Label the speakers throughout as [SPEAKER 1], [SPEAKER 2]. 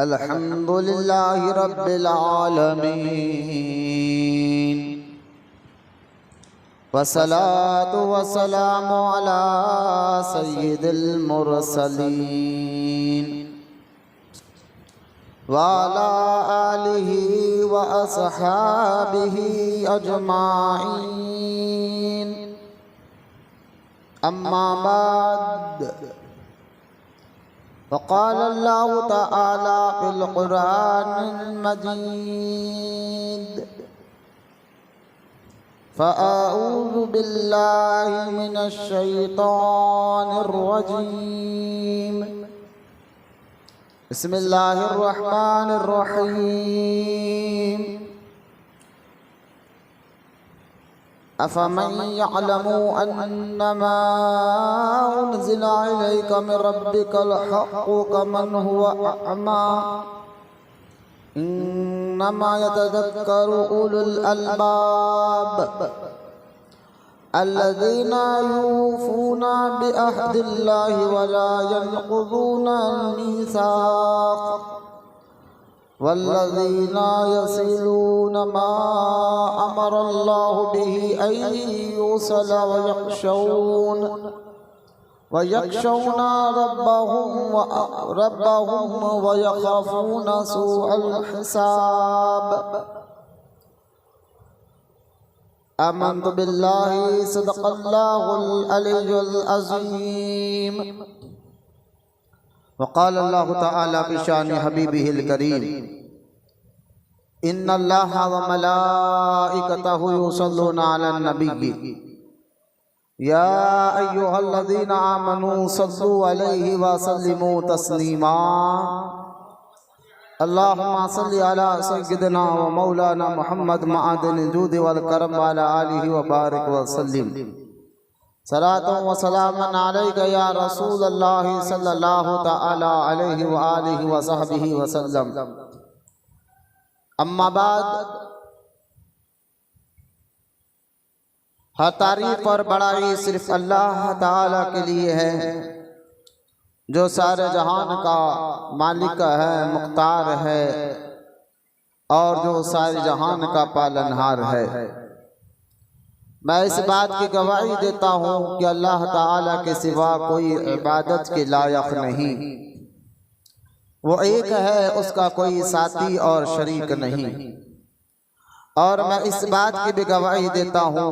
[SPEAKER 1] अल्हम्दुलिल्लाहि रब्बिल आलमीन वस्सलातु वस्सलामु अला सय्यिदिल मुरसलीन व अला आलिहि व अस्हाबिहि अजमाइन। अम्मा बाद फ़क़ाल अल्लाहु तआला फ़िल क़ुरआनिल मजीद फ़अऊज़ु बिल्लाहि मिनश शैतानिर रजीम। बिस्मिल्लाहिर रहमानिर रहीम। अफ़मन यअलमु अन्नमा उन्ज़िला इलैका मिन रब्बिकल हक़्क़ु कमन हुवा अअमा इन्नमा यतज़क्करु उलुल अलबाब अल्लज़ीना यूफ़ूना बिअहदिल्लाहि वला यनक़ुज़ूनल मीसाक़ वल्लज़ीना यसिलूना मा अमरल्लाहु बिहि अन युसला वयख़शौना रब्बहुम वयख़ाफ़ूना सूअल हिसाब। आमन्तु बिल्लाहि सदक़ल्लाहुल अलियुल अज़ीम। वक़ाल अल्लाहु तआला बिशानि हबीबिहिल करीम इन्नल्लाहा व मलाइकतहु युसल्लूना अलन नबी या अय्युहल्लज़ीना आमनू सल्लु अलैहि व सल्लिमू तस्लीमा। अल्लाहुम्मा सल्लि अला सय्यिदिना व मौलाना मुहम्मद मअदिनिल जूदि वल करम व अला आलिहि व बारिक व सल्लिम। सलातु व सलामन अलैका या रसूलल्लाह सल्लल्लाहु तआला अलैहि व आलिहि व सहबिहि व सल्लम। अम्मा बाद, हर तारीफ और बड़ाई सिर्फ अल्लाह ताला के लिए है जो सारे जहान का मालिक है, मुख्तार है और जो सारे जहान का पालनहार है। मैं इस बात की गवाही देता हूँ कि अल्लाह ताला के सिवा कोई इबादत के लायक नहीं, वो एक है, उसका कोई साथी और शरीक नहीं। और मैं इस बात की भी गवाही देता हूँ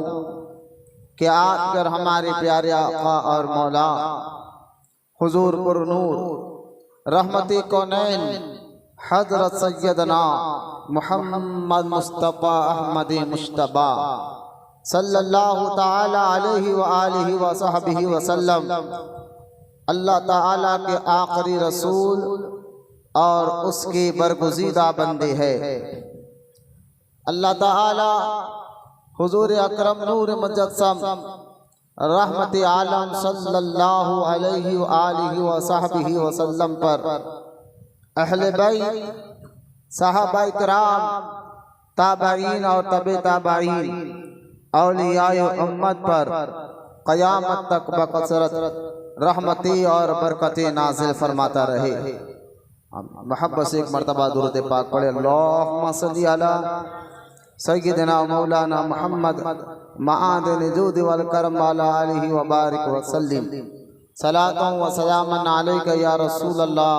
[SPEAKER 1] कि आकर हमारे प्यारे आका और मौला हुजूर पुरनूर रहमती कौनैन हज़रत सैयदना मुहम्मद मुस्तफ़ा अहमद मुश्तबा सल्लल्लाहु ताला अलैहि व आलिहि व सहबिहि व सल्लम अल्लाह ताला के आखिरी रसूल और उसके बरगुज़ीदा बंदे हैं। अल्लाह ताला हुजूर अकरम नूर मुजस्सम रहमत आलम सल्लल्लाहु अलैहि व आलिहि व सहबिहि व सल्लम पर अहले बैत, सहाबा इकराम, ताबईन और तबे ताबईन, औलियाए उम्मत पर क़यामत तक बकसरत रहमती और बरकतें नाज़िल फरमाता रहे। मोहब्बत से एक मरतबा दुरूद पाक पढ़े। अल्लाहुम्मा सल्ली अला सय्यिदिना मौलाना मुहम्मद मआदिनिल जूदि वल करम व अला आलिहि व बारिक व सल्लिम। सलातु व सलामन अलैका या रसूलल्लाह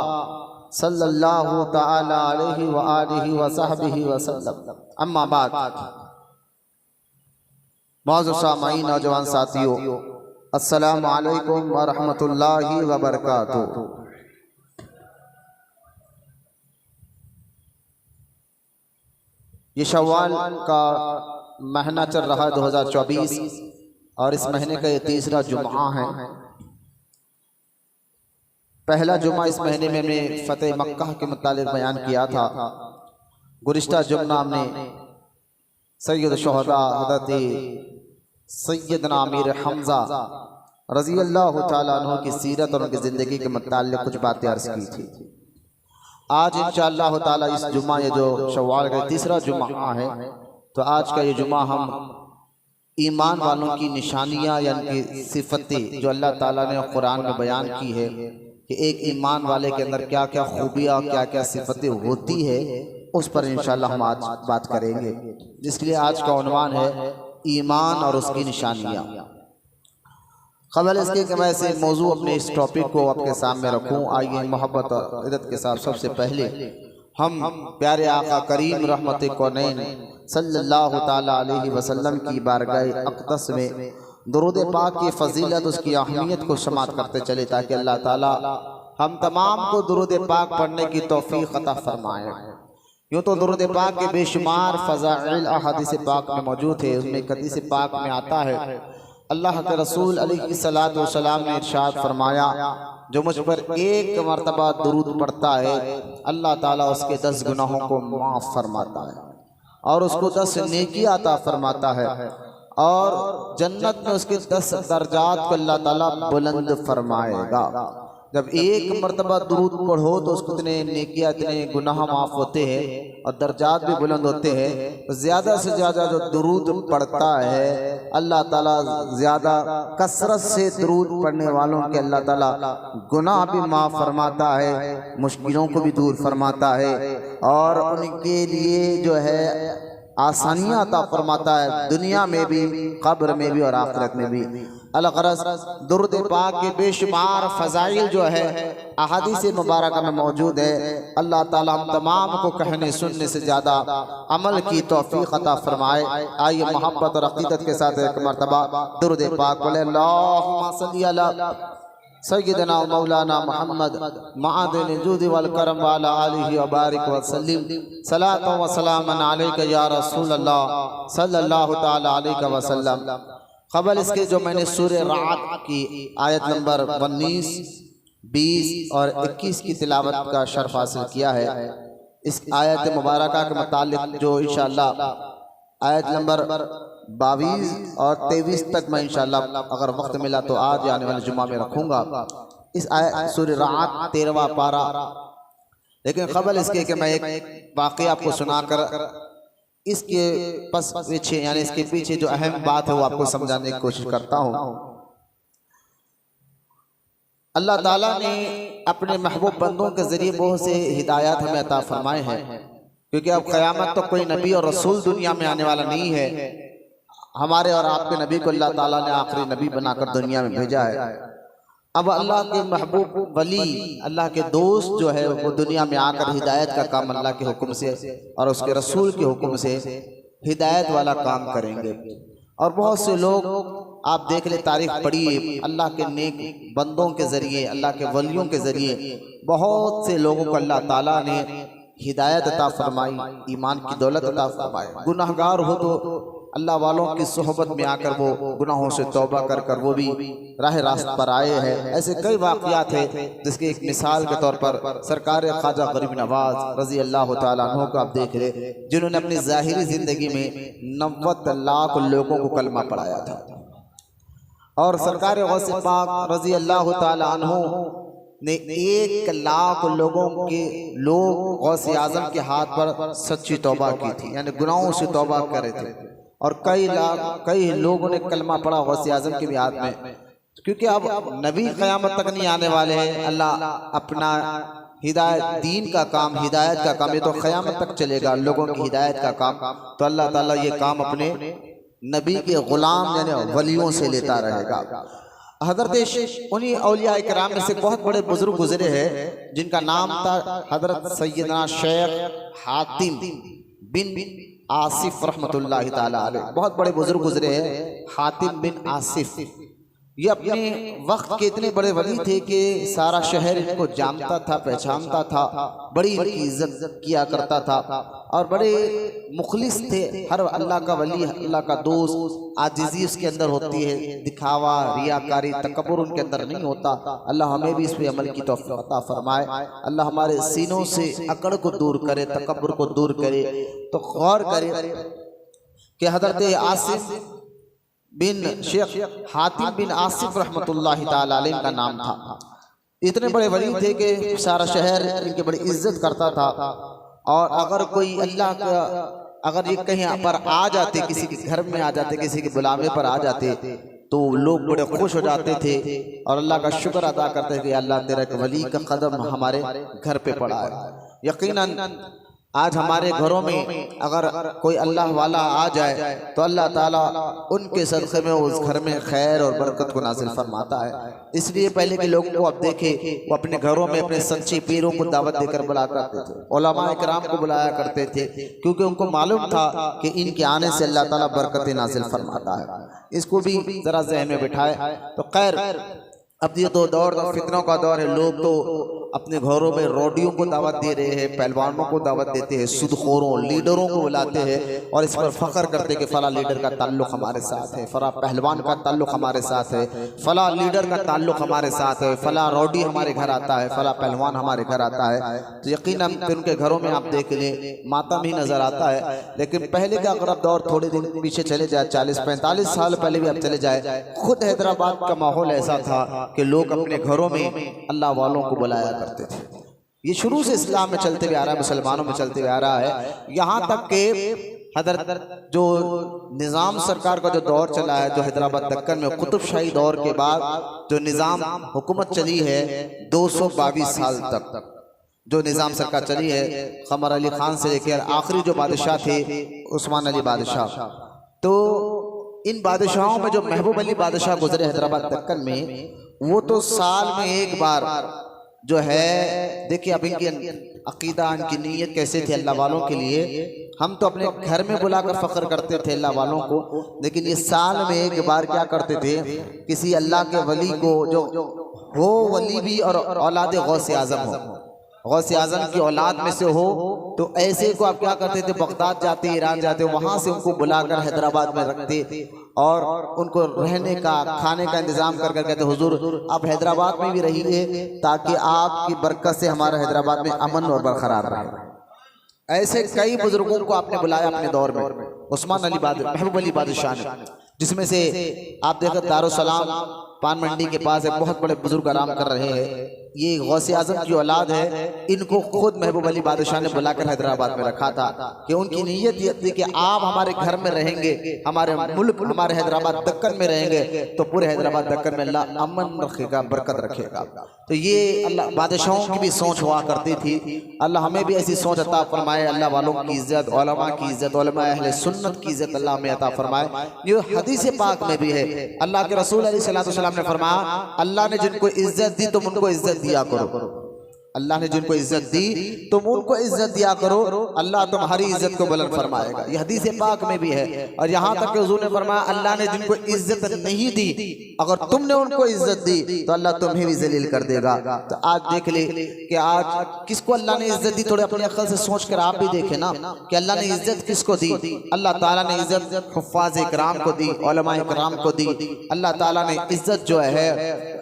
[SPEAKER 1] सल्लल्लाहु तआला अलैहि व आलिहि व सहबिहि व सल्लम। अम्मा बाद, मौजूद सामाईन नौजवान साथियों, अस्सलामु अलैकुम व रहमतुल्लाहि व बरकातुहू। ये शव्वाल का महीना चल रहा है 2024 और इस महीने का ये तीसरा जुमा है। पहला जुमा इस महीने में हमने फतेह मक्का के मुतालिक बयान किया था। गुज़िश्ता जुमा हमने सैयद शुहदा हज़रत सैयदना अमीर हमज़ा रज़ी अल्लाह तआला अन्हु की सीरत और उनकी ज़िंदगी के मुताल्लिक़ कुछ बातें अर्ज़ की थी। आज इंशाअल्लाह ताला इस जुमा, ये जो शव्वाल का तीसरा जुमा है, तो आज का ये जुमा हम ईमान वालों की निशानियाँ यानी सिफतें जो अल्लाह ताला ने कुरान में बयान की है कि एक ईमान वाले के अंदर क्या क्या खूबियाँ क्या क्या सिफतें होती है, उस पर इंशाल्लाह हम आज बात करेंगे, जिसके लिए आज का उन्वान है ईमान और उसकी निशानियाँ। क़बल इसके कि मैं ऐसे मौजू अपने इस टॉपिक को आपके सामने रखूँ, आइए मोहब्बत और इज़्ज़त के साथ सबसे पहले हम प्यारे आका करीम रहमत कौनैन सल्लल्लाहु ताला अलैहि वसल्लम की बारगाह अक़दस में दुरूद पाक की फ़जीलत, उसकी अहमियत को समात करते चले, ताकि अल्लाह ताला हम तमाम को दुरूद पाक पढ़ने की तौफ़ीक़ अता फरमाए। यूँ तो दुरूद पाक के बेशुमार फ़ज़ाइल अहादीस पाक में मौजूद है। उसमें हदीस पाक में आता है, अल्लाह के रसूल अलैहिस्सलातु वस्सलाम ने इरशाद फरमाया, जो मुझ पर एक मरतबा दुरूद पढ़ता है अल्लाह ताला उसके 10 गुनाहों को माफ़ फरमाता है और उसको 10 नेकी अता फरमाता है, और जन्नत में उसके 10 दर्जात को अल्लाह ताला बुलंद फरमाएगा। जब एक मरतबा दुरूद पढ़ो तो उसको इतने नेकियां इतने गुनाह माफ़ होते हैं और दर्जात भी बुलंद होते हैं। तो ज़्यादा से ज़्यादा जो दुरूद पढ़ता है अल्लाह ताला ज़्यादा कसरत से दुरूद पढ़ने वालों के अल्लाह ताला गुनाह भी माफ़ फरमाता है, मुश्किलों को भी दूर फरमाता है और उनके लिए जो है आसानियाँ अता फरमाता है, दुनिया में भी, कब्र में भी और आखिरत में भी। अलगरज दुरूद पाक के बेशुमार फ़ज़ाइल जो है अहादीस मुबारक में मौजूद है। अल्लाह ताला हम तमाम को कहने सुनने से ज़्यादा अमल की तौफ़ीक़ अता फरमाए। आइए मोहब्बत और अक़ीदत के साथ एक मरतबा दुरूद पाक पढ़े। अल्लाहुम्मा सल्ली अला सय्यदना मौलाना मोहम्मद मआदिन जूद वल करम व अला आलिहि व बारिक व सल्लिम सलातो व सलामन अलैका या रसूल अल्लाह सल्लल्लाहु तआला अलैहि वसल्लम। क़बल इसके जो मैंने सूरह राअद की आयत नंबर 19, 20 और 21 की तिलावत का शर्फ हासिल किया है, इस आयत मुबारक के मुतालिक जो इंशाअल्लाह आयत नंबर 22 और 23 तक मैं इंशाअल्लाह अगर वक्त मिला तो आज आने वाले जुम्मा में रखूँगा। इस आयत सूरह राअद 13वां पारा। लेकिन क़बल इसके कि मैं एक वाक़या आपको सुनाकर इसके पीछे यानी इसके पीछे जो अहम बात है वो आपको समझाने की कोशिश करता हूँ। अल्लाह ताला ने अपने महबूब बंदों के ज़रिए बहुत से हिदायत हमें अता फरमाए हैं, क्योंकि अब क़यामत तो कोई नबी और रसूल दुनिया में आने वाला नहीं है। हमारे और आपके नबी को अल्लाह ताला ने आखिरी नबी बनाकर दुनिया में भेजा है। अब अल्लाह के महबूब वली, अल्लाह के दोस्त जो है वो दुनिया में आकर हिदायत का काम अल्लाह के हुक्म से और उसके रसूल के हुक्म से हिदायत वाला काम करेंगे। और बहुत से लोग आप देख ले, तारीख पढ़िए, अल्लाह के नेक बंदों के ज़रिए, अल्लाह के वलियों के ज़रिए बहुत से लोगों को अल्लाह ताला ने हिदायत अता फरमाई, ईमान की दौलत अता फरमाई। गुनाहगार हो तो अल्लाह वालों की सोहबत में आकर वो गुनाहों से तौबा कर कर वो भी राह रास्त पर आए हैं। ऐसे कई वाक़यात हैं, जिसकी एक मिसाल के तौर पर सरकार ख्वाजा गरीब नवाज रज़ी अल्लाह तआला अन्हु को आप देख रहे, जिन्होंने अपनी ज़ाहिरी ज़िंदगी में 90 लाख लोगों को कलमा पढ़ाया था। और सरकार गौसे पाक रज़ी अल्लाह तआला अन्हु ने 1 लाख लोगों के गौसे आज़म के हाथ पर सच्ची तौबा की थी, यानी गुनाहों से तौबा करे थे। और कई लोगों ने कलमा पढ़ा गौसे आज़म के भी हाथ में, क्योंकि अब नबी क़यामत तक नहीं आने वाले हैं। अल्लाह अपना हिदायत, दीन का काम, हिदायत का काम, ये तो क़यामत तक चलेगा, लोगों की हिदायत का काम। तो अल्लाह ताला ये काम अपने नबी के ग़ुलाम यानी वलियों से लेता रहेगा। हज़रत उन्हीं औलिया इकराम में से बहुत बड़े बुजुर्ग गुजरे हैं, जिनका नाम था हज़रत सैयदना शेख हातिम बिन आसिफ रहमतुल्लाहि ताला अलैह। बहुत बड़े बुजुर्ग गुजरे हैं हातिम बिन आसिफ। ये अपने वक्त के इतने बड़े वली थे कि सारा शहर इनको जानता था, पहचानता था, बड़ी इनकी इज्जत किया करता था और बड़े मुखलिस थे। हर अल्लाह का वली, अल्लाह का दोस्त, आजिज़ी उसके अंदर होती है, दिखावा, रियाकारी, तकब्बुर उनके अंदर नहीं होता। अल्लाह हमें भी इस पे अमल की तौफ़ीक़ अता फरमाए। अल्लाह हमारे सीनों से अकड़ को दूर करे, तकब्बुर को दूर करे। तो गौर करे कि हज़रत आसिफ बिन शेख हातिम बिन आसिफ रहमतुल्लाहि ताला अलैह का नाम था। इतने बड़े वली थे कि सारा शहर इनकी बड़ी इज्जत करता था। और अगर कोई अल्लाह का, अगर ये कहीं पर आ जाते, किसी के घर में आ जाते, किसी के बुलावे पर आ जाते, तो लोग बड़े खुश हो जाते थे और अल्लाह का शुक्र अदा करते थे कि अल्लाह तेरा एक वली का कदम हमारे घर पे पड़ा है। यकीनन आज हमारे घरों में अगर कोई अल्लाह वाला आ जाए तो अल्लाह ताला उनके सदक़े में उस घर में खैर और बरकत को नाज़िल फरमाता है। इसलिए पहले के लोगों को आप देखें, वो अपने घरों में अपने सच्चे पीरों को दावत देकर बुला करते थे, उलमा इकराम को बुलाया करते थे, क्योंकि उनको मालूम था कि इनके आने से अल्लाह ताला बरकतें नाज़िल फरमाता है। इसको भी ज़रा ज़हन में बिठाए। तो खैर, अब ये तो दौर फितनों का दौर है। लोग तो अपने घरों में रोडियों को दावत दे रहे हैं, पहलवानों को दावत देते हैं, सुदखोरों लीडरों को बुलाते हैं और इस पर फख्र करते कि फला लीडर का ताल्लुक हमारे साथ है, फला पहलवान का ताल्लुक हमारे साथ है, फला लीडर का ताल्लुक हमारे साथ है, फला रोडी हमारे घर आता है, फला पहलवान हमारे घर आता है। तो यकीनन उनके घरों में आप देख लें मातम ही नजर आता है। लेकिन पहले का अगर आप दौर थोड़े दिन पीछे चले जाए, 40-45 साल पहले भी आप चले जाए, खुद हैदराबाद का माहौल ऐसा था कि लोग अपने घरों में अल्लाह वालों को बुलाया करते थे। ये शुरू से इस्लाम में चलते हुए आ रहा है, मुसलमानों में चलते हुए आ रहा है। यहाँ तक के हजरत जो निज़ाम सरकार का जो दौर चला है, जो हैदराबाद दक्कन में कुतुब शाही दौर के बाद जो निज़ाम हुकूमत चली है 222 साल तक जो निज़ाम सरकार चली है, क़मर अली खान से लेकर आखिरी जो बादशाह थे उस्मान अली बादशाह, तो इन बादशाहों में जो महबूब अली बादशाह गुजरे हैदराबाद दक्कन में, वो तो साल में एक बार जो है, देखिए अब इनकी अकीदा, इनकी नीयत कैसे थी अल्लाह वालों के लिए। हम तो अपने घर में बुलाकर फ़ख्र करते थे अल्लाह वालों को, लेकिन ये साल में एक बार क्या करते थे, किसी अल्लाह के वली को जो हो वली भी और औलाद गौसे आज़म हो, गौसे आज़म की औलाद में से हो, तो ऐसे को आप क्या करते थे, बगदाद जाते, ईरान जाते, वहाँ से उनको बुलाकर हैदराबाद में रखते और उनको रहने का, खाने का इंतजाम कर कर कहते हुजूर आप हैदराबाद में भी रहिए ताकि आपकी बरकत से हमारा हैदराबाद में अमन और बरकरार रहे। ऐसे कई बुजुर्गों को आपने बुलाया अपने दौर में, उस्मान अली महबूब अली बादशाह ने, जिसमें से आप देखो दारुसलाम पान मंडी के पास एक बहुत बड़े बुजुर्ग आराम कर रहे हैं, ये गौसे आजम की औलाद है। इनको खुद महबूब अली बादशाह ने बुलाकर हैदराबाद में रखा था कि उनकी नीयत ये थी कि आप हमारे घर में रहेंगे, हमारे मुल्क, हमारे हैदराबाद दक्कन में रहेंगे तो पूरे हैदराबाद दक्कन में अल्लाह अमन रखेगा, बरकत रखेगा। तो ये अल्लाह बादशाहों की भी सोच हुआ करती थी। अल्लाह हमें भी ऐसी सोच अता फरमाए, अल्लाह वालों की इज्जत, उलमा की इज्जत, उलमा अहले सुन्नत की इज्जत अल्लाह हमें अता फरमाए। ये हदीस पाक में भी है, अल्लाह के रसूल अलैहिस्सलातु वस्सलाम ने फरमाया, अल्लाह ने जिनको इज्जत दी तुम उनको इज्जत दिया करो, अल्लाह ने जिनको इज्जत दी तुम उनको इज्जत दिया करो, अल्लाह तुम्हारी इज्जत को बुलंद फरमाएगा। ये हदीस पाक में भी है। और यहाँ तक कि हुजूर ने फरमाया, अल्लाह ने जिनको इज्जत नहीं दी, अगर तुमने उनको इज्जत दी तो अल्लाह तुम्हें भी जलील कर देगा। तो आज देख ले कि आज किसको अल्लाह ने इज्जत दी, थोड़े अपनी अक्ल से सोच कर आप भी देखें ना कि अल्लाह ने इज्जत किसको दी। अल्लाह ताला ने इज्जत हुफ्फाज़ इकराम को दी, उलमा इकराम को दी। अल्लाह ताला ने इज्जत जो है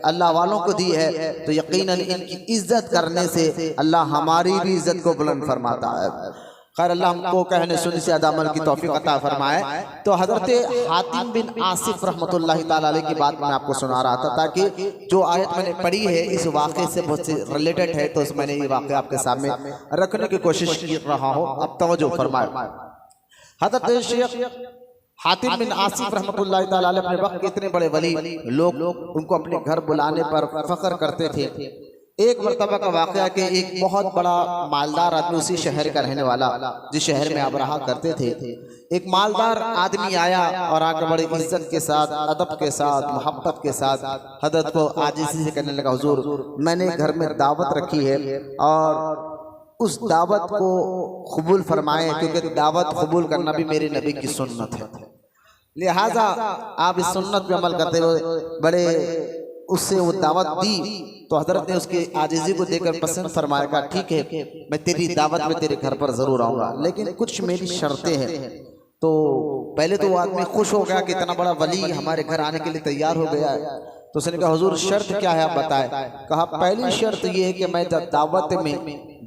[SPEAKER 1] अल्लाह वालों को दी है, तो यकीनन इनकी इज्जत करने से अल्लाह हमारी भी इज्जत को बुलंद फरमाता है। खैर, अल्लाह हमको कहने सुनने से अमल की तौफीक अता फरमाए। तो हजरत हातिम बिन आसिफ रहमतुल्लाहि ताला अलैह की बात मैं आपको सुना रहा था, ताकि जो आयत मैंने पढ़ी है इस वाक़े से बहुत से रिलेटेड है, तो मैंने ये वाक़े आपके सामने रखने की कोशिश कर रहा हूँ। अब तवज्जो फरमाए। हजरत शेख हातिम बिन आसिफ रहमतुल्लाहि ताला अलैह अपने वक्त के इतने बड़े वली, लोग उनको अपने घर बुलाने पर फख्र करते थे। एक मरतबा का वाक़या कि एक बहुत बड़ा मालदार आदमी, उसी शहर का रहने वाला जिस शहर में आप रहा करते थे, एक मालदार आदमी आया और आकर बड़ी इज्जत के साथ, अदब के साथ, मोहब्बत के साथ हजरत को आजिज़ी से कहने लगा, हुजूर मैंने घर में दावत रखी है और उस दावत को कबूल फरमाएं, क्योंकि दावत कबूल करना भी मेरे नबी की सुन्नत है, लिहाजा आप इस सुन्नत पे अमल करते हुए बड़े उससे वो दावत दी। तो हजरत ने उसकी आजिज़ी को देखकर पसंद फरमाया, का ठीक है मैं तेरी दावत में तेरे घर पर ज़रूर आऊँगा, लेकिन कुछ मेरी शर्तें हैं। तो पहले तो वो आदमी खुश हो गया कि इतना बड़ा वली हमारे घर आने के लिए तैयार हो गया है। तो उसने कहा, हुजूर शर्त क्या है आप बताएं। कहा, पहली शर्त ये है कि मैं दावत में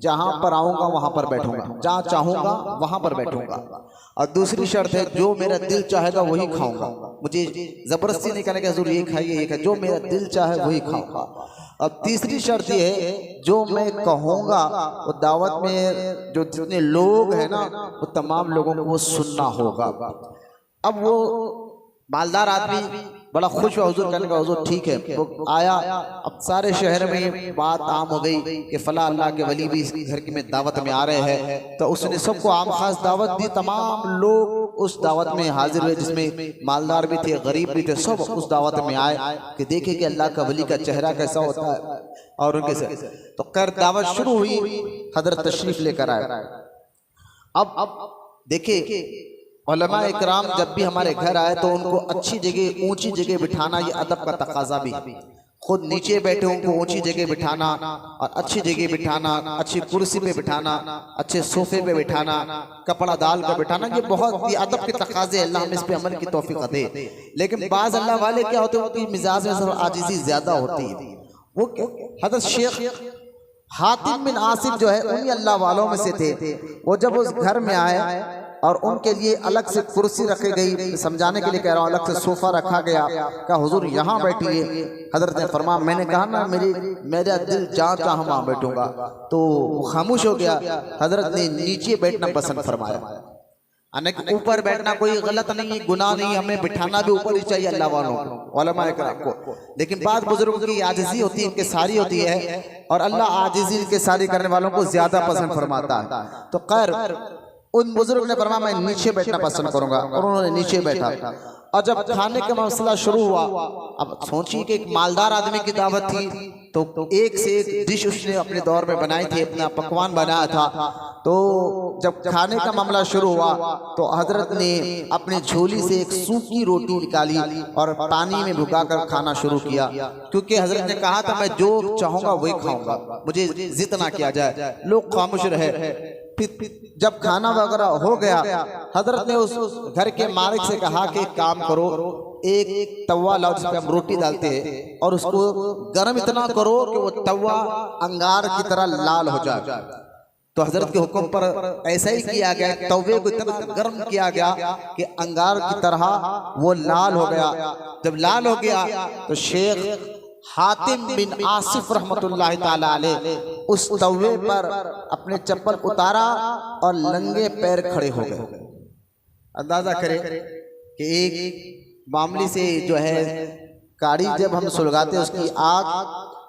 [SPEAKER 1] जहाँ पर आऊँगा वहाँ पर बैठूंगा, जहाँ चाहूँगा वहाँ पर बैठूंगा। और दूसरी शर्त है, जो मेरा दिल चाहेगा वही खाऊंगा, मुझे जबरदस्ती नहीं करने का, हुजूर ये खाइए ये खाइए, जो मेरा दिल चाहे वही खाऊंगा। अब तीसरी शर्त ये है, जो मैं कहूँगा वो दावत में जो जितने लोग हैं ना वो तमाम लोगों को वो सुनना होगा। अब वो मालदार आदमी बड़ा खुश हुआ हुजूर, कहने का हुजूर ठीक है। वो आया, अब सारे शहर में बात आम हो गई कि फला अल्लाह के वली भी इस घर की में दावत में आ रहे हैं। तो उसने सबको आम खास दावत दी, तमाम लोग उस दावत में हाजिर हुए, जिसमें मालदार भी थे, गरीब भी थे, सब उस दावत में आए कि देखे कि अल्लाह का वली का चेहरा कैसा होता है और उनके से। तो खैर दावत शुरू हुई, हजरत तशरीफ लेकर आए। अब देखिए उलमा इकराम जब भी हमारे घर आए तो उनको अच्छी जगह, ऊंची जगह बिठाना, ये अदब का तकाजा भी। खुद नीचे बैठे उनको ऊंची जगह बिठाना और अच्छी जगह बिठाना, अच्छी कुर्सी पे बिठाना, अच्छे सोफे पे बिठाना, कपड़ा डाल कर बिठाना, ये बहुत ही अदब के तकाजे। अल्लाह हमें इस पे अमल की तौफीक दे। लेकिन बाज अल्लाह वाले क्या होते हैं, उनकी मिजाज में आजिज़ी ज्यादा होती है। वो हज़रत शेख हातिम बिन आसिफ जो है उन्हीं अल्लाह वालों में से थे। वो जब उस घर में आए और उनके लिए अलग से कुर्सी रखी गई, समझाने के लिए कह रहा हूँ, अलग से सोफा रखा गया, कहा हुजूर यहाँ बैठिए। हजरत ने फरमाया, मैंने कहा ना मेरा दिल जहाँ चाहा वहाँ बैठूंगा। तो खामोश हो गया। हजरत ने नीचे बैठना पसंद फरमाया। ऊपर बैठना कोई गलत नहीं, गुनाह नहीं, हमें बिठाना भी ऊपर ही चाहिए अल्लाह वालों को, उलमा इकराम को। लेकिन बात बुजुर्गों की आजिज़ी होती है, इनके सारी होती है, और अल्लाह आजिज़ी इनके सारी करने वालों को ज्यादा पसंद फरमाता है। तो खैर उन बुजुर्ग ने फरमाया मैं नीचे बैठना पसंद करूंगा, और उन्होंने नीचे बैठा। और जब खाने का मसला शुरू हुआ, अब सोचिए कि एक मालदार आदमी की दावत थी, तो एक से एक डिश उसने अपने दौर में बनाई थी, अपना पकवान बनाया था। तो जब खाने का मामला शुरू हुआ तो हजरत ने अपनी झोली से एक सूखी रोटी निकाली और पानी में भुगाकर खाना शुरू किया, क्योंकि हजरत ने कहा था मैं जो चाहूंगा वही खाऊंगा, मुझे जिद ना किया जाए। लोग खामोश रहे। जब खाना वगैरह हो गया, हजरत ने उस घर के मालिक से कहा कि काम करो, एक तवा लाओ जिस पे हम रोटी डालते हैं, और उसको गर्म इतना करो कि वो तवा अंगार की तरह लाल हो जाए। तो हजरत के हुक्म पर ऐसा ही किया गया, तवे को इतना गर्म किया गया कि अंगार की तरह वो लाल हो गया। जब लाल हो गया तो शेख हातिम बिन आसिफ रहमतुल्लाह ताला अलैह उस तवे पर अपने चप्पल उतारा और नंगे पैर खड़े हो गए। अंदाजा करें कि एक मामूली से जो है काड़ी जब हम सुलगाते हैं उसकी आग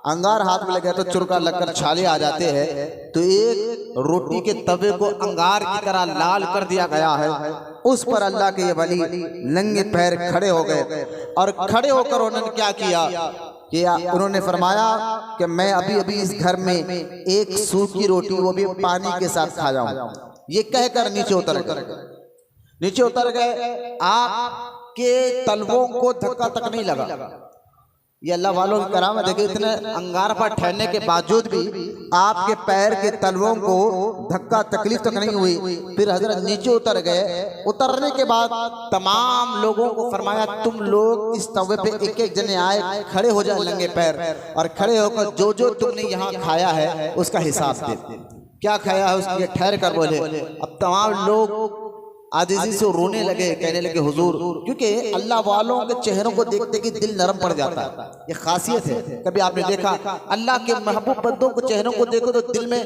[SPEAKER 1] अंगार हाथ में लगे तो चुरका लगकर छाले आ जाते हैं, तो एक रोटी के तवे को अंगार की तरह लाल कर दिया गया है। उस पर अल्लाह के ये वली नंगे पैर खड़े हो गए, और खड़े होकर उन्होंने क्या किया कि उन्होंने फरमाया कि मैं अभी अभी इस घर में एक सूखी रोटी वो भी पानी के साथ खा जाऊं। ये कहकर नीचे उतर गए। आपके तलवों को धक्का तक नहीं लगा। ये अल्लाह वालों की करामत है कि इतने अंगार पर ठहरने के बावजूद भी आपके पैर के तलवों को धक्का तकलीफ तक नहीं हुई। फिर हजरत नीचे उतर गए। उतरने के बाद तमाम लोगों को फरमाया तुम लोग इस तवे पे एक एक जने आए, खड़े हो जाए नंगे पैर, और खड़े होकर जो जो तुमने यहाँ खाया है उसका हिसाब दे। क्या खाया है उसके ठहर कर बोले। अब तमाम लोग आजिज़ी से रोने लगे, कहने लगे हुजूर, क्योंकि अल्लाह वालों के चेहरों को देखते कि दिल नरम पड़ जाता है। ये खासियत है। कभी आपने देखा अल्लाह के महबूब बंदों के चेहरों को देखो तो दिल में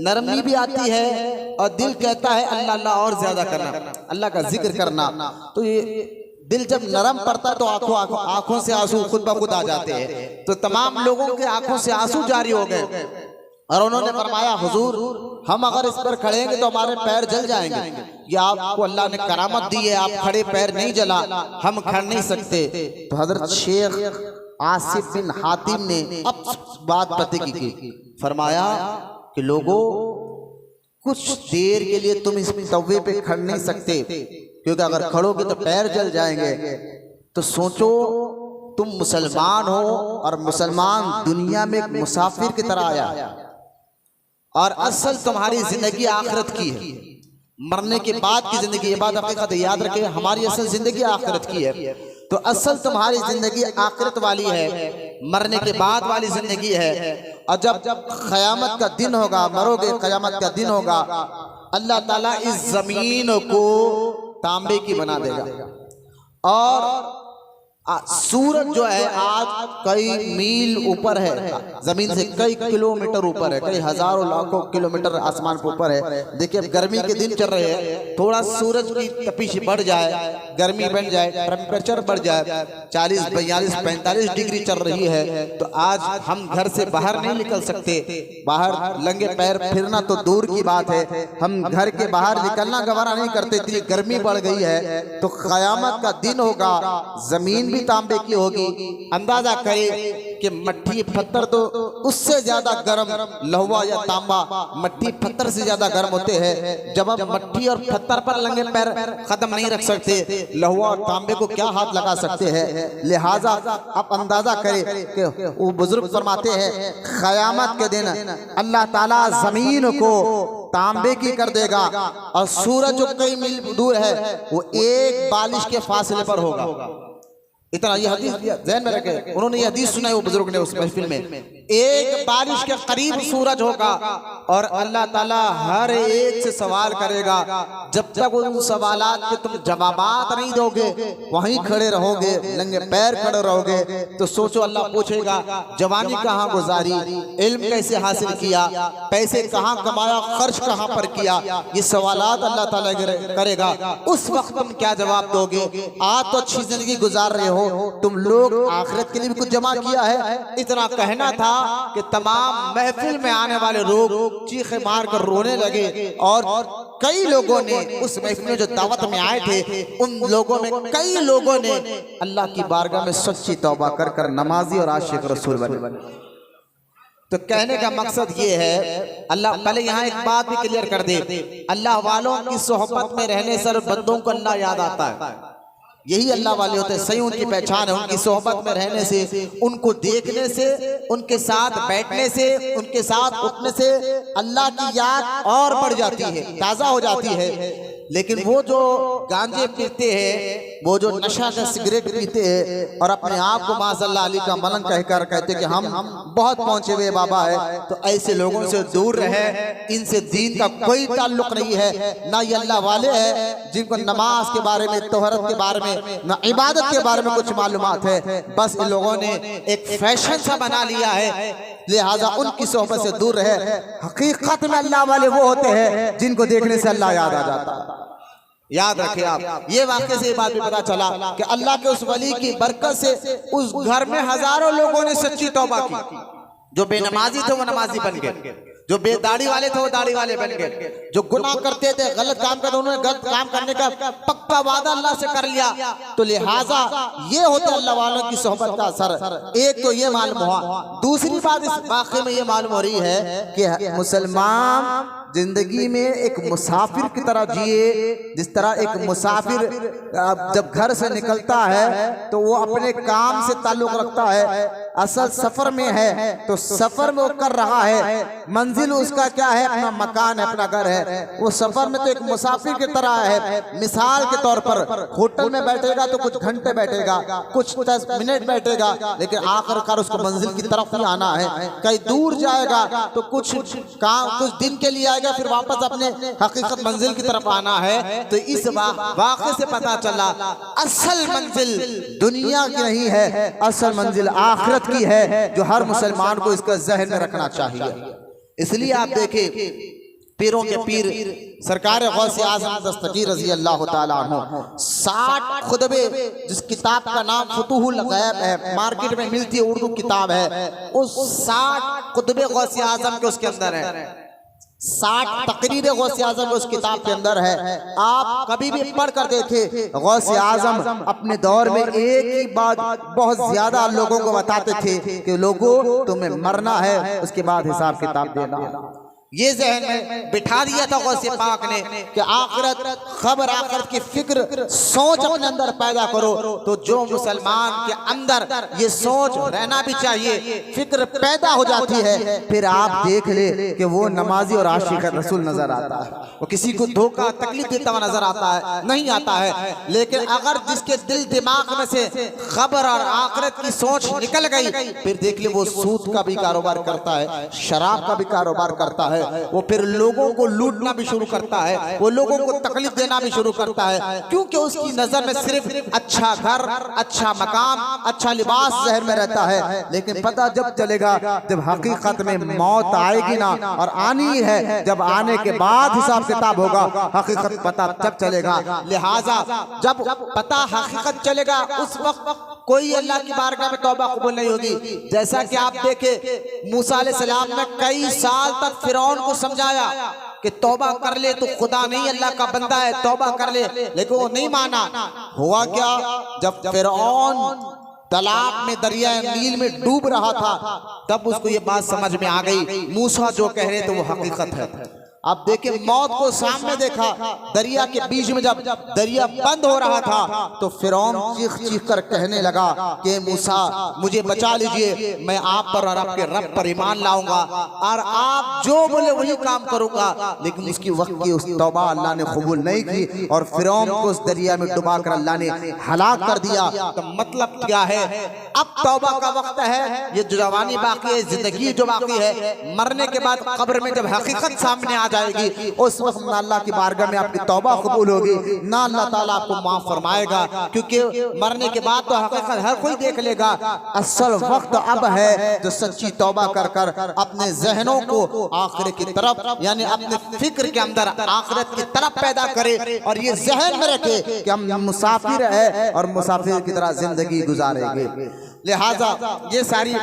[SPEAKER 1] नरमी भी आती है, और दिल कहता है अल्लाह अल्लाह और ज्यादा करना, अल्लाह का जिक्र करना। तो ये दिल जब नरम पड़ता है तो आंखों से आंसू खुद ब खुद आ जाते हैं। तो तमाम लोगों के आंखों से आंसू जारी हो गए, और उन्होंने फरमाया हुजूर हम अगर इस पर खड़े हैं तो हमारे पैर जल जाएंगे। ये आपको अल्लाह ने करामत दी है, आप खड़े पैर नहीं जला, हम खड़ नहीं सकते। तो हजरत शेख आसिफ बिन हातिम ने अब बात पते की, फरमाया कि लोगों कुछ देर के लिए तुम इस तवे पे खड़ नहीं सकते, क्योंकि अगर खड़ोगे तो पैर जल जाएंगे। तो सोचो तुम मुसलमान हो, और मुसलमान दुनिया में एक मुसाफिर की तरह आया, और असल तुम्हारी जिंदगी आखिरत की है, मरने के बाद की जिंदगी। ये बात हकीकत याद रखें, हमारी असल जिंदगी आखिरत की है। तो असल तुम्हारी जिंदगी आखिरत वाली है, मरने के बाद वाली जिंदगी है। और जब क़यामत का दिन होगा, मरोगे, क़यामत का दिन होगा, अल्लाह ताला इस जमीन को तांबे की बना देगा, और सूरज जो है आज कई मील ऊपर है, जमीन से कई किलोमीटर ऊपर है, कई हजारों लाखों किलोमीटर आसमान के ऊपर है। देखिए अब गर्मी के दिन चल रहे हैं, थोड़ा सूरज की तपिश बढ़ जाए, गर्मी बढ़ जाए, टेम्परेचर बढ़ जाए, 40, 42, 45 डिग्री चल रही है, तो आज हम घर से बाहर नहीं निकल सकते। बाहर नंगे पैर फिरना तो दूर की बात है, हम घर के बाहर निकलना गवारा नहीं करते, इतनी गर्मी बढ़ गई है। तो क़यामत का दिन होगा, जमीन भी तांबे की होगी। अंदाजा करें कि मट्टी पत्थर तो उससे ज्यादा गर्म, लहुआ या तांबा मट्टी पत्थर से ज्यादा गर्म होते हैं। जब आप मट्टी और पत्थर पर नंगे पैर कदम नहीं रख सकते, लहुआ और तांबे को क्या हाथ लगा सकते हैं। लिहाजा आप अंदाजा करें कि वो बुजुर्ग फरमाते हैं क़यामत के दिन अल्लाह ताला जमीन को तांबे की कर देगा और सूरज जो कई मील दूर है वो एक बालिश के फासले पर होगा। इतना ये हदीस ज़हन में रखे, उन्होंने ये हदीस सुना है वो बुजुर्ग ने उस महफिल में, एक बारिश के करीब सूरज होगा और अल्लाह ताला हर एक से सवाल करेगा। जब तक उन सवालात के तुम जवाबात नहीं दोगे, वहीं खड़े रहोगे, नंगे पैर खड़े रहोगे, तो सोचो अल्लाह पूछेगा जवानी कहाँ गुजारी, इल्म कैसे हासिल किया, पैसे कहाँ कमाया, खर्च कहाँ पर किया, ये सवालात अल्लाह ताला करेगा। उस वक्त तुम क्या जवाब दोगे? आज तो अच्छी जिंदगी गुजार रहे हो, तुम लोग आखिरत के लिए भी कुछ जमा किया है। इतना कहना था कि तमाम महफिल में आने वाले लोग चीखे मार कर रोने लगे और कई लोगों ने उस महफिल में जो दावत में आए थे, उन लोगों में कई लोगों ने अल्लाह की बारगाह में सच्ची तौबा कर कर नमाजी और आशिक रसूल बने। तो कहने का मकसद ये है, अल्लाह पहले यहाँ एक बात भी क्लियर कर दे, अल्लाह वालों की सोहबत में रहने से बंदों को अल्लाह याद आता है। यही अल्लाह वाले होते हैं, सही उनकी पहचान है। उनकी सोहबत में रहने से, उनको देखने से, उनके साथ बैठने से, उनके साथ उठने से अल्लाह की याद और बढ़ जाती है, ताज़ा हो जाती है। लेकिन वो जो गांजे पीते हैं, वो जो नशा का सिगरेट पीते हैं और अपने आप को माज़अल्लाह अली का मलंग कहकर कहते कि हम बहुत पहुंचे हुए बाबा है, तो ऐसे लोगों से दूर रहे। इनसे दीन का कोई ताल्लुक नहीं है, ना ये अल्लाह वाले हैं जिनको नमाज के बारे में, तोहरत के बारे में, ना इबादत के बारे में कुछ मालूमात है। बस इन लोगों ने एक फैशन सा बना लिया है, लिहाजा उनकी सोहबत से दूर रहे। हकीकत में अल्लाह वाले वो होते हैं जिनको देखने से अल्लाह याद आ जाता है। याद रखें आप, ये वाक़े से ये बात भी पता चला कि अल्लाह के उस वली की बरकत से उस घर में हजारों लोगों ने सच्ची तौबा की। जो बेनमाजी थे वो नमाजी बन गए, जो बेदाढ़ी वाले थे वो दाढ़ी वाले बन गए, जो गुनाह करते थे, गलत काम करते, उन्होंने गलत काम करने का पक्का वादा अल्लाह से कर लिया। तो लिहाजा ये होता अल्लाह वालों की सोहबत का असर। एक तो ये मालूम हुआ, दूसरी बात इस वाक़े में ये मालूम हो रही है कि मुसलमान जिंदगी में एक मुसाफिर की तरह जिए। जिस तरह एक मुसाफिर जब घर से निकलता है तो वो अपने काम से ताल्लुक रखता है, असल सफर में है तो सफर में वो कर रहा है, मंजिल उसका क्या है, अपना मकान है, अपना घर है। वो सफर में तो एक मुसाफिर की तरह है। मिसाल के तौर पर होटल में बैठेगा तो कुछ घंटे बैठेगा, कुछ 10 मिनट बैठेगा, लेकिन आखिरकार उसको मंजिल की तरफ ही आना है। कहीं दूर जाएगा तो कुछ दिन के लिए आएगा, फिर वापस अपने हकीकत मंजिल की तरफ आना है। तो इस वाक़े से पता चला असल मंजिल दुनिया की नहीं है, असल मंजिल आखिरत की है, जो हर मुसलमान को इसका जहन में रखना चाहिए। इसलिए आप देखें पीरों के पीर सरकार गौसे आज़म दस्तगीर रज़ी अल्लाह ताला अन्हु 60 खुतबे, जिस किताब का नाम फुतूहुल गैब है, मार्केट में मिलती है, उर्दू किताब है, उस 60 खुतबे गौसे आज़म के उसके अंदर है, 60 तकरीर गौसे आज़म उस किताब के अंदर है। आप कभी भी पढ़ कर देखें, गौसे आज़म अपने दौर में एक ही बात बहुत ज्यादा लोगों को बताते थे कि लोगों तुम्हें मरना है, उसके बाद हिसाब किताब देना। ये जहन में बिठा दिया था गौसे पाक ने कि आखिरत, खबर आखिरत की फिक्र, सोच अपने अंदर पैदा करो। तो जो मुसलमान के अंदर ये सोच रहना भी चाहिए, फिक्र पैदा हो जाती है, फिर आप देख ले कि वो नमाजी और आशिक रसूल नजर आता है। वो किसी को धोखा तकलीफ देता हुआ नजर आता है नहीं आता है। लेकिन अगर जिसके दिल दिमाग में से खबर और आखिरत की सोच निकल गई, फिर देख ले वो सूद का भी कारोबार करता है, शराब का भी कारोबार करता है, है, वो फिर लोगों को लूटना भी शुरू करता है, वो लोगों को तकलीफ देना भी शुरू करता है, क्योंकि उसकी नजर में सिर्फ अच्छा घर, अच्छा मकाम, अच्छा लिबास जहन में रहता है। लेकिन पता जब चलेगा जब हकीकत में मौत आएगी ना, और आनी है, जब आने के बाद हिसाब किताब होगा, हकीकत पता तब चलेगा। लिहाजा जब पता हकीकत चलेगा उस वक्त कोई अल्लाह की बारगाह में तौबा कबूल नहीं होगी। जैसा कि आप देखे मूसा अलैहिस्सलाम ने कई साल तक फिरौन को समझाया कि तौबा कर ले, तो खुदा नहीं अल्लाह का बंदा है, तौबा कर ले, लेकिन वो नहीं माना। हुआ क्या, जब फिरौन तालाब में, दरिया नील में डूब रहा था, तब उसको ये बात समझ में आ गई मूसा जो कह रहे थे वो हकीकत है। आप देखिए मौत को सामने देखा, दरिया के बीच में जब दरिया बंद हो रहा था तो फिरौन चीख चीख कर कहने लगा कि मूसा मुझे बचा लीजिए, मैं आप पर और आपके रब पर ईमान लाऊंगा और आप जो बोले वही काम करूंगा। लेकिन उसकी वक्त की उस तौबा अल्लाह ने कबूल नहीं की और फिरौन को उस दरिया में डुबा कर अल्लाह ने हलाक कर दिया। तो मतलब क्या है, अब तौबा का वक्त है, ये जवानी बाकी है, जिंदगी जो बाकी है, मरने के बाद कब्र में जब हकीकत सामने आ जाएगी उस वक्त ना अल्लाह की बारगाह में आपकी तौबा कबूल होगी, ना अल्लाह ताला आपको माफ फरमाएगा, क्योंकि मरने के बाद तो हकीकत हर कोई देख लेगा। असल वक्त अब है जो सच्ची तौबा कर कर अपने जहनों को आखिरत की तरफ, यानी अपने फिक्र के अंदर आखिरत की तरफ पैदा करे और ये जहन में रखे कि हम मुसाफिर है और मुसाफिर की तरह जिंदगी गुजारेंगे। लिहाजा ये सारी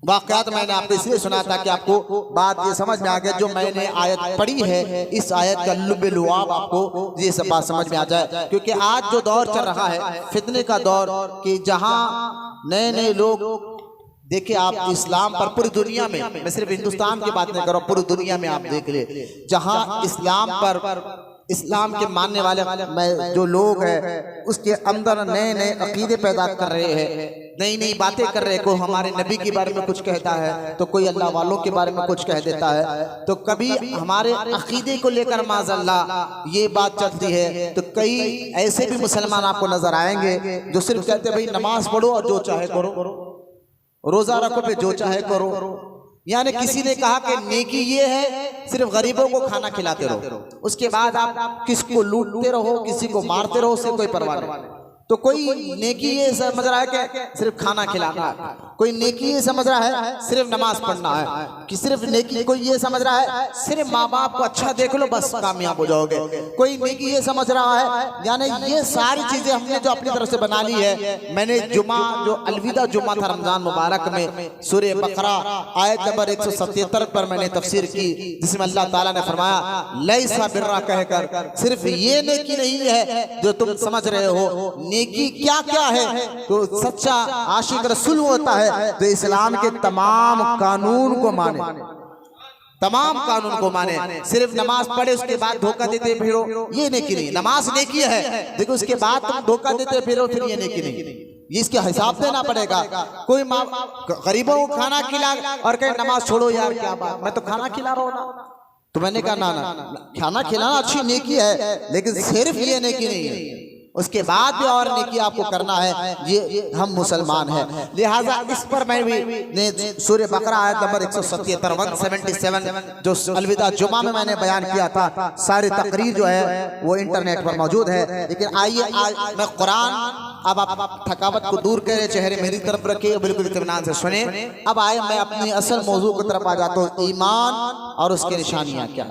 [SPEAKER 1] वाक़यात मैंने आपको इसलिए सुना था कि आपको बात ये समझ में आ गया, जो मैंने आयत पढ़ी है इस आयत का लुब्बे लुआब आपको ये सब बात समझ में आ जाए। क्योंकि आज जो दौर चल रहा है फितने का दौर, कि जहां नए नए लोग, देखिए आप इस्लाम पर पूरी दुनिया में, मैं सिर्फ हिंदुस्तान की बात नहीं कर रहा हूं, पूरी दुनिया में आप देख ले, जहां इस्लाम पर, इस्लाम के मानने वाले जो लोग हैं उसके अंदर नए नए अकीदे पैदा कर रहे हैं, नई नई बातें कर रहे हैं। कोई हमारे नबी के बारे में कुछ कहता है तो कोई अल्लाह वालों के बारे में कुछ कह देता है, तो कभी हमारे अकीदे को लेकर माज़अल्लाह ये बात चलती है। तो कई ऐसे भी मुसलमान आपको नजर आएंगे जो सिर्फ कहते हैं भाई नमाज पढ़ो और जो चाहे करो, रोजा रखो पे जो चाहे करो। यानी किसी ने कहा कि नेकी ये है सिर्फ गरीबों को खाना खिलाते रहो, उसके बाद आप किसको लूटते रहो, किसी को मारते रहो, उससे कोई परवाह नहीं। तो कोई नेकी ये समझ रहा है कि सिर्फ खाना खिलाना है, कोई नेकी ये समझ रहा है सिर्फ नमाज पढ़ना है, कि सिर्फ नेकी कोई ये समझ रहा है सिर्फ माँ बाप को अच्छा देख लो बस कामयाब हो जाओगे, कोई नेकी ये समझ रहा है। यानी ये सारी चीजें हमने जो अपनी तरफ से बना ली है। मैंने जुमा, जो अलविदा जुमा था रमजान मुबारक में, सूरह बकरा आयत नंबर 177 पर मैंने तफसीर की, जिसमें अल्लाह ताला ने फरमाया लैसा बिर्रा कहकर सिर्फ ये नेकी नहीं है जो तुम समझ रहे हो, नेकी क्या क्या है। तो सच्चा आशिक रसूल होता है जो इस्लाम के तमाम कानून को माने, तमाम कानून को माने। सिर्फ नमाज पढ़े उसके बाद धोखा देते फिरो, ये नेकी नहीं। नमाज नेकी है, देखो उसके बाद तुम धोखा देते फिरो, फिर ये नेकी नहीं, ये इसके हिसाब देना पड़ेगा। कोई माँ गरीबों को खाना खिला और कहे नमाज छोड़ो यार, क्या बात, मैं तो खाना खिला रहा हूँ ना। तो मैंने कहा ना, खाना खिलाना अच्छी नेकी है, लेकिन सिर्फ ये नेकी नहीं है, उसके बाद भी और नेकी आपको करना है। ये हम मुसलमान हैं, लिहाजा इस पर मैं भी ने सूरह बकरा आयत नंबर 177 जो अलविदा जुमा में मैंने बयान किया था, सारी तकरीर जो है वो इंटरनेट पर मौजूद है। लेकिन आइए आज मैं कुरान, अब आप थकावट को दूर करें, चेहरे मेरी तरफ रखिए, बिल्कुल इत्मीनान से सुने। अब आए मैं अपनी असल मौजू की तरफ आ जाता हूँ, ईमान और उसकी निशानियाँ क्या।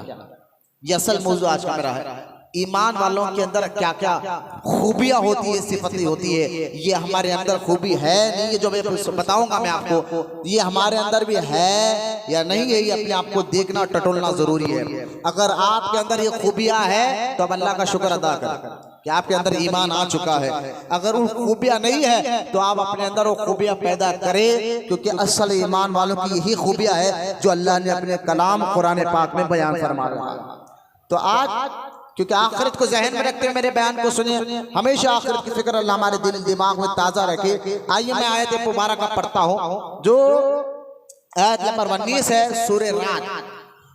[SPEAKER 1] ये असल मौजू आज का मेरा है, ईमान वालों के अंदर क्या क्या खूबियां होती है, सिफतें होती है। ये हमारे अंदर खूबी है नहीं, ये जो मैं बताऊंगा मैं आपको, ये हमारे अंदर भी है या नहीं है, ये अपने आप को देखना टटोलना जरूरी है। अगर आपके अंदर ये खूबियां है तो अब अल्लाह का शुक्र अदा करें कि आपके अंदर ईमान आ चुका है। अगर वो खूबियां नहीं है तो आप अपने अंदर वो खूबियां पैदा करें, क्योंकि असल ईमान वालों की यही खूबियां है जो अल्लाह ने अपने कलाम कुरान पाक में बयान फरमा रहा है। तो आज क्योंकि आखिरत को जहन में रखते हुए मेरे बयान को सुनिए, हमेशा आखिरत की फिक्र अल्लाह हमारे दिल दिमाग में ताजा रखे। आइए मैं आयत मुबारक का पढ़ता हूँ, जो आयत नंबर 19 है सूरह रात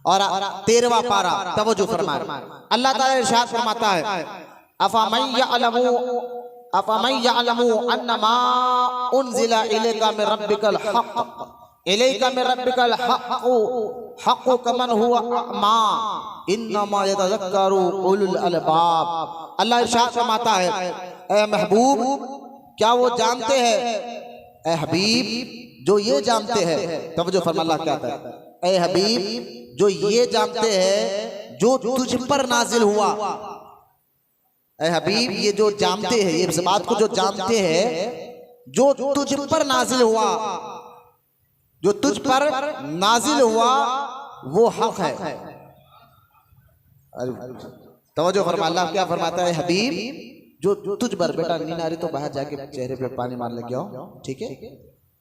[SPEAKER 1] और 13वां पारा। तवज्जो फरमाए, अल्लाह ताला इरशाद फरमाता है अफमन यअलमु अन्नमा उनज़िला इलैका मिन रब्बिकल हक़ इलैका मिन रब्बिकल हक़्क़ु कमन हुवा अमा इन्नमा यतज़क्करु उलुल अलबाब। अल्लाह इरशाद फरमाता है, ए महबूब क्या वो जानते हैं, ए हबीब जो ये जानते हैं, तवज्जो फरमा अल्लाह क्या कहता है, ए हबीब जो ये जानते हैं जो तुझ पर नाजिल हुआ। ए हबीब ये जो जानते हैं, ये इस बात को जो जानते हैं जो तुझ पर नाजिल हुआ, जो तुझ पर नाजिल हुआ वो हक है। तवज्जो फरमा अल्लाह क्या फरमाता है, हबीब जो तुझ पर, बेटा नींद आ रही तो बाहर जाके चेहरे पे पानी मार लेके आओ, ठीक है,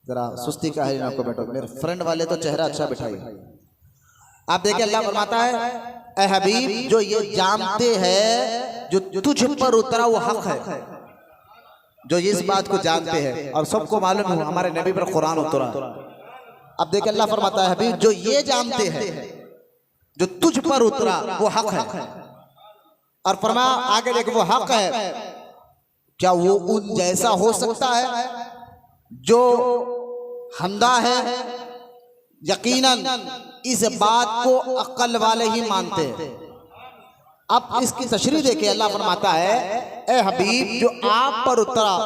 [SPEAKER 1] जरा सुस्ती का है आपको, बैठो, मेरे फ्रेंड वाले तो चेहरा अच्छा बिठाइए। आप देखिए अल्लाह फरमाता है, ए हबीब जो ये जानते हैं जो तुझ पर उतरा वो हक है, जो इस बात को जानते हैं। और सबको मालूम है हमारे नबी पर कुरान उतरा। अब देखिए अल्लाह फरमाता है, हबीब जो ये जानते हैं जो तुझ पर उतरा वो हक है। और फरमाया आगे देख, वो हक है, क्या वो उन जैसा हो सकता है जो हंदा है? यकीनन इस बात को अक्ल वाले ही मानते हैं। अब इसकी तशरीह देखिए, अल्लाह फरमाता है, ए हबीब जो आप पर उतरा,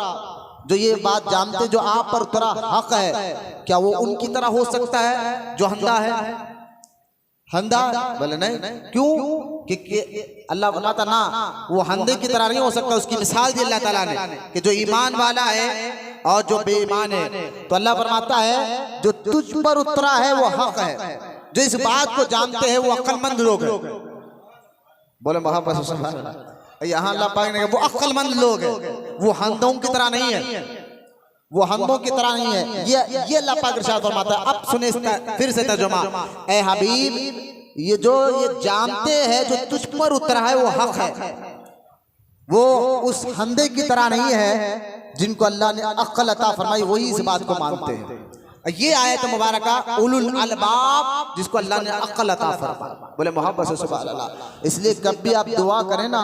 [SPEAKER 1] जो ये बात जानते जो आप पर उतरा हक है, क्या वो उनकी तरह हो सकता है जो हंदा है? हंदा बोले नहीं, क्यों? कि अल्लाह फरमाता ना, वो हंदे की तरह नहीं हो सकता। उसकी मिसाल दी अल्लाह ताला ने कि जो ईमान वाला है और जो बेईमान है। तो अल्लाह फरमाता है जो तुझ पर उतरा है वो हक है, जो इस बात को जानते हैं वो अक्लमंद लोग हैं। बोले मोहब्बत, यहाँ अल्लाह पाक ने वो अक्लमंद लोग हैं, वो हंदों की तरह नहीं है, वो हंदों की तरह नहीं है। ये अल्लाह पाक इरशाद फरमाता है। अब सुने इसका फिर से तर्जुमा, ए हबीब ये जो ये जानते हैं जो तुझ पर उतरा है वो हक है, वो उस हंदे की तरह नहीं है जिनको अल्लाह ने अक्ल अता फरमाई, वही इस बात को मानते हैं। ये आयत मुबारका उलुल अलबाब, जिसको अल्लाह ने अक्ल अता फरमाई। बोले मोहब्बत से सुभान अल्लाह। इसलिए कब भी आप दुआ करें ना,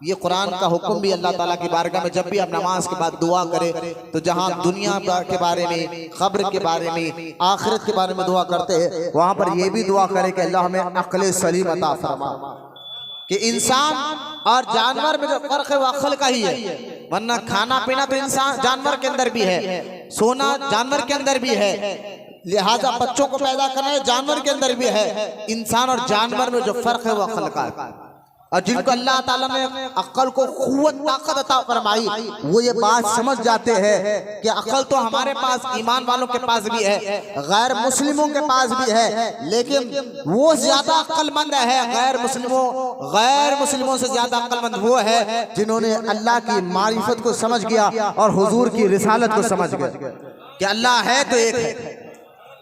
[SPEAKER 1] ये कुरान का हुक्म भी अल्लाह ताला की बारगाह में जब भी आप नमाज के बाद दुआ करें तो जहां दुनिया के बारे में, खब्र के बारे में, आखिरत के बारे में दुआ करते हैं, वहां पर ये भी दुआ करें कि अल्लाह हमें अक्ल सलीम अता फरमा। कि इंसान और जानवर में जो फर्क है वो अक्ल का ही है, वरना खाना पीना तो इंसान जानवर के अंदर भी है, सोना जानवर के अंदर भी है, लिहाजा बच्चों को पैदा करना जानवर के अंदर भी है। इंसान और जानवर में जो फर्क है वो अक्ल का है। और जिनको अल्लाह ताला ने अक्ल को क़ुव्वत ताकत अता फरमाई, वो ये बात समझ जाते हैं कि अक्ल तो हमारे पास, ईमान वालों के पास भी है, गैर मुस्लिमों के पास भी है, लेकिन वो ज्यादा अक्लमंद है। गैर मुस्लिमों से ज्यादा अक्लमंद वो है जिन्होंने अल्लाह की मारिफत को समझ गया और हुजूर की रिसालत को समझ गए कि अल्लाह है तो एक है।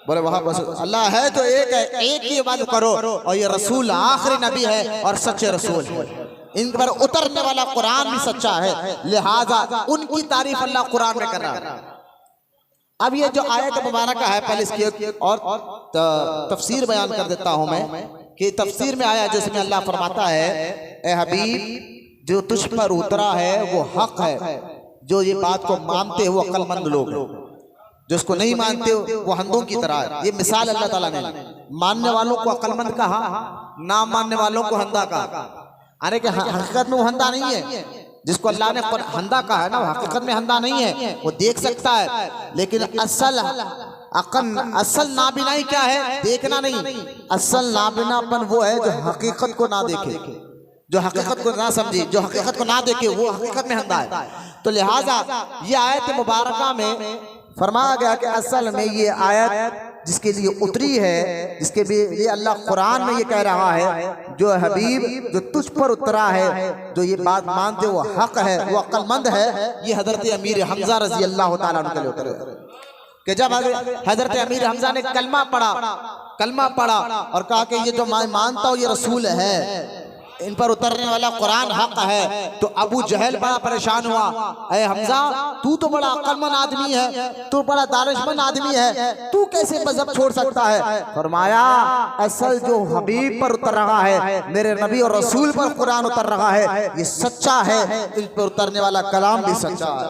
[SPEAKER 1] बोले वहां बस अल्लाह है तो एक है, एक ही इबादत करो, और ये रसूल आखिरी नबी है और सच्चे रसूल है। इन पर उतरने वाला कुरान भी सच्चा है, लिहाजा उनकी तारीफ अल्लाह कुरान में कर रहा है। अब ये जो आयत मुबारक है, पहले इसकी और तफसीर बयान कर देता हूं मैं कि तफसीर में आया जिसमें अल्लाह फरमाता है, ए हबीब जो तुझ पर उतरा है वो हक है, जो ये बात को मानते हैं वो अक्लमंद लोग, जिसको नहीं मानते वो हंदों की तरह है। ये मिसाल अल्लाह ताला ने मानने वालों को अक्लमंद कहा, ना मानने वालों को हंदा कहा। अरे कि हकीकत में वो हंदा नहीं है, जिसको अल्लाह ने हंदा कहा है ना, हकीकत में हंदा नहीं है, वो देख सकता है, लेकिन असल नाबिनाई क्या है? देखना नहीं। असल नाबिनापन वो है जो हकीकत को ना देखे, जो हकीकत को ना समझे, जो हकीकत को ना देखे, वो हकीकत में हंदा है। तो लिहाजा ये आयत मुबारका में फरमाया गया कि असल में ये आयत जिसके लिए उतरी है, जिसके लिए अल्लाह कुरान में ये कह रहा है, जो हबीब जो तुझ पर उतरा है, जो ये बात मानते वो हक है, वो अक्लमंद है। ये हजरत अमीर हमजा रजी अल्लाह ताला अन्हु के लिए उतरे कि जब हजरत अमीर हमजा ने कलमा पढ़ा और कहा कि ये जो मैं मानता हूँ ये रसूल है, इन पर उतरने वाला कुरान हक है, तो अबू जहल बड़ा परेशान हुआ, अरे हमजा तू तो बड़ा अक्लमंद आदमी है, तू बड़ा दानिशमंद आदमी है, तू कैसे मजहब छोड़ सकता है? फरमाया असल जो हबीब पर उतर रहा है, मेरे नबी और रसूल पर कुरान उतर रहा है, ये सच्चा है, इन पर उतरने वाला कलाम भी सच्चा है।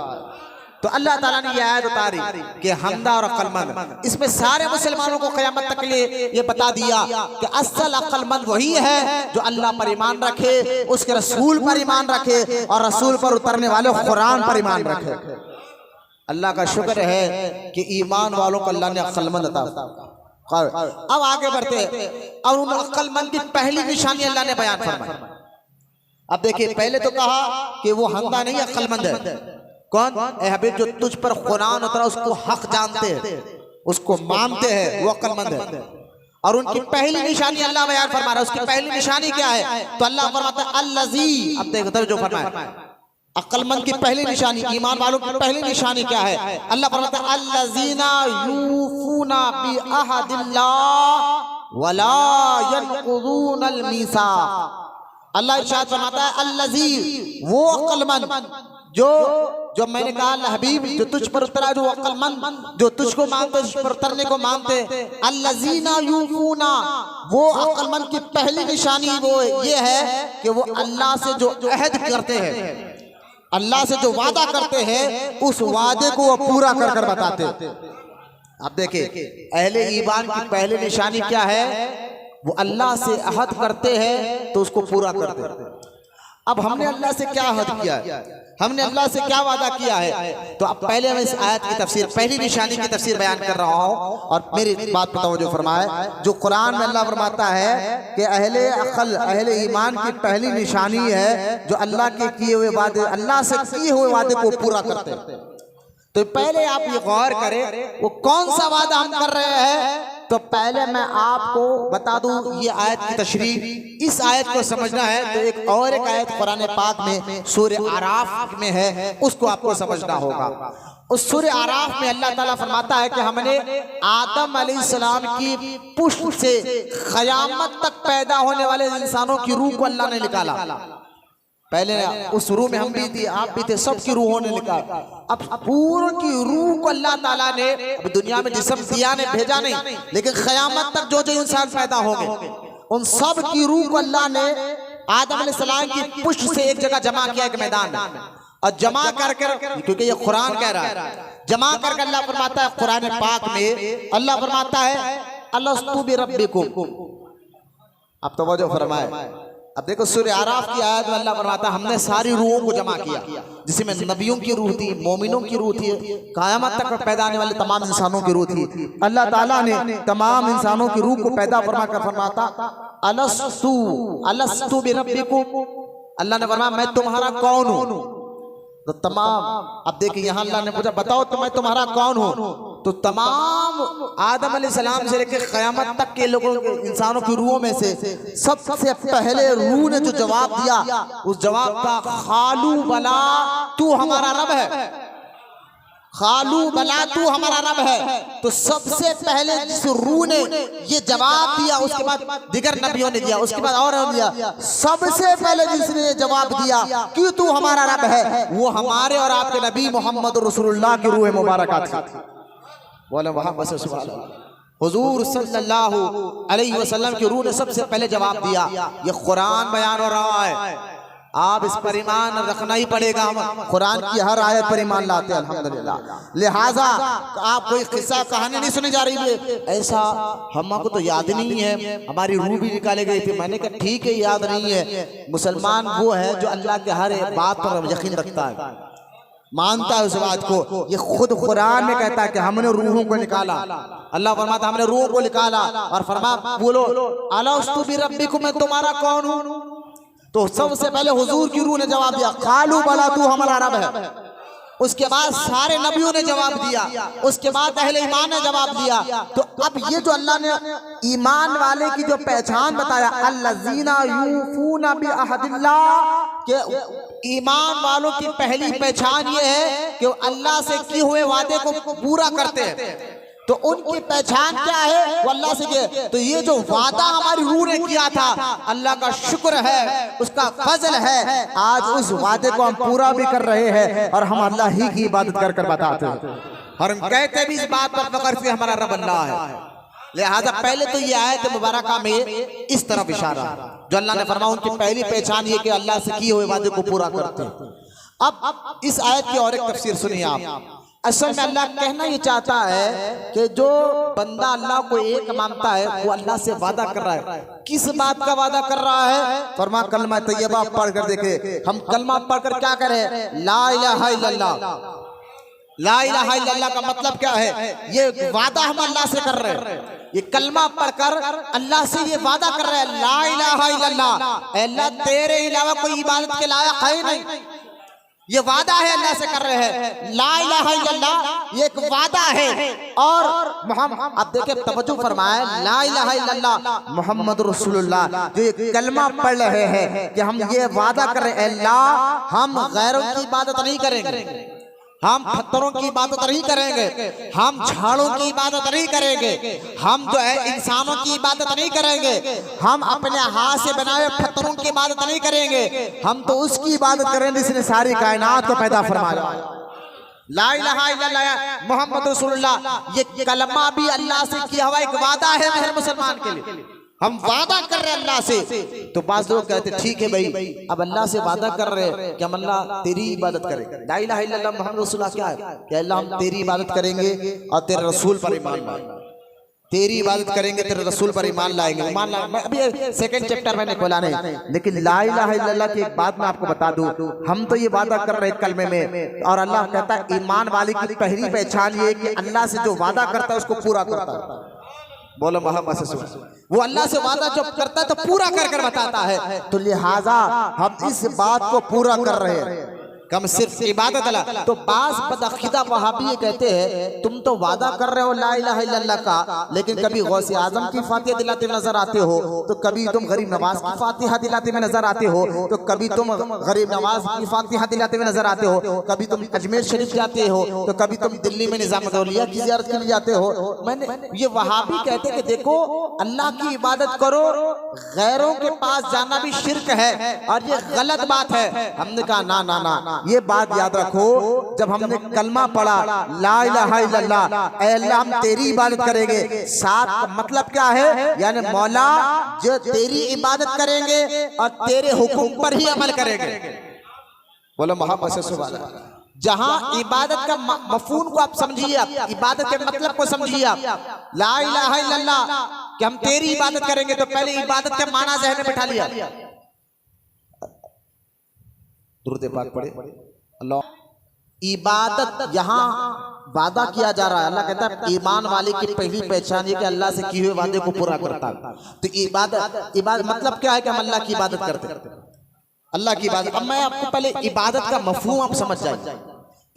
[SPEAKER 1] तो अल्लाह ताला ने यह आयत उतारी कि हमदा और अक्लमंद, इसमें सारे मुसलमानों को क़यामत तक के लिए ये बता दिया कि असल अक्लमंद वही है जो अल्लाह पर ईमान रखे, उसके रसूल पर ईमान रखे और रसूल पर उतरने वाले कुरान पर ईमान रखे। अल्लाह का शुक्र है कि ईमान वालों को अल्लाह ने अक्लमंद अता। अब आगे बढ़ते और उन अक्लमंद की पहली निशानी अल्लाह ने बयान फरमाई। अब देखिए, पहले तो कहा कि वो हमदा नहीं अक्लमंद है। कौन? ए हबीब, जो तुझ पर कुरान उतरा उसको हक जानते हैं, उसको मानते हैं, वो अक्लमंद है। और उनकी पहली निशानी अल्लाह बयान फरमा रहा है। उसकी पहली निशानी क्या है? तो अल्लाह फरमाता है अल्लज़ी। अब देखो जो फरमाया, अक्लमंद की पहली निशानी, ईमान वालों की पहली निशानी क्या है? अल्लाह फरमाता है अल्लज़ीना यूफूना बि अहदिल्लाह वला यनकुज़ूनल मीसाक़। अल्लाह इरशाद फरमाता है अल्लज़ी, वो अक्लमंद जो मैंने कहा हबीब, जो तुझ पर उतरा, जो अक्लमंद, जो तुझको मानते, तुझ पर उतरने को मानते। अल्लज़ीना यूफूना, वो अक्लमंद की पहली निशानी वो ये है कि वो अल्लाह से जो अहद करते हैं, अल्लाह से जो वादा करते हैं, उस वादे को वो पूरा कर कर बताते। अब देखिए, अहले ईमान की पहली निशानी क्या है? वो अल्लाह से अहद करते हैं तो उसको पूरा करते हैं। अब हमने अल्लाह से क्या अहद किया है? हमने अल्लाह से क्या वादा किया है? तो अब पहले मैं इस आयत की तफसीर, पहली निशानी की तफसीर बयान कर रहा हूँ और मेरी बात बताऊँ जो फरमाए, जो कुरान में अल्लाह फरमाता है कि अहले अक़ल, अहले ईमान की पहली निशानी है जो अल्लाह के किए हुए वादे, अल्लाह से किए हुए वादे को पूरा करते हैं। तो पहले आप ये गौर करें वो कौन सा वादा हम कर रहे हैं। तो पहले मैं आपको बता दूं, ये आयत की तशरीह, इस आयत को समझना है तो एक आयत कुरान पाक में सूरह आराफ में है, उसको आपको समझना होगा। उस सूरह आराफ में अल्लाह ताला फरमाता है कि हमने आदम अलैहिस्सलाम की पुष्ट से क़यामत तक पैदा होने वाले इंसानों की रूह को अल्लाह ने निकाला। पहले उस रूह में हम भी थे, आप भी थे, सबकी रूहों ने निकाला। अब पूर्ण की रूह को अल्लाह ताला ने, अब दुनिया में जिस्म दिया ने भेजा नहीं, लेकिन क़यामत तक जो जो इंसान पैदा होंगे उन सब की रूह को अल्लाह ने आदम अलैहिस्सलाम की पुष्ट से एक जगह जमा किया, एक मैदान में, और जमा कर क्योंकि ये कुरान कह रहा है, जमा करके अल्लाह फरमाता है कुरान पाक में, अल्लाह फरमाता है अलस्तु बिरब्बिकुम। अब तो वजह फरमाए, अब देखो सूरह आराफ की आयत में अल्लाह फरमाता है हमने सारी रूहों को जमा किया, जिसमें नबियों की रूह थी, मोमिनों की रूह थी, क़यामत तक पैदा होने वाले तमाम इंसानों की रूह थी। अल्लाह ताला ने तमाम इंसानों की रूह को पैदा फरमा कर फरमाता अलस्तु बिरब्बिकुम। अल्लाह ने फरमाया मैं तुम्हारा कौन हूँ? तो तमाम, अब देखिए यहाँ अल्लाह ने पूछा बताओ तो मैं तुम्हारा कौन हूँ? तो तमाम आदम अलैहिस्सलाम से लेकर क़यामत तक के लोगों, इंसानों की रूहों में से सबसे पहले रूह ने जो जवाब दिया, उस जवाब का खालू बला तू हमारा रब है, खालू बला तू हमारा रब है। तो सबसे पहले जिस रूह ने ये जवाब दिया, उसके बाद दिगर नबियों ने दिया, उसके बाद और दिया, सबसे पहले जिसने ये जवाब दिया कि तू हमारा रब है, वो हमारे और आपके नबी मोहम्मद रसूलुल्लाह की रूह मुबारक थी। बोले वहां बस हुजूर सल्लल्लाहु अलैहि वसल्लम की रूह ने सबसे पहले जवाब दिया। ये कुरान बयान हो रहा है, आप इस पर ईमान रखना ही पड़ेगा। हम कुरान की हर आयत पर ईमान लाते हैं अल्हम्दुलिल्लाह। लिहाजा आप कोई किस्सा कहानी नहीं सुनी जा रही है, ऐसा हमको तो याद नहीं है, हमारी रूह भी निकाले गई थी। मैंने कहा ठीक है याद नहीं है। मुसलमान वो है जो अल्लाह के हर बात पर यकीन रखता है, मानता है उस बात को। ये खुद कुरान में कहता है कि हमने रूहों को निकाला। अल्लाह फरमाता हमने रूहों को निकाला और फरमा बोलो अलस्तु बिरब्बिकुम, मैं तुम्हारा कौन हूँ? तो सबसे पहले हुजूर की रूह ने जवाब दिया खालू बला तू हमारा रब है। उसके बाद सारे नबियों ने जवाब दिया, उसके बाद अहले ईमान ने जवाब दिया। तो अब ये जो अल्लाह ने ईमान वाले की जो पहचान बताया, अल्लज़ीना यूफूना बि अहदिल्लाह, के ईमान वालों की पहली पहचान ये है कि वो अल्लाह से किए हुए वादे को पूरा करते हैं। तो उनकी पहचान क्या है? वो अल्लाह से किए। तो ये जो वादा हमारी रूह ने किया था, अल्लाह का शुक्र है, उसका फजल है, आज उस वादे को हम पूरा भी कर रहे हैं और हम अल्लाह ही की इबादत कर कर बताते हैं और हम कहते भी इस बात पर फख्र से हमारा रब अल्लाह है। लिहाजा पहले तो ये आयत मुबारका में इस तरफ इशारा जो अल्लाह ने फरमाया, उनकी पहली पहचान ये कि अल्लाह से किए हुए वादे को पूरा करते हैं। अब इस आयत की और एक तफसीर सुनिए आप। असल में अल्लाह कहना ये चाहता है कि जो बंदा अल्लाह को एक मानता है वो अल्लाह से वादा कर रहा है। किस बात का वादा कर रहा है? फरमा कलमा तैयबा पढ़कर देखे। हम कलमा पढ़कर क्या करें? ला इलाहा इल्लल्लाह। ला इलाहा इल्लल्लाह का मतलब क्या है? ये वादा हम अल्लाह से कर रहे हैं। ये कलमा पढ़कर अल्लाह से ये वादा कर रहे हैं, ला इलाहा इल्लल्लाह, अल्लाह तेरे अलावा कोई इबादत के लायक है नहीं। ये वादा है अल्लाह से कर रहे हैं। ला इलाहा इल्लल्लाह ये एक वादा है। और मोहम्मद, अब देखिए तवज्जो फरमाए, ला इलाहा इल्लल्लाह मोहम्मद रसूलुल्लाह, जो ये कलमा पढ़ रहे हैं कि हम ये वादा कर रहे हैं, अल्लाह हम गैरों की इबादत नहीं करेंगे, हम पत्थरों की इबादत नहीं करेंगे, हम झाड़ों की इबादत नहीं करेंगे, हम जो है इंसानों की इबादत नहीं करेंगे, हम अपने हाथ से बनाए पत्थरों की इबादत नहीं करेंगे, हम तो उसकी इबादत करेंगे जिसने सारी कायनात को पैदा फरमाया। ला इलाहा इल्लल्लाह मोहम्मद रसूलुल्लाह ये कलमा भी अल्लाह से किया हुआ एक वादा है हर मुसलमान के लिए। हम वादा कर रहे हैं अल्लाह से। तो पांच लोग कहते ठीक है भाई, अब अल्लाह से वादा कर रहे हैं कि हम अल्लाह तेरी इबादत करेंगे। ला इलाहा इल्लल्लाह मोहम्मद रसूलुल्लाह क्या है कि अल्लाह हम तेरी इबादत करेंगे और तेरे रसूल पर ईमान लाएंगे, तेरी इबादत करेंगे, तेरे रसूल पर ईमान लाएंगे। ईमान मैं अभी सेकंड चैप्टर मैंने खोला नहीं, लेकिन ला इलाहा इल्लल्लाह की एक बात मैं आपको बता दूं, हम तो ये वादा कर रहे हैं कलमे में, और अल्लाह कहता है ईमान वाले की पहली पहचान ये कि अल्लाह से जो वादा करता है उसको पूरा करता है। बोलो मोहम्मद, वो अल्लाह से वादा जब करता है तो पूरा कर कर बताता है। तो लिहाजा हम इस बात को पूरा कर रहे हैं, कम सिर्फ इबादत अल्लाह। तो बास बदअकीदा वहाबी ये कहते हैं तुम तो वादा कर रहे हो ला इलाहा इल्लल्लाह का, लेकिन कभी गौसे आजम की फातिहा दिलाते हुए नजर आते हो, तो कभी तुम गरीब नवाज की फातिहा दिलाते हुए नजर आते हो, तो कभी तुम गरीब नवाज की फातिहा दिलाते हुए नजर आते हो, कभी तुम अजमेर शरीफ जाते हो, तो कभी तुम दिल्ली में निजामुद्दौला की ज़ियारत के लिए जाते हो। मैंने ये वहाबी कहते हैं कि देखो अल्लाह की इबादत करो, गैरों के पास जाना भी शिर्क है और ये गलत बात है। हमने कहा ना ना ना, ये बात याद रखो, जब हमने कलमा पढ़ा ला इलाहा इल्लल्लाह, अल्लाह हम तेरी इबादत करेंगे, साथ मतलब क्या है? यानी मौला जो तेरी इबादत करेंगे और तेरे हुक्म पर ही अमल करेंगे। बोलो मोहम्मद सुभान अल्लाह। जहां इबादत का मफहूम को आप समझिए, आप इबादत के मतलब को समझिए। आप ला इलाहा इल्लल्लाह कि हम तेरी इबादत करेंगे, तो पहले इबादत के माना ज़हन में बैठा लिया। दुरूद पाक पढ़े अल्लाह। इबादत यहाँ वादा किया जा रहा है, अल्लाह कहता है ईमान वाले की पहली पहचान ये कि अल्लाह से किए हुए वादे को पूरा करता है। तो इबादत मतलब क्या है कि हम अल्लाह की इबादत करते हैं, अल्लाह की इबादत। अब मैं आपको पहले इबादत का मफहूम आप समझ जाए,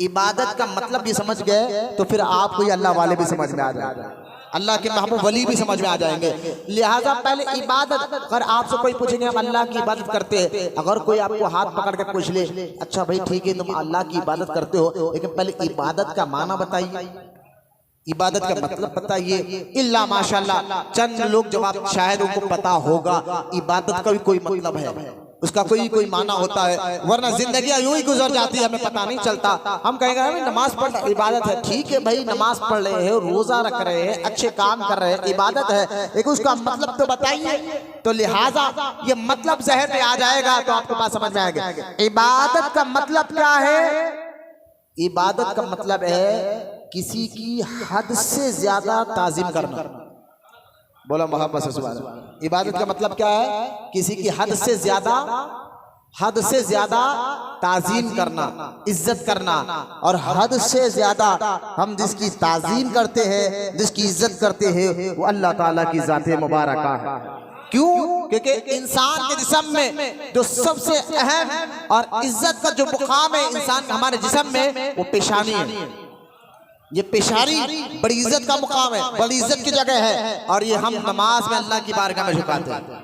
[SPEAKER 1] इबादत का मतलब ये समझ गए तो फिर आपको ये अल्लाह वाले भी समझ में आ जाएगा, अल्लाह के महबूब वली भी समझ में आ जाएंगे। लिहाजा पहले इबादत, अगर आपसे कोई पूछेंगे हम अल्लाह की इबादत करते हैं, अगर कोई आपको हाथ पकड़ के पूछ ले अच्छा भाई ठीक है तुम अल्लाह की इबादत करते हो, लेकिन पहले इबादत का माना बताइए, इबादत का मतलब बताइए। इल्ला माशाअल्लाह चंद लोग जवाब शायद उनको पता होगा इबादत का भी कोई मतलब है, उसका कोई माना होता है, वरना जिंदगी यूं ही गुजर जाती है, हमें पता नहीं चलता। हम कहेंगे हमें नमाज पढ़ इबादत है, ठीक है भाई नमाज पढ़ रहे हैं, रोजा रख रहे हैं, अच्छे काम कर रहे हैं, इबादत है, लेकिन उसका मतलब तो बताइए। तो लिहाजा ये मतलब जहर में आ जाएगा तो आपके पास समझ में आएगा इबादत का मतलब क्या है। इबादत का मतलब है किसी की हद से ज्यादा ताजीम करना। बोला मोहब्बत से सुभान अल्लाह। इबादत का मतलब क्या है? किसी की हद से ज्यादा ताजीम करना, इज्जत करना, और हद से ज्यादा हम जिसकी ताजीम करते हैं, जिसकी इज्जत करते हैं, वो अल्लाह ताला की ज़ात मुबारक है। क्यों? क्योंकि इंसान के जिस्म में जो सबसे अहम और इज्जत का जो मुकाम है इंसान हमारे जिस्म में, वो पेशानी है। ये पेशानी बड़ी इज्जत का मुकाम है, बड़ी इज्जत की जगह है, और ये हम नमाज में अल्लाह की बारगाह में झुकाते हैं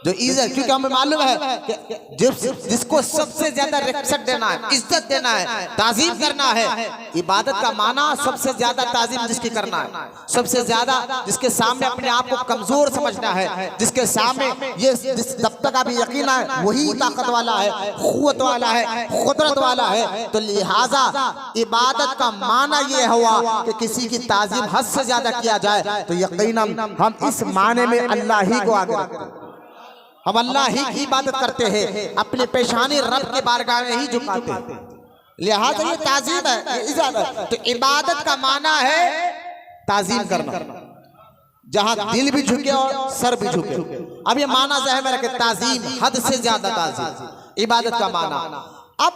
[SPEAKER 1] जो इज्जत, क्योंकि हमें मालूम है कि जिसको सबसे ज्यादा रिस्पेक्ट देना है, इज्जत देना है, ताजीम करना है। इबादत का माना सबसे ज्यादा ताजीम जिसकी करना है, सबसे ज्यादा जिसके सामने अपने आप को कमजोर समझना है, जिसके सामने ये जब तक अभी यकीन है वही ताकत वाला है, कुव्वत वाला है, कुदरत वाला है। तो लिहाजा इबादत का माना ये हुआ कि किसी की ताजीम हद से ज्यादा किया जाए, तो यकीनन हम इस माने में अल्लाह ही को आगे रखते हैं, हम अल्लाह ही की इबादत करते हैं, अपने पेशानी रब के बारगाह में ही झुकाते हैं। लिहाजा ये ताजीम है, ये इज्जत है। तो इबादत का माना है ताजीम करना, जहां दिल भी झुके और सर भी झुके। अब ये माना ज़हन में रखे, ताजीम हद से ज्यादा ताजीम इबादत का माना। अब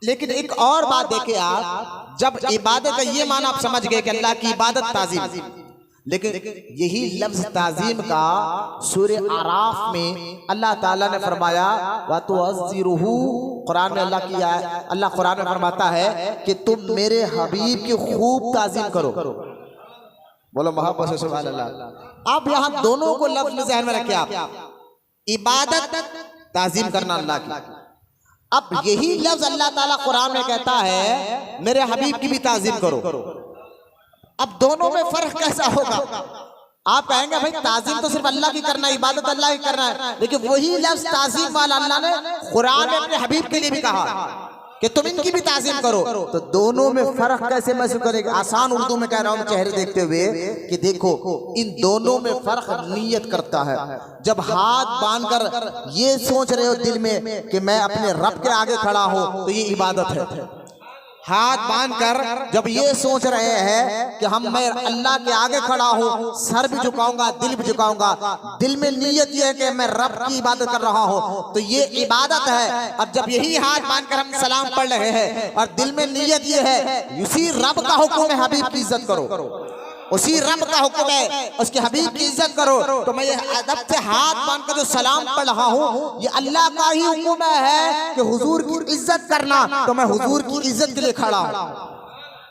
[SPEAKER 1] लेकिन एक और बात देखे आप, जब इबादत का ये माना आप समझ गए कि अल्लाह की इबादत ताजीम, लेकिन यही लफ्ज ताजीम का सूरह आराफ में अल्लाह ताला ने फरमाया व तुअज़्ज़िरुहु, कुरान में अल्लाह कुरान में फरमाता है कि तुम मेरे हबीब की खूब ताजीम करो। बोलो मोहब्बत से सुभान अल्लाह। अब यहाँ दोनों को लफ्ज ज़हन में रखिए आप, इबादत ताजीम करना अल्लाह की। अब यही लफ्ज अल्लाह ताला कुरान में कहता है मेरे हबीब की भी ताजीम करो। अब दोनों में फर्क कैसा होगा? आप कहेंगे भाई ताजीम तो सिर्फ अल्लाह की करना है, इबादत अल्लाह की करना है, लेकिन वही लफ्ज ताजीम वाला अल्लाह ने कुरान में अपने हबीब के लिए भी कहा कि तुम इनकी भी ताजीम करो। तो दोनों में फर्क कैसे महसूस करेंगे? आसान उर्दू में कह रहा हूं चेहरे देखते हुए कि देखो इन दोनों में फर्क नीयत करता है। जब हाथ बांधकर ये सोच रहे हो दिल में कि मैं अपने रब के आगे खड़ा हूं, तो ये इबादत है। हाथ बांधकर जब ये सोच रहे हैं कि मैं अल्लाह के आगे खड़ा हूँ, सर भी झुकाऊंगा, दिल भी झुकाऊंगा, दिल में नीयत ये है कि मैं रब की इबादत कर रहा हूँ, तो ये इबादत है। अब जब यही हाथ बांधकर हम सलाम पढ़ रहे हैं और दिल में नीयत ये है उसी रब का हुक्म है हबीब की इज्जत करो, उसी रब का हुक्म है उसके हबीब की इज्जत करो, तो मैं ये अदब से हाथ बांधकर जो सलाम पढ़ रहा हूँ ये अल्लाह का ही हुक्म है कि हुजूर की इज्जत करना, तो मैं हुजूर की इज्जत के लिए खड़ा हूँ।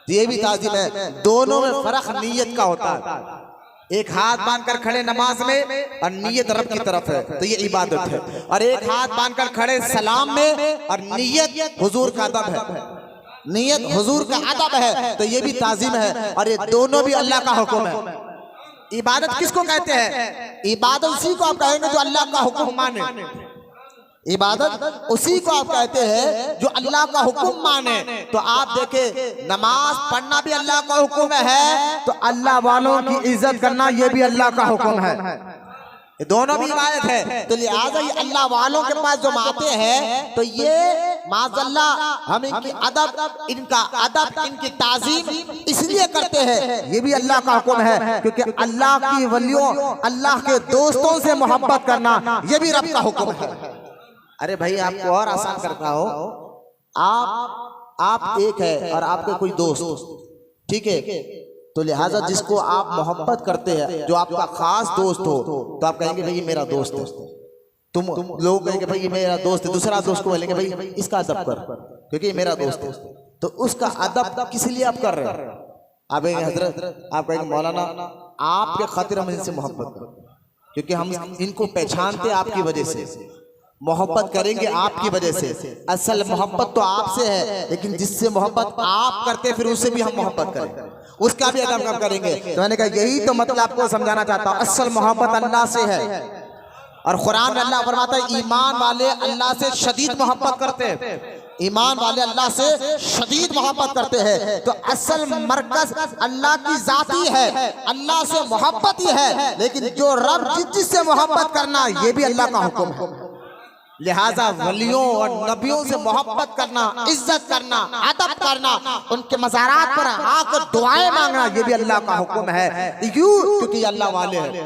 [SPEAKER 1] ये भी ताजीम है। दोनों में फर्क नीयत का होता है। एक हाथ बांधकर खड़े नमाज में और नीयत रब की तरफ है, तो ये इबादत है। और एक हाथ बांधकर खड़े सलाम में और नीयत हुजूर का अदब है, नियत हुजूर का अदब है, तो ये भी ताजीम है। और ये दोनों भी अल्लाह का हुक्म है। इबादत किसको कहते हैं? इबादत उसी को आप कहेंगे जो अल्लाह का हुक्म माने। इबादत उसी को आप कहते हैं जो अल्लाह का हुक्म माने। तो आप देखें नमाज पढ़ना भी अल्लाह का हुक्म है, तो अल्लाह वालों की इज्जत करना ये भी अल्लाह का हुक्म है। ये दोनों भी इबादत है। तो लिहाजा ये अल्लाह वालों के पास जो आते हैं तो ये माज़अल्लाह हम इनकी अदब, इनका अदब, इनकी ताजीम इसलिए करते हैं, ये भी अल्लाह का हुक्म है, क्योंकि अल्लाह की वलियों, अल्लाह के दोस्तों से मोहब्बत करना ये भी रब का हुक्म है। अरे भाई आपको और आसान करता हो, आप एक है और आपके कोई दोस्त, ठीक है, तो लिहाजा जिसको आप मोहब्बत करते हैं, जो आपका खास दोस्त हो, तो आप कहेंगे भाई ये मेरा दोस्त है। तुम लोग कहेंगे भाई ये मेरा दोस्त है, दूसरा दोस्त को बोलेंगे भाई इसका अदब कर क्योंकि ये मेरा दोस्त है। तो उसका अदब किस लिए आप कर रहे हैं? आप कहेंगे हजरत, आप कहेंगे मौलाना आपके खातिर हम इनसे मोहब्बत करें, क्योंकि हम इनको पहचानते आपकी वजह से, मोहब्बत करेंगे आपकी वजह से। असल मोहब्बत तो आपसे है, लेकिन जिससे मोहब्बत आप करते फिर उससे भी हम मोहब्बत करेंगे, उसका भी अदब कब करेंगे। तो मैंने कहा यही तो मतलब आपको समझाना चाहता हूँ। असल मोहब्बत अल्लाह से है, और कुरान में अल्लाह फरमाता है ईमान वाले अल्लाह से शदीद मोहब्बत करते हैं, ईमान वाले अल्लाह से शदीद मोहब्बत करते हैं। तो असल मरकज अल्लाह की जाती है, अल्लाह से मोहब्बत ही है, लेकिन जो रब जिससे मोहब्बत करना ये भी अल्लाह का हुक्म है। लिहाजा वलियों और नबियों से मोहब्बत करना, इज्जत करना, अदब करना, उनके मज़ारात पर आकर दुआएं मांगना ये भी अल्लाह का हुक्म है, क्योंकि अल्लाह वाले हैं।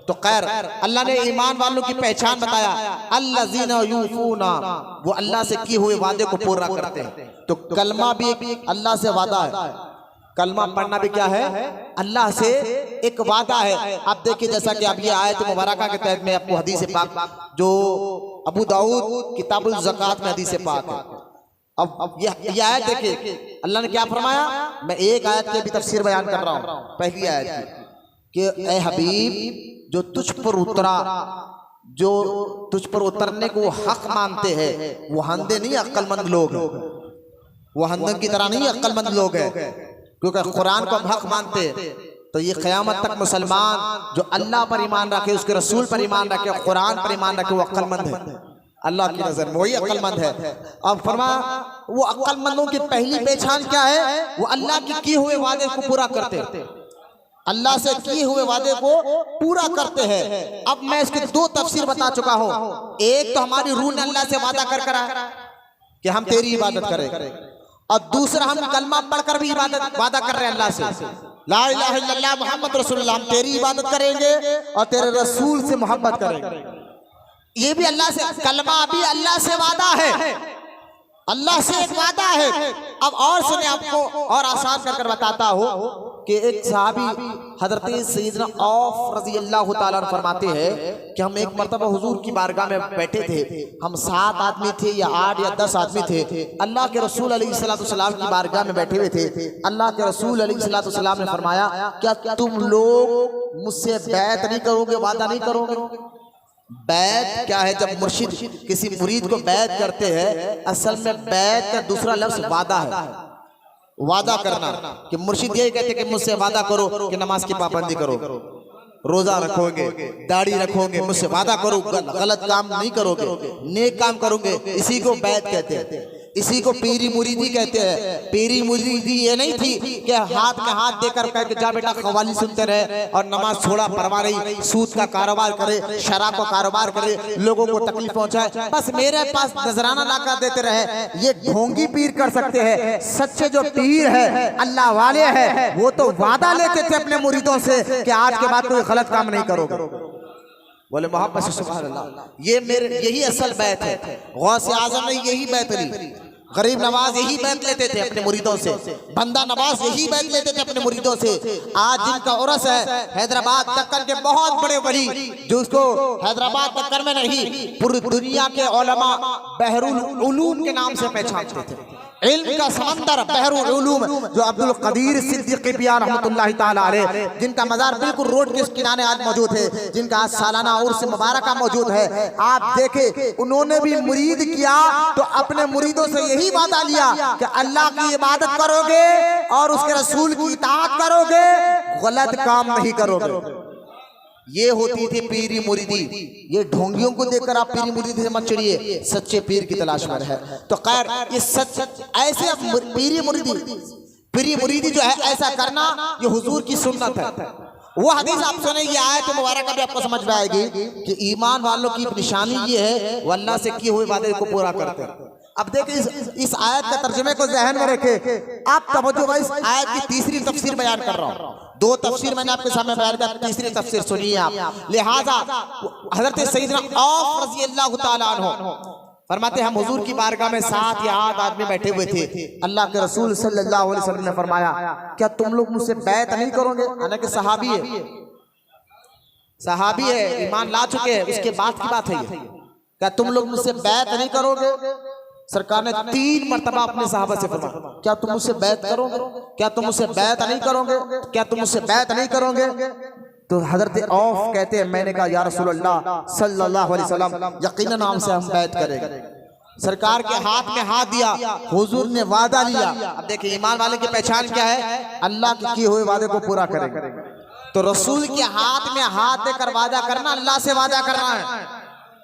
[SPEAKER 1] तो खैर अल्लाह ने ईमान वालों की पहचान बताया, अल्लज़ीना यूफूना, वो अल्लाह से किए हुए वादे को पूरा करते हैं। तो कलमा भी एक अल्लाह से वादा है, कलमा पढ़ना भी क्या है? अल्लाह से एक वादा है। आप देखिए जैसा कि अब ये आयत मुबारका के तहत में आपको हदीस पाक जो अबू दाऊद किताबुल ज़कात में हदीस पाक है। अब ये आयत देखिए अल्लाह ने क्या फरमाया। मैं एक आयत की भी तफसीर बयान कर रहा हूँ, पहली आयत की कि ए हबीब जो तुझ पर उतरा, जो तुझ पर उतरने को हक मानते हैं, वो हंदे नहीं अक्लमंद लोग हैं, वो हंदन की तरह नहीं अक्लमंद लोग हैं, क्योंकि कुरान को हम हक मानते हैं। तो ये क़यामत तक मुसलमान जो अल्लाह पर ईमान रखे, उसके रसूल पर ईमान रखे, कुरान पर ईमान रखे, वो अक्लमंद है, अल्लाह की नजर में वही अक्लमंद है। अब फरमा वो अक्लमंदों की पहली पहचान क्या है? वो अल्लाह के किए हुए वादे को पूरा करते, अल्लाह से किए हुए वादे को पूरा करते हैं। अब मैं इसकी दो तफसीर बता चुका हूँ। एक तो हमारी रूह ने अल्लाह से वादा कर करा कि हम तेरी इबादत करें, और दूसरा हम कलमा पढ़कर भी इबादत वादा कर रहे हैं अल्लाह से, ला इलाहा इल्लल्लाह मोहम्मद रसूलुल्लाह, हम तेरी इबादत करेंगे और तेरे रसूल से मोहब्बत करेंगे। ये भी अल्लाह से, कलमा भी अल्लाह से वादा है, अल्लाह से एक वादा है। अब और सुने, आपको और आसान कर बताता हूँ कि एक सहाबी हजरत सैयदना औफ रज़ी अल्लाह ताला अन्हु फरमाते हैं कि हम एक मर्तबा हुजूर की बारगाह में बैठे थे। हम 7 आदमी थे या 8 या 10 आदमी थे। अल्लाह के रसूल अलैहिस्सलाम की बारगाह में बैठे हुए थे। अल्लाह के रसूल अलैहिस्सलाम ने फरमाया, क्या तुम लोग मुझसे बैत नहीं करोगे, वादा नहीं करोगे? बैत क्या है? जब मुर्शिद किसी मुरीद को बैत करते हैं, असल में बैत का दूसरा लफ्ज वादा है, वादा करना। कि मुर्शिद यही कहते कि मुझसे वादा करो कि नमाज की पाबंदी करो, रोजा रखोगे, दाढ़ी रखोगे, मुझसे वादा करो गलत काम नहीं करोगे, नेक काम करोगे। इसी को बैत कहते हैं, इसी को पीरी मुरीदी कहते हैं। पीरी मुरीदी ये नहीं थी कि हाथ में हाथ देकर कह के जा बेटा कव्वाली सुनते रहे और नमाज छोड़ा परवाह नहीं, सूद का कारोबार करे, शराब का कारोबार करे, लोगों को तकलीफ पहुंचाए, बस मेरे पास नजराना लाकर देते रहे। ये ढोंगी पीर कर सकते हैं। सच्चे जो पीर है, अल्लाह वाले हैं, वो तो वादा लेते थे अपने मुरीदों से कि आज के बाद कोई गलत काम नहीं करोगे। बोले मोहब्बत से सुभान अल्लाह। ये मेरे यही असल बैत है। गौसे आजम ने यही बैत ली। गरीब नवाज यही बैत लेते थे अपने मुरीदों से, बंदा नवाज यही बैत लेते थे अपने मुरीदों से। आज जिनका उर्स है हैदराबाद दक्कन के बहुत बड़े वली, जो उसको हैदराबाद दक्कन में नहीं पूरी दुनिया के उलमा बहरुल उलूम के नाम से पहचानते थे। इल्म का समंदर बहरुल उलूम, जो अब्दुल कदीर सिद्दीकी पिया रहमतुल्लाहि ताला अलैह, जिनका मजार बिल्कुल रोड के किनारे आज मौजूद है, जिनका आज सालाना उर्स मुबारका मौजूद है। आप देखे उन्होंने भी मुरीद किया तो अपने मुरीदों से यही वादा लिया कि अल्लाह की इबादत करोगे और उसके रसूल की इताअत करोगे, गलत काम नहीं करोगे। ये होती थी पीरी मुरीदी। ये ढोंगियों को देखकर आप पीरी मुरीदी से मत चिढ़िए, सच्चे पीर की तलाश में है। तो खैर ये सच ऐसे पीरी मुरीदी जो है ऐसा करना, ये हुजूर की सुन्नत है। वो हदीस आप सुने, ये आयत मुबारक भी आपको समझ में आएगी कि ईमान वालों की निशानी ये है वो अल्लाह से किए हुए वादे को पूरा करते हैं। अब देखिए इस आयत का तर्जुमे को ज़हन में रखे। आप तवज्जो भाई, इस आयत की तीसरी तफसीर बयान कर रहा हूँ। 2 तफसीर मैंने आपके सामने बयान किया, तीसरी तफसीर सुनिए आप। लिहाजा हजरत सैयदना औफ रज़ी अल्लाह ताला अन्हु फरमाते, हम हुजूर की बारगाह में 7 या 8 आदमी बैठे हुए थे। अल्लाह के रसूल सल्लल्लाहु अलैहि वसल्लम ने फरमाया, क्या तुम लोग मुझसे बैत नहीं करोगे? हालांकि सहाबी है, ईमान ला चुके हैं, उसके बाद की बात है ये। क्या तुम लोग मुझसे बैत नहीं करोगे? सरकार ने 3 मरतबा अपने सहाबा से फरमाया, क्या तुम मुझसे बैत करोगे? क्या तुम मुझसे बैत नहीं करोगे? क्या तुम मुझसे बैत नहीं करोगे? तो हजरत औफ कहते हैं, मैंने कहा या रसूल अल्लाह सल्लल्लाहु अलैहि वसल्लम, यकीनन हमसे हम बैत करेंगे। सरकार के हाथ में हाथ दिया, हुजूर ने वादा लिया। अब देखिए ईमान वाले की पहचान क्या है? अल्लाह के किए हुए वादे को पूरा करेंगे। तो रसूल के हाथ में हाथ देकर वादा करना, अल्लाह से वादा करना है।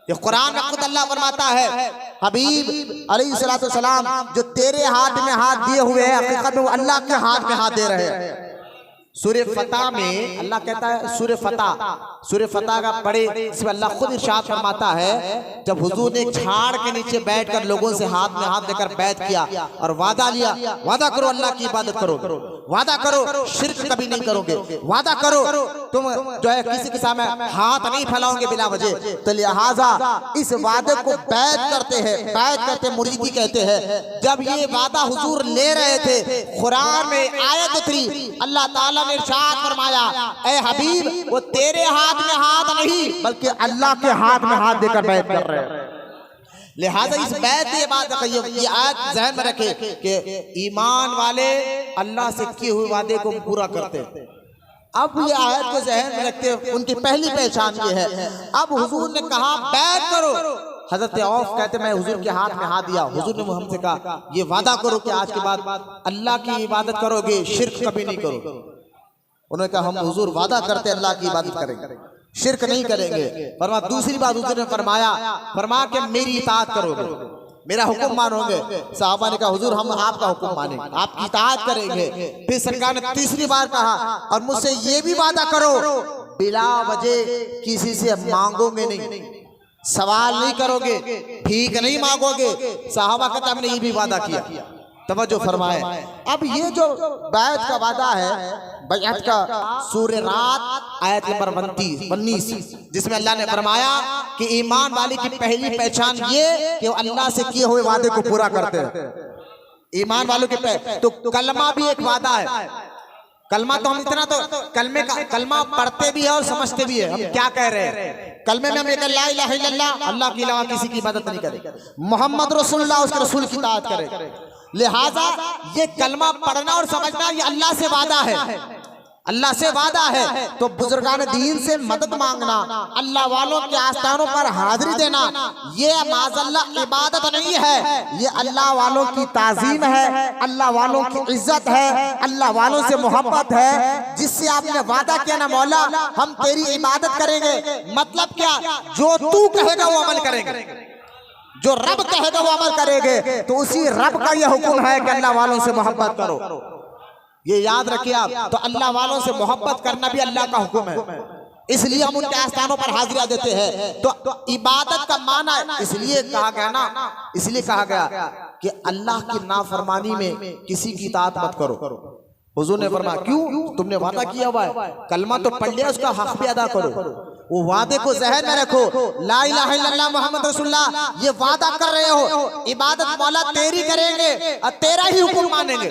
[SPEAKER 1] ये कुरान में खुद अल्लाह फरमाता है, हबीब अलैहिस्सलातु वस्सलाम जो तेरे हाथ में हाथ दिए हुए हैं, हकीकत में वो अल्लाह के हाथ में हाथ दे रहे हैं। सूरह फतह में अल्लाह कहता है, सूरह फतह का पढ़े, इसमें अल्लाह खुद इरशाद फरमाता है, जब हुजूर ने झाड़ के नीचे बैठकर लोगों से हाथ में हाथ देकर बैत किया और वादा लिया, वादा करो अल्लाह की इबादत करो, वादा करो शिर्क कभी नहीं करोगे, वादा करो तुम जो है किसी के सामने हाथ नहीं फैलाओगे बिला वजह। तो लिहाजा इस वादे को बैत करते हैं, बैत कहते मुरीदी कहते हैं। जब ये वादा हुजूर ले रहे थे, कुरान में आयत उतरी, अल्लाह ताला ने इरशाद फरमाया, ए हबीब वो तेरे हाथ में हाथ नहीं बल्कि अल्लाह के हाथ में हाथ देकर बैत कर रहे हैं। लिहाजा इस बैत के बाद ये आयत ज़हन में रखे कि ईमान वाले अल्लाह से किए हुए वादे को पूरा करते हैं। अब ये आयत को ज़हन में रखते हैं, उनकी पहली पहचान ये है। अब हुजूर ने कहा बैत करो। हजरत औफ कहते मैं हुजूर के हाथ में हाथ दिया, हुजूर ने हमसे कहा ये वादा करो कि आज के बाद अल्लाह की इबादत करोगे, शिर्क कभी नहीं करोगे। उन्होंने कहा हम हुजूर वादा करते अल्लाह की इबादत करेंगे, शिर्क नहीं करेंगे। फरमा दूसरी बात हुजूर ने फरमा के मेरी इताअत करोगे, मेरा हुक्म मानोगे। साहबा ने कहा हुजूर हम आपका हुक्म मानेंगे, आपकी इताअत करेंगे। फिर सरकार ने तीसरी बार कहा और मुझसे ये भी वादा करो बिला वजह किसी से मांगोगे नहीं, सवाल नहीं करोगे, भीख नहीं मांगोगे। साहबा कहता हमने ये भी वादा किया। तवज्जो फरमाए। अब ये जो बैत का वादा है, बैत का सूरह रात आयत नंबर 19, जिसमें अल्लाह ने फरमाया कि ईमान वाले की पहली पहचान ये कि वो अल्लाह से किए हुए वादे को पूरा करते हैं। ईमान वालों के तो कलमा भी एक वादा है। कलमा तो हम इतना तो कलमा पढ़ते भी है और समझते भी है। हम क्या कह रहे हैं कलमे में? हम ये ला इलाहा इल्लल्लाह, अल्लाह के अलावा किसी की इबादत नहीं करें, मोहम्मद रसूलुल्लाह उसके रसूल की इताअत करें। लिहाजा ये कलमा पढ़ना और समझना ये अल्लाह से वादा है, अल्लाह से वादा है। तो बुजुर्गान दीन से मदद मांगना, अल्लाह वालों के आस्थानों पर हाजिरी देना, ये माज़अल्लाह इबादत नहीं है, ये अल्लाह वालों की ताज़ीम है, अल्लाह वालों की इज्जत है, अल्लाह वालों से मोहब्बत है। जिससे आपने वादा किया ना मौला हम तेरी इबादत करेंगे, मतलब क्या? जो तू कहेगा वो अमल करेंगे, जो रब कहेगा वो अमल करेंगे। तो उसी रब का यह हुक्म है कि अल्लाह वालों से मोहब्बत करो। ये याद रखिए आप। तो अल्लाह वालों से मोहब्बत करना भी अल्लाह का हुक्म है, इसलिए हम उनके आस्थानों पर हाजिरा देते हैं। तो इबादत का माना इसलिए कहा गया ना, इसलिए कहा गया कि अल्लाह की नाफरमानी में किसी की इताअत मत करो। हुजूर ने फरमाया क्यों? तुमने वादा किया हुआ है, कलमा तो पढ़ लिया, उसका हक भी अदा करो। वो वादे को ज़हन में रखो, ला इलाहा इल्लल्लाह मोहम्मद रसूलुल्लाह, ये वादा कर रहे हो इबादत मौला तेरी करेंगे और तेरा ही हुक्म मानेंगे।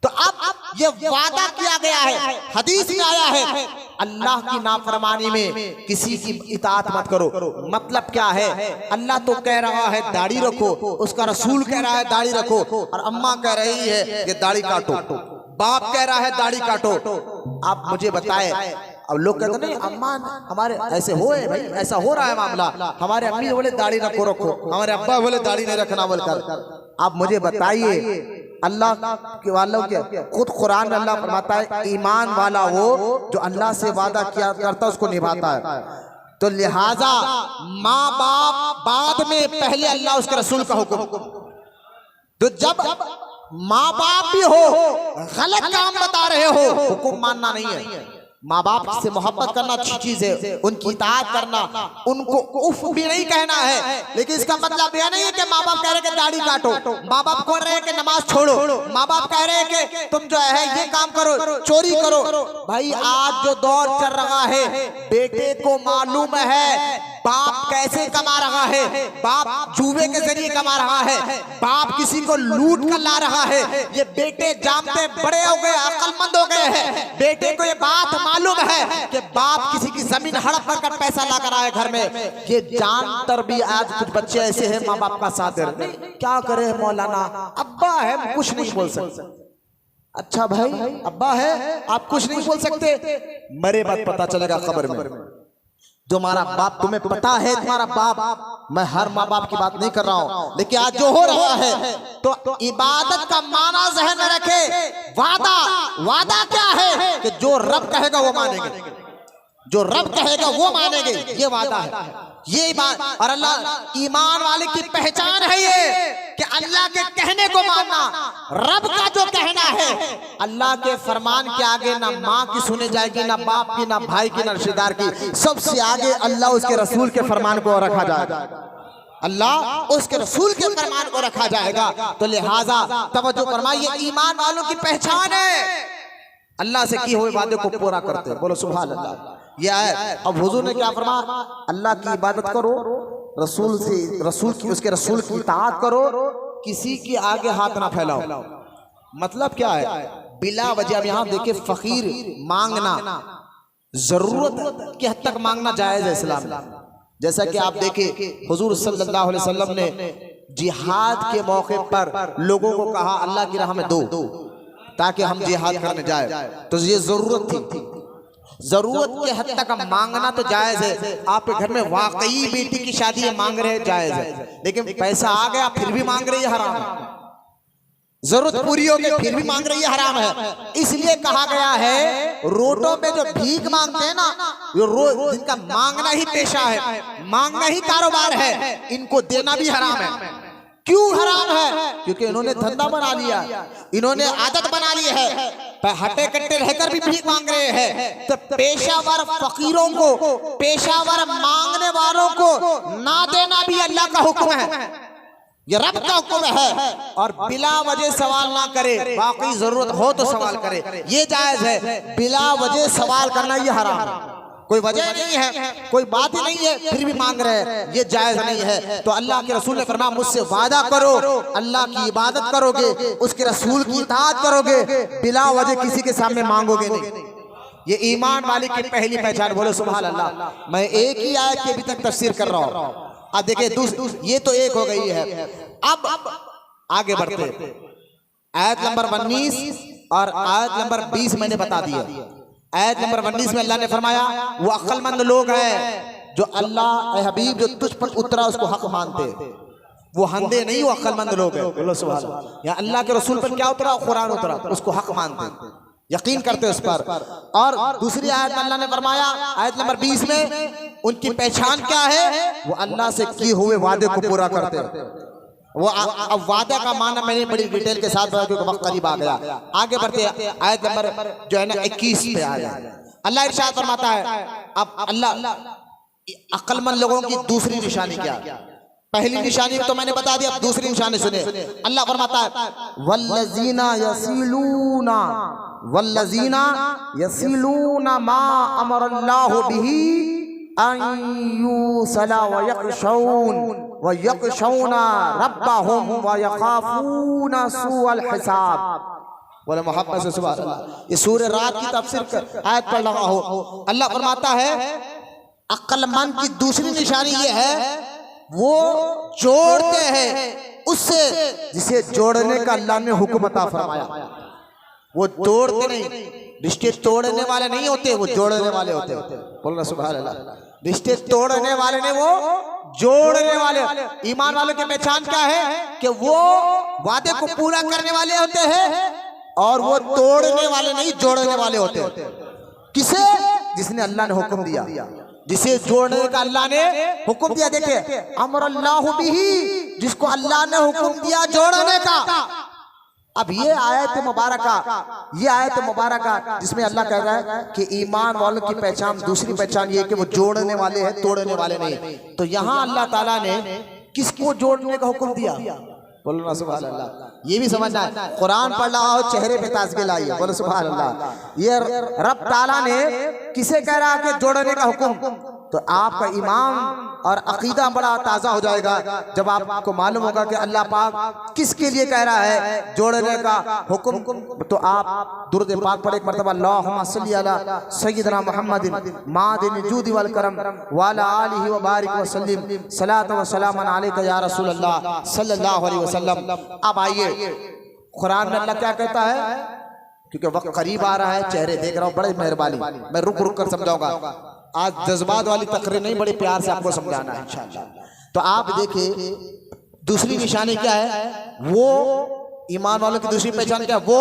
[SPEAKER 1] तो अब ये वादा किया गया है, हदीस में आया है अल्लाह की नाफरमानी में किसी की इताअत मत करो। मतलब क्या है? अल्लाह तो कह रहा है दाढ़ी रखो, उसका रसूल कह रहा है दाढ़ी रखो, और अम्मा कह रही है कि दाढ़ी काटो, बाप कह रहा है दाढ़ी काटो। आप मुझे बताएं, अब लोग कहते नहीं अम्मा हमारे ऐसे हो है भाई, ऐसा हो रहा है मामला, हमारे अम्मी बोले दाढ़ी रखो रखो, हमारे अब्बा बोले दाढ़ी नहीं रखना बोलकर। आप मुझे बताइए अल्लाह के वालों के खुद कुरान में अल्लाह फरमाता है ईमान वाला वो जो अल्लाह से वादा किया करता है उसको निभाता है। तो लिहाजा माँ बाप बाद में, पहले अल्लाह उसके रसूल का हुक्म। तो जब माँ बाप भी हो गलत काम बता रहे हो, हुक्म मानना नहीं है। माँ बाप से मोहब्बत करना अच्छी चीज है, उनकी इताअत करना, उनको उफ भी नहीं कहना है, लेकिन इसका मतलब यह नहीं है कि माँ बाप कह रहे हैं कि दाढ़ी काटो, माँ बाप कह रहे हैं कि नमाज छोड़ो, माँ बाप कह रहे हैं कि तुम जो है ये काम करो, चोरी करो। भाई आज जो दौर चल रहा है, बेटे को मालूम है बाप कैसे कमा रहा है, बाप जुए के जरिए कमा रहा है, बाप किसी को लूट कर ला रहा है। ये बेटे जानते बड़े हो गए, अक्लमंद हो गए हैं। बेटे को ये बात मालूम है कि बाप किसी की जमीन हड़प कर पैसा ला कर आए घर में। ये जानकर भी आज कुछ बच्चे ऐसे हैं माँ बाप का साथ दे रहे। क्या करे मौलाना, अब्बा है कुछ नहीं बोल सकते। अच्छा भाई अब्बा है आप कुछ नहीं बोल सकते, मरे बात पता चलेगा खबर में। तुम्हारा बाप तुम्हें पता है, तुम्हारा बाप, मैं हर माँ बाप की बात नहीं कर रहा हूँ, लेकिन आज जो हो रहा है तो इबादत का माना जहन में रखे। वादा क्या है कि जो रब कहेगा वो मानेंगे, जो रब कहेगा वो मानेंगे, ये वादा है, ये बात। और अल्लाह ईमान वाले की पहचान है ये कि अल्लाह के कहने को मानना। रब का जो कहना है, अल्लाह के फरमान के आगे ना माँ की सुनी जाएगी, ना बाप की, ना भाई की, ना रिश्तेदार की, सबसे आगे अल्लाह उसके रसूल के फरमान को रखा जाएगा। अल्लाह उसके रसूल के फरमान को रखा जाएगा। तो लिहाजा तवज्जो फरमाइए, ईमान वालों की पहचान है अल्लाह से किए हुए वादे को पूरा करते हैं। बोलो सुभान अल्लाह। यह है। अब हुजूर ने क्या फरमाया? अल्लाह की इबादत करो, रसूल की उसके रसूल की इताअत करो, किसी के आगे हाथ ना फैलाओ। मतलब क्या है? बिला वजह। अब यहाँ देखिए फकीर मांगना, जरूरत की हद तक मांगना जायज है इस्लाम में। जैसा कि आप देखिए हुजूर सल्लल्लाहु अलैहि वसल्लम ने जिहाद के मौके पर लोगों को कहा अल्लाह की राह में दो ताकि हम जिहाद करने जाए। तो ये जरूरत थी, जरूरत के हद तक मांगना तो जायज है। आपके घर में वाकई बेटी की शादी है, मांग रहे हैं, जायज है। लेकिन पैसा आ गया फिर भी मांग रही है, हराम है। जरूरत पूरी हो गई फिर भी मांग रही है, हराम है। इसलिए कहा गया है रोडों में जो भीख मांगते हैं ना, जिनका मांगना ही पेशा है, मांगना ही कारोबार है, इनको देना भी हराम है। क्यों हराम है? क्योंकि इन्होंने धंधा बना लिया, इन्होंने आदत बना ली है, हटे कट्टे रहकर भी भीख मांग रहे हैं। तो पेशावर फकीरों को, पेशावर मांगने वालों को ना देना भी अल्लाह का हुक्म है। ये रब का हुक्म है। और बिला वजह सवाल ना करे, वाकई जरूरत हो तो सवाल करे, ये जायज है। बिला वजह सवाल करना ये हराम है, कोई वजह नहीं है, कोई बात ही नहीं है, फिर भी मांग रहे हैं, ये जायज नहीं है। तो अल्लाह के रसूल ने फरमाया मुझसे वादा करो, अल्लाह की इबादत करोगे, उसके रसूल की इताअत करोगे, बिला वजह किसी के सामने मांगोगे नहीं। ये ईमान वाले की पहली पहचान। बोलो सुभान अल्लाह। मैं एक ही आयत की अभी तक तफसीर कर रहा हूँ। अब देखिए ये तो एक हो गई है। अब आगे बढ़ते, आयत नंबर 19 और आयत नंबर 20 मैंने बता दिया। आयत नंबर 19 में अल्लाह ने फरमाया वो अक्लमंद लोग हैं जो अल्लाह हबीब जो तुझ पर उतरा उसको हक मानते, वो हंदे नहीं, वो अक्लमंद लोग हैं। बोलो सुभान अल्लाह। या अल्लाह के रसूल पर क्या उतरा? कुरान उतरा, उसको हक मानते, यकीन करते उस पर। और दूसरी आयत में अल्लाह ने फरमाया आयत नंबर 20 में उनकी पहचान क्या है? वो अल्लाह से किए हुए वादे को पूरा करते। वो अब वादा का माना मैंने बड़ी डिटेल के साथ बताया क्योंकि वक्त करीब आ गया। आगे बढ़ते आयत नंबर जो है ना 21 पे आ जाए। अल्लाह इरशाद फरमाता है, अब अल्लाह अक्लमंद लोगों की दूसरी निशानी क्या? पहली निशानी तो मैंने बता दिया, अब दूसरी निशानी सुने। अल्लाह फरमाता है वल्लज़ीना यसीलूना मा अमरल्लाहु बिही अन युसला व यखशौना रब्बहुम व यखाफूना सूअल हिसाब। बोले मोहब्बत से सुभान अल्लाह। ये सूरह रात की तफसीर आयत पढ़ रहा हो। अल्लाह फरमाता है अक्लमंद की दूसरी निशानी ये है वो जोड़ते हैं उससे जिसे जोड़ने का अल्लाह ने हुक्म अता फरमाया। वो तोड़ते नहीं, रिश्ते तोड़ने वाले नहीं होते, वो जोड़ने वाले होते। बोलना सुभान अल्लाह। रिश्ते तोड़ने वाले नहीं, वो जोड़ने वाले। ईमान वालों की पहचान क्या है? कि वो वादे को पूरा करने वाले होते हैं और वो तोड़ने वाले नहीं, जोड़ने वाले होते हैं। किसे? जिसने अल्लाह ने हुक्म दिया, जिसे जोड़ने का अल्लाह ने हुक्म दिया। देखिए अमरल्लाहु बिही, जिसको अल्लाह ने हुक्म दिया जोड़ने का। अब ये आयत मुबारका जिसमें अल्लाह कह रहा है कि ईमान वालों की पहचान, दूसरी पहचान ये कि वो जोड़ने वाले हैं, तोड़ने वाले नहीं। तो यहाँ अल्लाह ताला ने किसको जोड़ने का हुक्म दिया? बोलो ना सुभान अल्लाह। ये भी समझना है, कुरान पढ़ रहा हो चेहरे पे ताजगी लाइए। बोलो सुभान अल्लाह। ये रब ताला ने किसे कह रहा है कि जोड़ने का हुक्म? तो आपका ईमान और अकीदा बड़ा ताज़ा हो जाएगा जब आपको मालूम होगा कि अल्लाह पाक किसके लिए कह रहा है जोड़ने का हुक्म। तो आप दुरूद पाक पढ़े एक मरतबा, अल्लाहुम्मा सल्ली अला सय्यिदना मुहम्मदिन मादिन जूदी वल करम वाला आलिहि व बारिक व सल्लिम सलातु व सलामन अलैका या रसूल अल्लाह सल्लल्लाहु अलैहि वसल्लम। अब आइए कुरान में अल्लाह क्या कहता है, क्योंकि वक्त करीब आ रहा है, चेहरे देख रहा हूँ, बड़े मेहरबानी, मैं रुक रुक कर समझाऊंगा। आज जज्बात वाली तकरीर नहीं, बड़े प्यार से आपको समझाना है इंशाअल्लाह। तो आप देखिए दूसरी निशानी क्या है? वो ईमान वालों की दूसरी पहचान क्या है? वो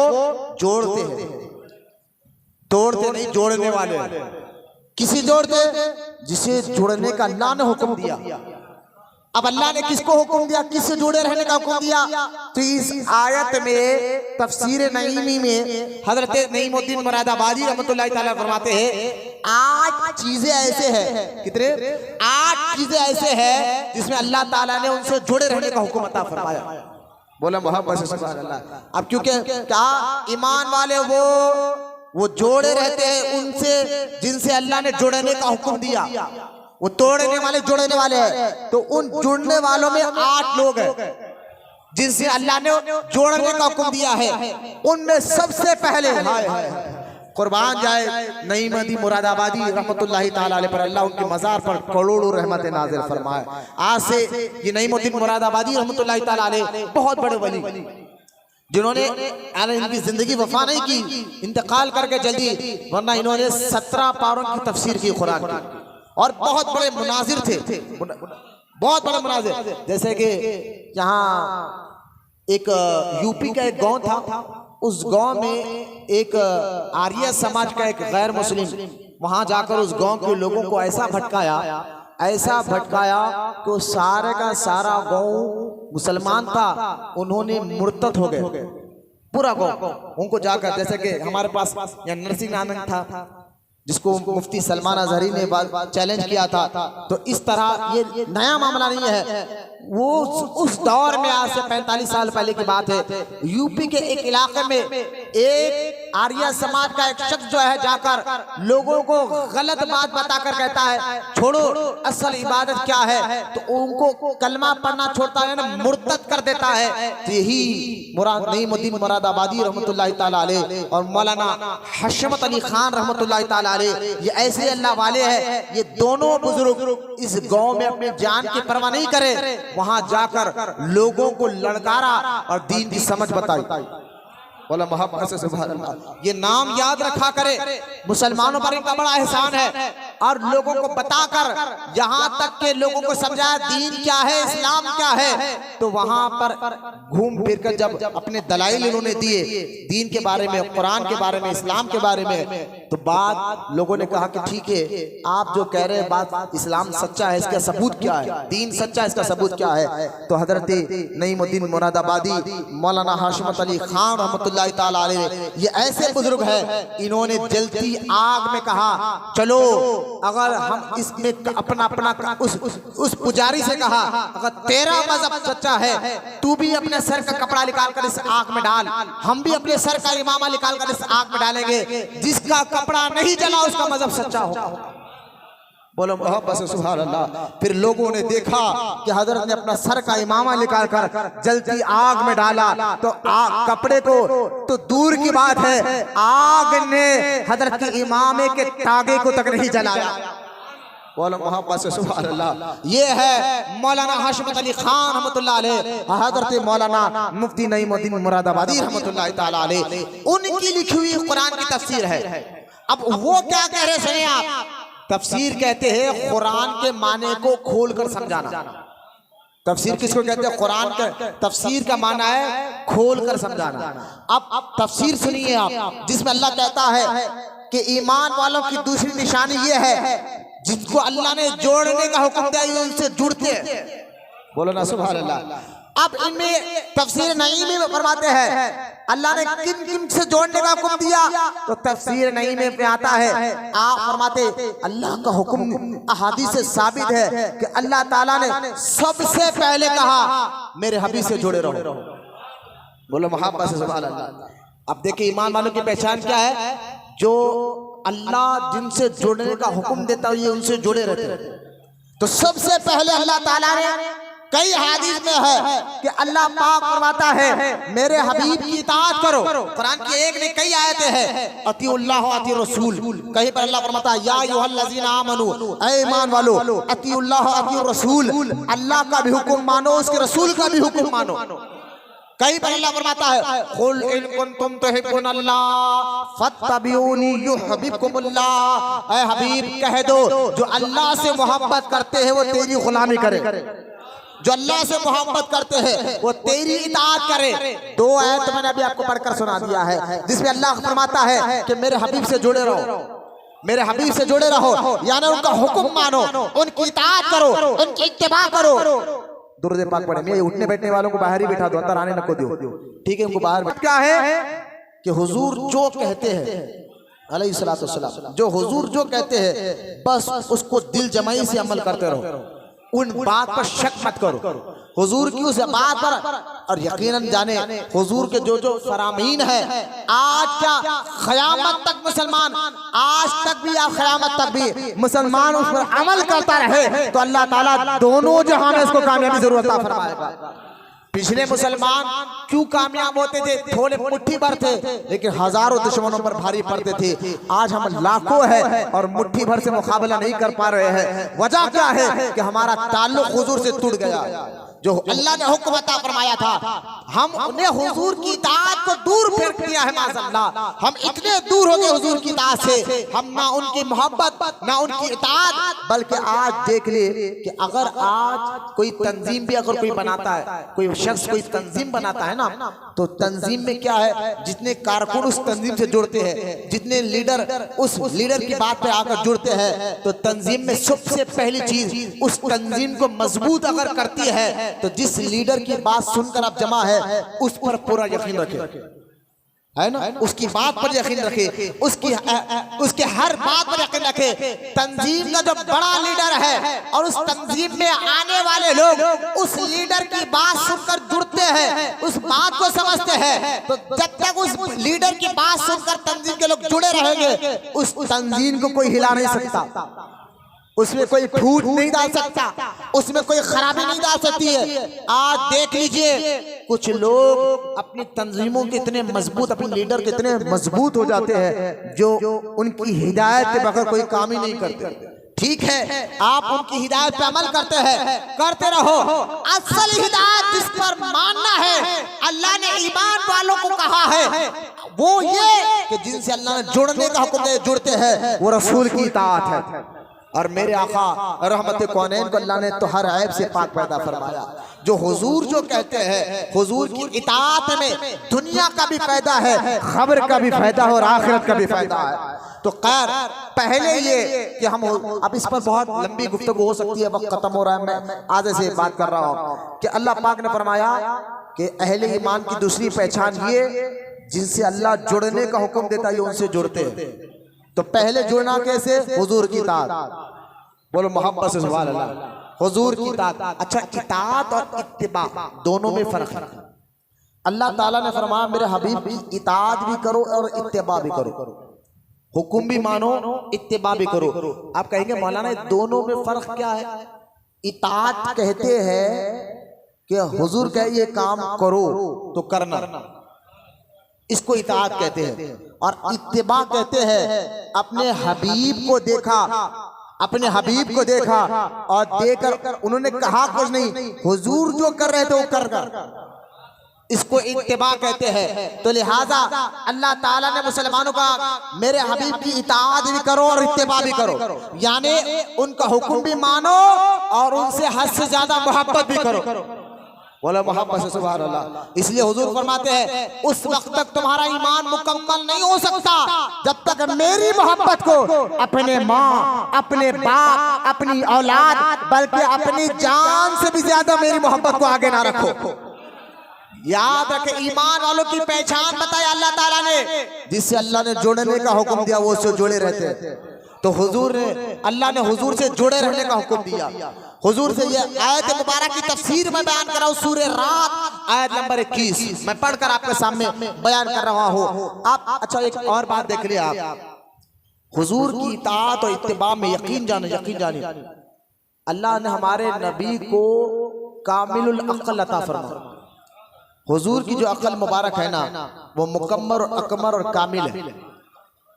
[SPEAKER 1] जोड़ते हैं, तोड़ते नहीं, जोड़ने वाले। किसी जोड़ते? जिसे जोड़ने का अल्लाह ने हुक्म दिया। अब अल्लाह ने किसको हुक्म दिया, किससे जुड़े रहने का हुक्म दिया? तो इस आयत में तफसीर नईमी में हजरत नईमुद्दीन मुरादाबादी रहमतुल्लाह ताला फरमाते हैं 8 चीजें ऐसे हैं। कितने? 8 चीजें ऐसे हैं जिसमें अल्लाह ताला ने उनसे जुड़े रहने का हुक्म अता फरमाया। बोला मोहब्बत से सुभान अल्लाह। अब क्योंकि क्या ईमान वाले वो जोड़े रहते हैं उनसे जिनसे अल्लाह ने जुड़ने का हुक्म दिया। वो तोड़ने वाले जुड़ने वाले हैं। तो उन जुड़ने वालों में 8 लोग हैं जिनसे अल्लाह ने जोड़ने का हुक्म दिया है। उनमें सबसे पहले कुर्बान जाए नईमुद्दीन मुरादाबादी रहमतुल्लाहि ताला अलैह पर, अल्लाह उनकी मज़ार पर करोड़ों रहमत नाज़िल फरमाए। आज से ये नईमुद्दीन मुरादाबादी रहमतुल्लाहि ताला अलैह बहुत बड़े वली जिन्होंने इनकी जिंदगी वफा नहीं की, इंतकाल करके जल्दी, वरना इन्होंने 17 पारों की तफसीर की कुरान की और बहुत बड़े मुनाजिर थे, बहुत बड़े मुनाजिर। जैसे कि यहाँ एक यूपी का एक गांव था, उस गांव में एक आर्य समाज का एक गैर मुस्लिम वहां जाकर उस गांव के लोगों को ऐसा भटकाया कि सारे का सारा गांव मुसलमान था, उन्होंने मुर्तद हो गए पूरा गांव। उनको जाकर, जैसे कि हमारे पास यहाँ नरसिंह आनंद था जिसको मुफ्ती सलमान अजहरी ने चैलेंज किया था, तो इस तरह ये नया मामला नहीं है। वो उस दौर में, आज से 45 साल पहले की बात है, यूपी के एक इलाके में एक आर्य समाज का एक शख्स जो है जाकर लोगों को गलत बात बताकर कहता है छोड़ो असल इबादत क्या है, तो उनको कलमा पढ़ना छोड़ता है ना, मुर्तद कर देता है। तो यही नईमुद्दीन मुरादाबादी रहमतुल्लाह ताला अलैह और मौलाना हशमत अली खान रहमतुल्लाह ताला अलैह, ये ऐसे अल्लाह वाले हैं, ये दोनों बुजुर्ग इस गांव में अपने जान की परवाह नहीं करे, वहां जाकर लोगों को ललकारा और दीन की समझ बताई। बोला मोहब्बत से सुभान अल्लाह। ये नाम याद रखा करे, मुसलमानों पर इनका बड़ा एहसान है, और लोगों को बताकर यहाँ तक के लोगों को समझाया दीन क्या है, इस्लाम क्या है। तो वहां पर घूम फिर कर जब अपने दलाइल इन्होंने दिए दीन के बारे में, कुरान के बारे में, इस्लाम के बारे में, तो बाद लोगों ने कहा कि ठीक है, आप जो कह रहे हैं बात इस्लाम सच्चा है, इसका सबूत क्या है, दीन सच्चा है, इसका सबूत क्या है। तो हजरत नईमुद्दीन मुरादाबादी मौलाना हाशिमत अली खान रहमतुल्लाह ताला अलैह, ये ऐसे बुजुर्ग हैं, इन्होंने जलती आग में कहा चलो अगर हम इसमें अपना उस पुजारी से कहा अगर तेरा मजहब सच्चा है तू भी अपने सर का कपड़ा निकाल कर इस आग में डाल, हम भी अपने सर का इमामा निकाल कर इस आग में डालेंगे, जिसका कपड़ा नहीं जला उसका मजहब सच्चा हो। बोलो मोहब्बत से सुभान अल्लाह। फिर लोगों ने देखा कि हजरत ने अपना सर का इमामा निकाल कर जलती आग में डाला, तो आग कपड़े को तो दूर की बात है, आग ने हजरत के इमामे के तागे को तक नहीं जलाया। बोलो मोहब्बत से सुभान अल्लाह। ये है मौलाना हाशिमत अली खान रहमतुल्लाह अलैह, हजरत मौलाना मुफ्ती नईमुद्दीन मुरादाबादी रहमतुल्लाह ताला अलैह, उनकी लिखी हुई कुरान की तफसीर है। अब वो क्या कह रहे हैं आप? तफसीर कहते हैं कुरान के माने को खोलकर समझाना। तफसीर किसको कहते हैं? कुरान का तफसीर का माना है खोलकर समझाना। अब तफसीर सुनिए आप, जिसमें अल्लाह कहता है कि ईमान वालों की दूसरी निशानी ये है जिनको अल्लाह ने जोड़ने का हुक्म दिया उनसे जुड़ते हैं। बोलो ना सुभान अल्लाह। अब इनमें तफसीर नईमी में फरमाते हैं अल्लाह ने किन किन से जोड़ने का हुक्म दिया, तो तफसीर नईमी में आता है, आप फरमाते अल्लाह का हुक्म अहादीस से साबित है कि अल्लाह ताला ने सबसे पहले कहा मेरे हबीब से जुड़े रहो। बोलो मोहब्बत से सुभान अल्लाह। अब देखिए ईमान वालों की पहचान क्या है? जो अल्लाह जिनसे जुड़ने का हुक्म देता है ये उनसे जुड़े रहते। तो सबसे पहले अल्लाह ताला ने कई हदीस में है कि अल्लाह पाक फरमाता है मेरे हबीब की इताअत करो। कुरान की एक नहीं कई आयतें हैं, अतीउल्लाह व अतीउर रसूल। कहीं पर अल्लाह फरमाता है या अय्युहल्लज़ीना आमनू, ऐ ईमान वालो, अतीउल्लाह व अतीउर रसूल, अल्लाह का भी हुक्म मानो, उसके रसूल का भी हुक्म मानो। कहीं पर अल्लाह फरमाता है कुल इन कुंतुम तुहिब्बुनल्लाह फत्तबिऊनी युहब्बिकुमुल्लाह, ऐ हबीब कह दो जो अल्लाह से मोहब्बत करते हैं वो तेरी गुलामी करे, जो अल्लाह से मोहब्बत करते हैं वो तेरी इताअत करे। दो आयत मैंने अभी आपको पढ़कर सुना दिया है जिसमें अल्लाह फरमाता है कि मेरे हबीब से जुड़े रहो, मेरे हबीब से जुड़े रहो, यानी उनका हुक्म मानो, उनकी इताअत करो, उनकी इत्तिबा करो। दुरूद पाक पढ़े। मैं उठने बैठने वालों को बाहर ही बिठा दो, अंदर आने न को दो, ठीक है? उनको बाहर क्या है कि हुजूर जो कहते हैं अलैहिस्सलातु वस्सलाम, जो हुजूर जो कहते हैं बस उसको दिल जमाई से अमल करते रहो, उन बात पर शक मत करो। हुजूर की उस बात पर और यकीनन जाने हुजूर के जो जो फरामीन है, आज क्या क़यामत तक मुसलमान, आज तक भी या क़यामत तक भी मुसलमान उस पर अमल करता रहे तो अल्लाह ताला दोनों जहां में उसको कामयाबी जरूर अता फरमाएगा। पिछले मुसलमान क्यों कामयाब होते थे? थोड़े मुट्ठी भर थे लेकिन हजारों दुश्मनों पर भारी पड़ते थे। आज हम लाखों है और मुट्ठी भर से मुकाबला नहीं कर पा रहे हैं। वजह क्या है कि हमारा ताल्लुक हुजूर से टूट गया। जो अल्लाह ने हुक्म अता फरमाया था हमने हुजूर की इताअत को दूर फेंक दिया है। माज़अल्लाह हम इतने दूर हो गए हुजूर की इताअत से, हम ना उनकी मोहब्बत ना उनकी इताअत। बल्कि आज देख ले कि अगर आज कोई तंजीम भी अगर कोई बनाता है, कोई शख्स कोई तंजीम बनाता है ना, तो तंजीम में क्या है, जितने कारकुन उस तंजीम से जुड़ते हैं, जितने लीडर उस लीडर की बात पे आकर जुड़ते हैं, तो तंजीम में सबसे पहली चीज उस तंजीम को मजबूत अगर करती है तो जिस लीडर की बात सुनकर आप जमा है उस पर पूरा यकीन रखें। है ना, उसकी बात पर यकीन रखे, उसके हर बात पर यकीन रखे। तंजीम का जो बड़ा लीडर है और उस तंजीम में आने वाले लोग उस लीडर की बात सुनकर जुड़ते हैं, उस बात को समझते हैं, तो जब तक उस लीडर की बात सुनकर तंजीम के लोग जुड़े रहेंगे, उस तंजीम को कोई हिला नहीं सकता, उसमें कोई फूट नहीं डाल सकता, उसमें कोई खराबी नहीं डाल सकती है। आज देख लीजिए कुछ लोग अपनी तंजीमों के इतने मजबूत, अपने लीडर के इतने मजबूत हो जाते हैं जो उनकी हिदायत के बगैर कोई काम ही नहीं करते। ठीक है, आप उनकी हिदायत पे अमल करते हैं, करते रहो। असल हिदायत जिस पर मानना है, अल्लाह ने ईमान वालों को कहा है वो ये कि जिनसे अल्लाह ने जुड़ने का हुक्म दे जुड़ते हैं, वो रसूल की इताअत है। और मेरे आका रहमत कौनैन को अल्लाह ने तो हर ऐब से पाक पैदा फरमाया। जो हुजूर जो कहते हैं, हुजूर की इताअत में दुनिया का भी फायदा है, खबर का भी फायदा है और आखिरत का भी फायदा है। तो खैर पहले ये कि हम, अब इस पर बहुत लंबी गुफ्तगू हो सकती है, वक्त खत्म हो रहा है, मैं आधे से बात कर रहा हूँ कि अल्लाह पाक ने फरमाया कि अहले ईमान की दूसरी पहचान ये, जिनसे अल्लाह जुड़ने का हुक्म देता है उनसे जुड़ते हैं। तो पहले जुड़ना कैसे? हुजूर की इताअत, बोलो मोहब्बत से सुभान अल्लाह। हुजूर की इताअत। अच्छा, इताअत और इत्तिबा दोनों में फर्क है। अल्लाह ताला ने फरमाया मेरे हबीब की इताअत भी करो और इत्तिबा भी करो, हुक्म भी मानो, इत्तिबा भी करो। आप कहेंगे मौलाना दोनों में फर्क क्या है? इताअत कहते हैं कि हुजूर कहे ये काम करो तो करना, इसको इताअत कहते हैं। और इत्तिबा कहते हैं अपने हबीब को देखा, अपने हबीब को देखा और देखकर उन्होंने कहा कुछ नहीं, हुजूर जो कर रहे थे वो कर कर, इसको इत्तिबा कहते हैं। तो लिहाजा अल्लाह ताला ने मुसलमानों का मेरे हबीब की इताअत भी करो और इत्तिबा भी करो, यानी उनका हुक्म भी मानो और उनसे हद से ज्यादा मोहब्बत भी करो, बोला मोहब्बत से सुभान अल्लाह। इसलिए हुजूर फरमाते हैं उस वक्त तक तुम्हारा ईमान मुकम्मल नहीं हो सकता जब तक मेरी मोहब्बत को अपने माँ, अपने बाप, अपनी औलाद, बल्कि अपनी जान से भी ज्यादा मेरी मोहब्बत को आगे ना रखो। याद रखे, ईमान वालों की पहचान बताया अल्लाह ताला ने, जिससे अल्लाह ने जुड़ने का हुक्म दिया वो उससे जुड़े रहते हैं। तो हुजूर ने, अल्लाह ने हुजूर से जुड़े रहने का हुक्म दिया। हुजूर से ये आयत मुबारक की तफसीर में बयान कर रहा हूँ, सूरह रात आयत नंबर 21 मैं पढ़कर आपके सामने बयान कर रहा हूँ। आप अच्छा एक और बात देख लिया, आप हुजूर की इताअत और इत्तिबा में यकीन जाने अल्लाह ने हमारे नबी को कामिलुल अक्ल अता फरमाया। हुजूर की जो अक्ल मुबारक है ना, वो मुकम्मल और अकमल और कामिल है।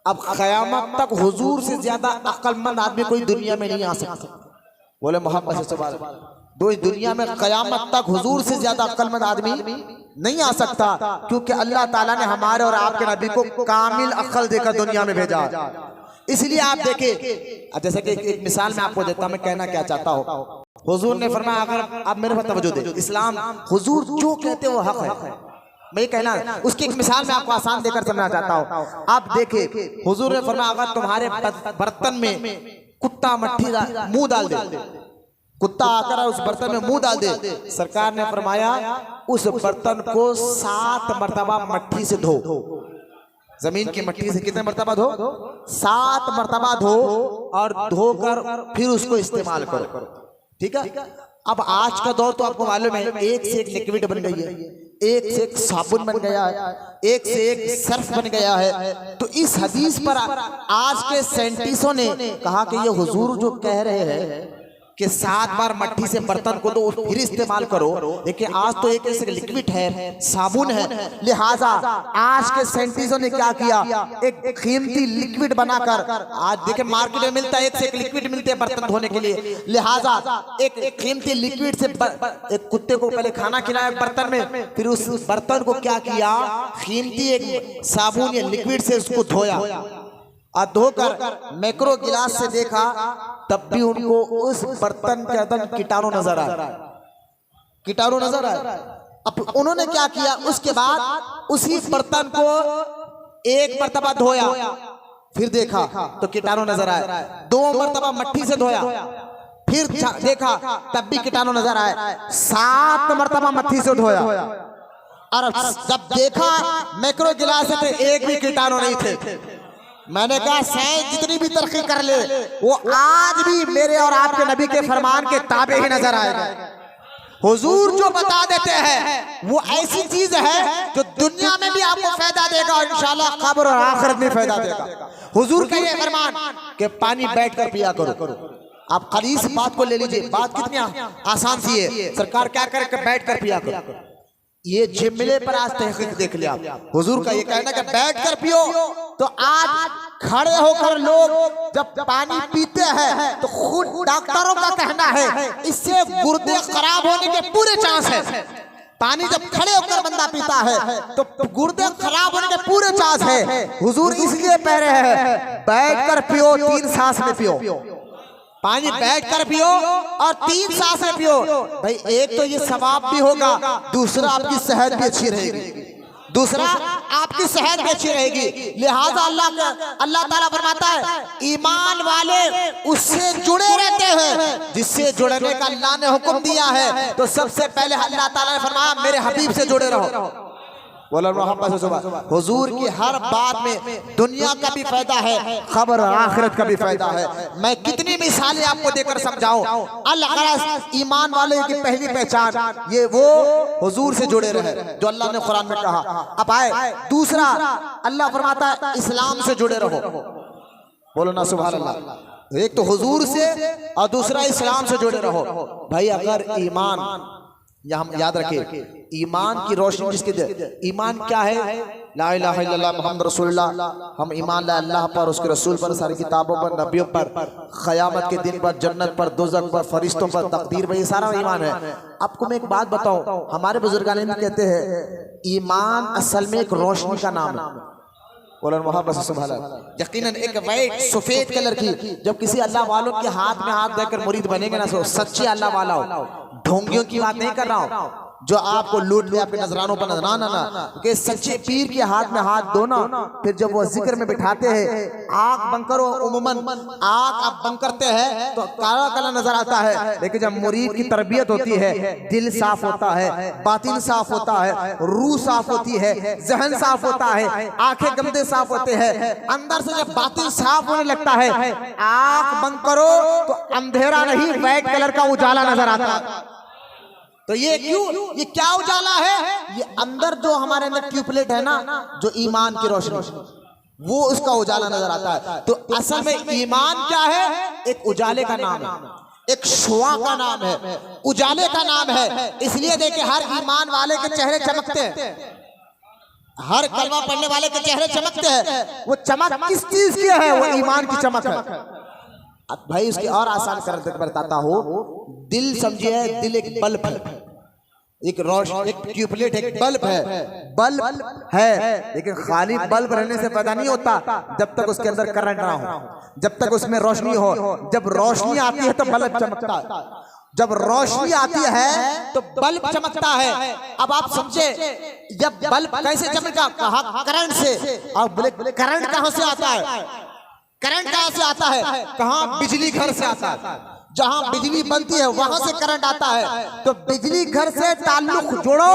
[SPEAKER 1] अब क़यामत तक हुजूर से ज्यादा अक्लमंद आदमी कोई दुनिया में नहीं आ सकता, बोले मोहब्बत से सुभान अल्लाह। दो इस दुनिया में क़यामत तक हुजूर से ज्यादा अक्लमंद आदमी नहीं आ सकता, क्योंकि अल्लाह ताला ने हमारे और आपके नबी को कामिल अक्ल देकर दुनिया में भेजा। इसलिए आप देखें, जैसे कि एक मिसाल मैं आपको देता हूं, मैं कहना क्या चाहता हूँ। हुजूर ने फरमाया, अगर आप मेरे पर तवज्जो दें, इस्लाम हुजूर जो कहते वो हक है, मैं ये कहना, उसकी एक मिसाल मैं आपको आसान देकर समझना चाहता हूँ। आप देखिए, हुजूर ने फरमाया अगर तुम्हारे बर्तन में कुत्ता मट्ठी मुंह डाल दे, कुत्ता आकर उस बर्तन में मुंह डाल दे, सरकार ने फरमाया उस बर्तन को 7 मरतबा मट्ठी से धो, जमीन की मट्टी से कितने मरतबा धो? 7 मरतबा धो, और धोकर फिर उसको इस्तेमाल करो। ठीक है। अब आज का दौर तो आपको मालूम है, एक से एक लिक्विड बन गई है, एक से एक साबुन बन गया है, एक से एक सर्फ बन गया है। तो इस हदीस पर आज के साइंटिस्टों ने कहा कि ये हुजूर जो कह रहे हैं कि 7 बार मट्टी से बर्तन को तो फिर इस्तेमाल करो, लेकिन आज तो एक ऐसे लिक्विड है, साबुन है, लिहाजा आज के साइंटिस्टों ने क्या किया, एक कीमती लिक्विड बनाकर, आज देखे मार्केट में मिलता है, एक से एक लिक्विड मिलते हैं बर्तन धोने के लिए, लिहाजा एक कीमती लिक्विड से एक कुत्ते को पहले खाना खिलाया बर्तन में, फिर उस बर्तन को क्या किया, कीमती एक साबुन या लिक्विड से उसको धोया, और धोकर मैक्रो गिलास से देखा, तब भी उनको उस बर्तन के अंदर कीटाणु नजर आया, कीटाणु नजर आया। अब उन्होंने क्या किया, उसके बाद उसी बर्तन को एक मरतबा धोया, फिर देखा तो कीटाणु नजर आया, 2 मरतबा मट्टी से धोया, फिर देखा तब भी कीटाणु नजर आए, 7 मरतबा मट्टी से धोया, और जब देखा मैक्रो गिलास में एक भी कीटाणु नहीं थे। मैंने कहा साइंस जितनी भी तरक्की कर ले वो आज भी मेरे और आपके नबी के फरमान के ताबे ही नजर आएगा। हुजूर जो बता देते हैं वो ऐसी चीज है जो दुनिया में भी आपको फायदा देगा और इंशाल्लाह कब्र और आखिरत में फायदा देगा। हुजूर का ये फरमान कि पानी बैठकर पिया करो। आप खाली इस बात को ले लीजिए, बात कितनी आसान सी है। सरकार क्या करे, बैठकर पिया करो। ये जिम्मे पर आज तहकीक देख लिया। हुजूर का ये कहना कि बैठकर पियो, तो आज खड़े होकर लोग जब पानी पीते हैं तो खुद डॉक्टरों का कहना है इससे गुर्दे खराब होने के पूरे चांस है। पानी जब खड़े होकर बंदा पीता है तो गुर्दे खराब होने के पूरे चांस है। हुजूर इसलिए कह रहे हैं बैठकर पियो, 3 सांस में पियो। पानी बैठकर पियो और 3 सांस में पियो। भाई एक तो ये सवाब भी होगा, दूसरा आपकी सेहत भी अच्छी रहेगी, दूसरा आपकी सेहत भी अच्छी रहेगी। लिहाजा अल्लाह ताला फरमाता है ईमान वाले उससे जुड़े रहते हैं जिससे जुड़ने का अल्लाह ने हुक्म दिया है। तो सबसे पहले अल्लाह ताला ने फरमाया मेरे हबीब से जुड़े रहो। बोला मोहब्बत से सुबह। हुजूर की हर बात में दुनिया का भी फायदा है, खबर और आखिरत का भी फायदा है। मैं कितनी मिसालें आपको देकर समझाऊं। अल्लाह ईमान वाले की पहली पहचान ये वो हुजूर से जुड़े रहे जो अल्लाह ने कुरान में कहा। अब आए दूसरा, अल्लाह फरमाता है इस्लाम से जुड़े रहो। बोलो ना सुभान अल्लाह। एक तो हुजूर से और दूसरा इस्लाम से जुड़े रहो। भाई अगर ईमान, या हम याद रखें ईमान की रोशनी जिसके दे, ईमान क्या है? ला इलाहा इल्लल्लाह मुहम्मद रसूलुल्लाह। हम ईमान ला अल्लाह पर, उसके रसूल पर, सारी किताबों पर, नबियों पर, क़यामत के दिन पर, जन्नत पर, दोज़ख पर, फरिश्तों पर, तकदीर पर, ये सारा ईमान है। आपको मैं एक बात बताऊं, हमारे बुजुर्गान ने कहते हैं ईमान असल में एक रोशनी का नाम है। यकीनन एक वाइट सफेद कलर की, जब किसी अल्लाह वालों के हाथ में हाथ देकर मुरीद बनेंगे ना, सो सच्चे अल्लाह वाला हो। ढोंगियों की बात नहीं कर रहा हूँ जो आपको लूट ले आपके नजरानों पर नजर ना कि सच्चे पीर के हाथ में हाथ दो ना। फिर जब वो जिक्र में बिठाते हैं आंख बंद करो, उम्मन आंख आप बंद करते हैं तो काला काला नजर आता है, लेकिन जब मुरीद की तरबियत होती है दिल साफ होता है, बातिन साफ होता है, रूह साफ होती है, जहन साफ होता है, आंखें गंदे साफ होते हैं। अंदर से जब बातिन साफ होने लगता है, आंख बंद करो तो अंधेरा नहीं व्हाइट कलर का उजाला नजर आता है। तो ये क्यों, ये क्या उजाला है? ये अंदर जो हमारे अंदर ट्यूबलाइट है ना, जो ईमान की रोशनी, वो उसका उजाला नजर आता है। तो असल में ईमान क्या है? एक उजाले का नाम है, एक शुआ का नाम है, उजाले का नाम है। इसलिए देखिए हर ईमान वाले के चेहरे चमकते हैं, हर कलमा पढ़ने वाले के चेहरे चमकते हैं। वो चमक किस चीज की है? वो ईमान की चमक है। अब भाई उसकी और आसान कर बताता हूँ। दिल समझिए, दिल एक बल्ब है, एक रोशनी, एक ट्यूबलाइट, एक बल्ब है। बल्ब है लेकिन खाली बल्ब रहने से पैदा नहीं होता जब तक उसके अंदर करंट ना हो, जब तक उसमें रोशनी हो। जब रोशनी आती है तो बल्ब चमकता है, जब रोशनी आती है तो बल्ब चमकता है। अब आप समझे जब बल्ब कैसे चमका? कहा करंट से। और बोले करंट कहां से आता है? करंट कहां से आता है? कहां? बिजली घर से आता है। जहां बिजली बनती है वहां से करंट आता है। तो बिजली घर से ताल्लुक जोड़ो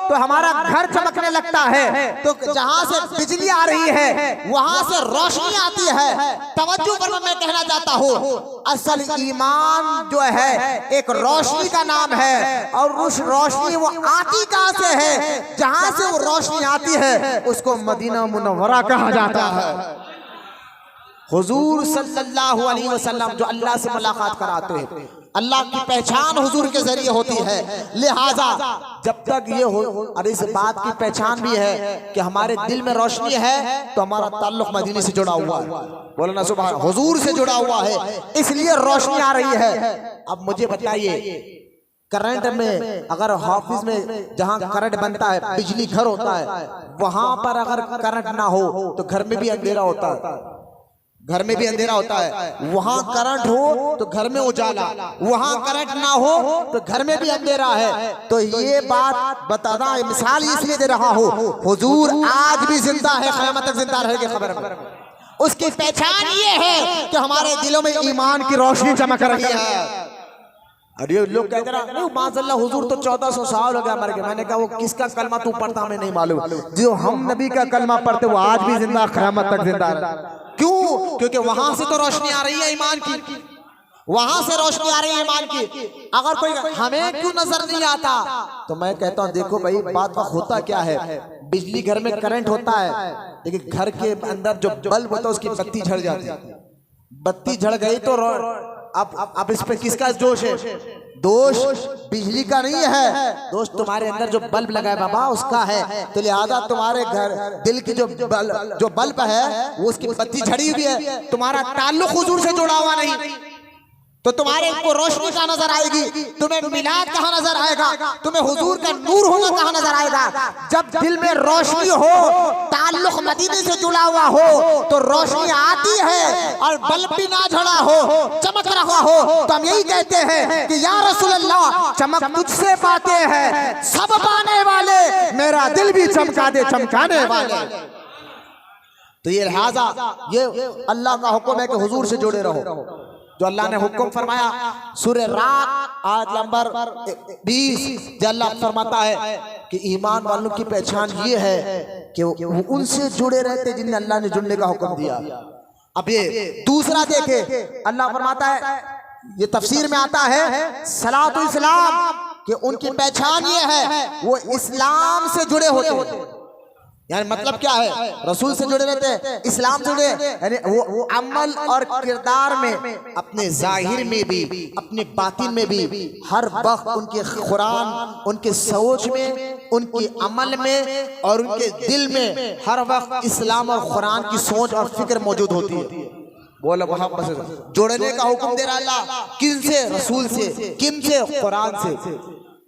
[SPEAKER 1] तो हमारा घर चमकने लगता है। तो जहां से बिजली आ रही है वहां से रोशनी आती है। तवज्जो पर मैं कहना चाहता हूँ, असल ईमान जो है एक रोशनी का नाम है, और उस रोशनी वो आती कहां से है? जहां से वो रोशनी आती है उसको मदीना मुनव्वरा कहा जाता है। हुजूर सल्लल्लाहु अलैहि वसल्लम जो अल्लाह से मुलाकात कराते हैं, अल्लाह की पहचान हुजूर के जरिए होती है। लिहाजा जब तक ये हो, और इस बात की पहचान भी है कि हमारे दिल में रोशनी है तो हमारा ताल्लुक मदीने से जुड़ा हुआ है। बोलो ना सुभान, हुजूर से जुड़ा हुआ है, इसलिए रोशनी आ रही है। अब मुझे बताइए, करंट में अगर ऑफिस में जहां करंट बनता है, बिजली घर होता है, वहां पर अगर करंट ना हो तो घर में भी अंधेरा होता है, घर में भी अंधेरा होता है। वहां करंट हो तो घर में उजाला, वहां करंट ना हो तो घर में भी अंधेरा है। तो ये बात बताना, मिसाल इसलिए दे रहा हूं, हुजूर आज भी जिंदा है, क़यामत तक जिंदा रहेगी। खबर में उसकी पहचान ये है कि हमारे दिलों में ईमान की रोशनी चमक रही है।
[SPEAKER 2] और ये लोग कहते हैं ना माज़अल्लाह हुजूर तो 1400 साल हो गया मर गए। मैंने कहा वो किसका कलमा तू पढ़ता हमें नहीं मालूम। जो हम नबी का कलमा पढ़ते वो आज भी जिंदा, क़यामत तक जिंदा है। क्यों? क्योंकि वहां से तो रोशनी आ रही है ईमान की, वहां से रोशनी आ रही है ईमान की। अगर कोई हमें क्यों नजर नहीं आता, तो मैं कहता हूँ देखो भाई बात होता क्या है, बिजली घर में करंट होता है, लेकिन घर के अंदर जो बल्ब होता है उसकी बत्ती झड़ जाती है। बत्ती झड़ गई तो अब इस पे किसका दोष है? दोष बिजली का नहीं है, दोष तुम्हारे अंदर जो बल्ब लगा है बाबा उसका है। तो लिहाजा तुम्हारे घर दिल की जो बल्ब है वो उसकी बत्ती झड़ी हुई है, तुम्हारा ताल्लुक हुजूर से जुड़ा हुआ नहीं, तो तुम्हारे को रोशनी कहाँ नजर आएगी? तुम्हें मिलाद कहाँ नजर आएगा? तुम्हें हुजूर का नूर होना कहाँ नजर आएगा? जब दिल में रोशनी हो, ताल्लुक मदीने से जुड़ा हुआ हो, तो रोशनी आती है। और बल्ब भी ना झड़ा हो, चमक रहा हो, तो हम यही कहते हैं कि या रसूल अल्लाह चमक तुझसे पाते हैं सब पाने वाले, मेरा दिल भी चमका दे चमकाने वाले। तो ये लिहाजा ये अल्लाह का हुक्म है कि हुजूर से जुड़े रहो। जो अल्लाह ने हुक्म फरमाया सूरह रात आयत नंबर 20, अल्लाह फरमाता है कि ईमान वालों की पहचान ये है कि वो उनसे जुड़े रहते जिन्हें अल्लाह ने जुड़ने का हुक्म दिया। अब ये दूसरा देखे, अल्लाह फरमाता है, ये तफसीर में आता है सलातुल इस्लाम कि उनकी पहचान ये है वो इस्लाम से जुड़े होते। यानी मतलब क्या है? रसूल से जुड़े रहते हैं, इस्लाम से जुड़े, यानी वो अमल और किरदार में, अपने जाहिर में भी, अपने बातिन में भी, हर वक्त उनके कुरान, उनके सोच में, उनके अमल में और उनके दिल में हर वक्त इस्लाम और कुरान की सोच और फिक्र मौजूद होती है। बोलो मोहब्बत से जोड़ने का हुक्म दे रहा अल्लाह, किन से? रसूल से, किन से? कुरान से,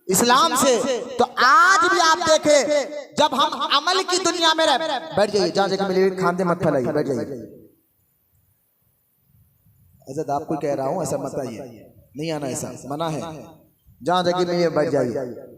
[SPEAKER 2] इस्लाम से। तो आज भी आप देखें जब हम अमल की दुनिया में रहे, बैठ जाइए जहां जगह मिले खांदे मत फैलाइए, बैठ जाइए। ऐसा आपको कह रहा हूं, ऐसा मत आइए, नहीं आना, ऐसा मना है। जहां जगह मिले बैठ जाइए,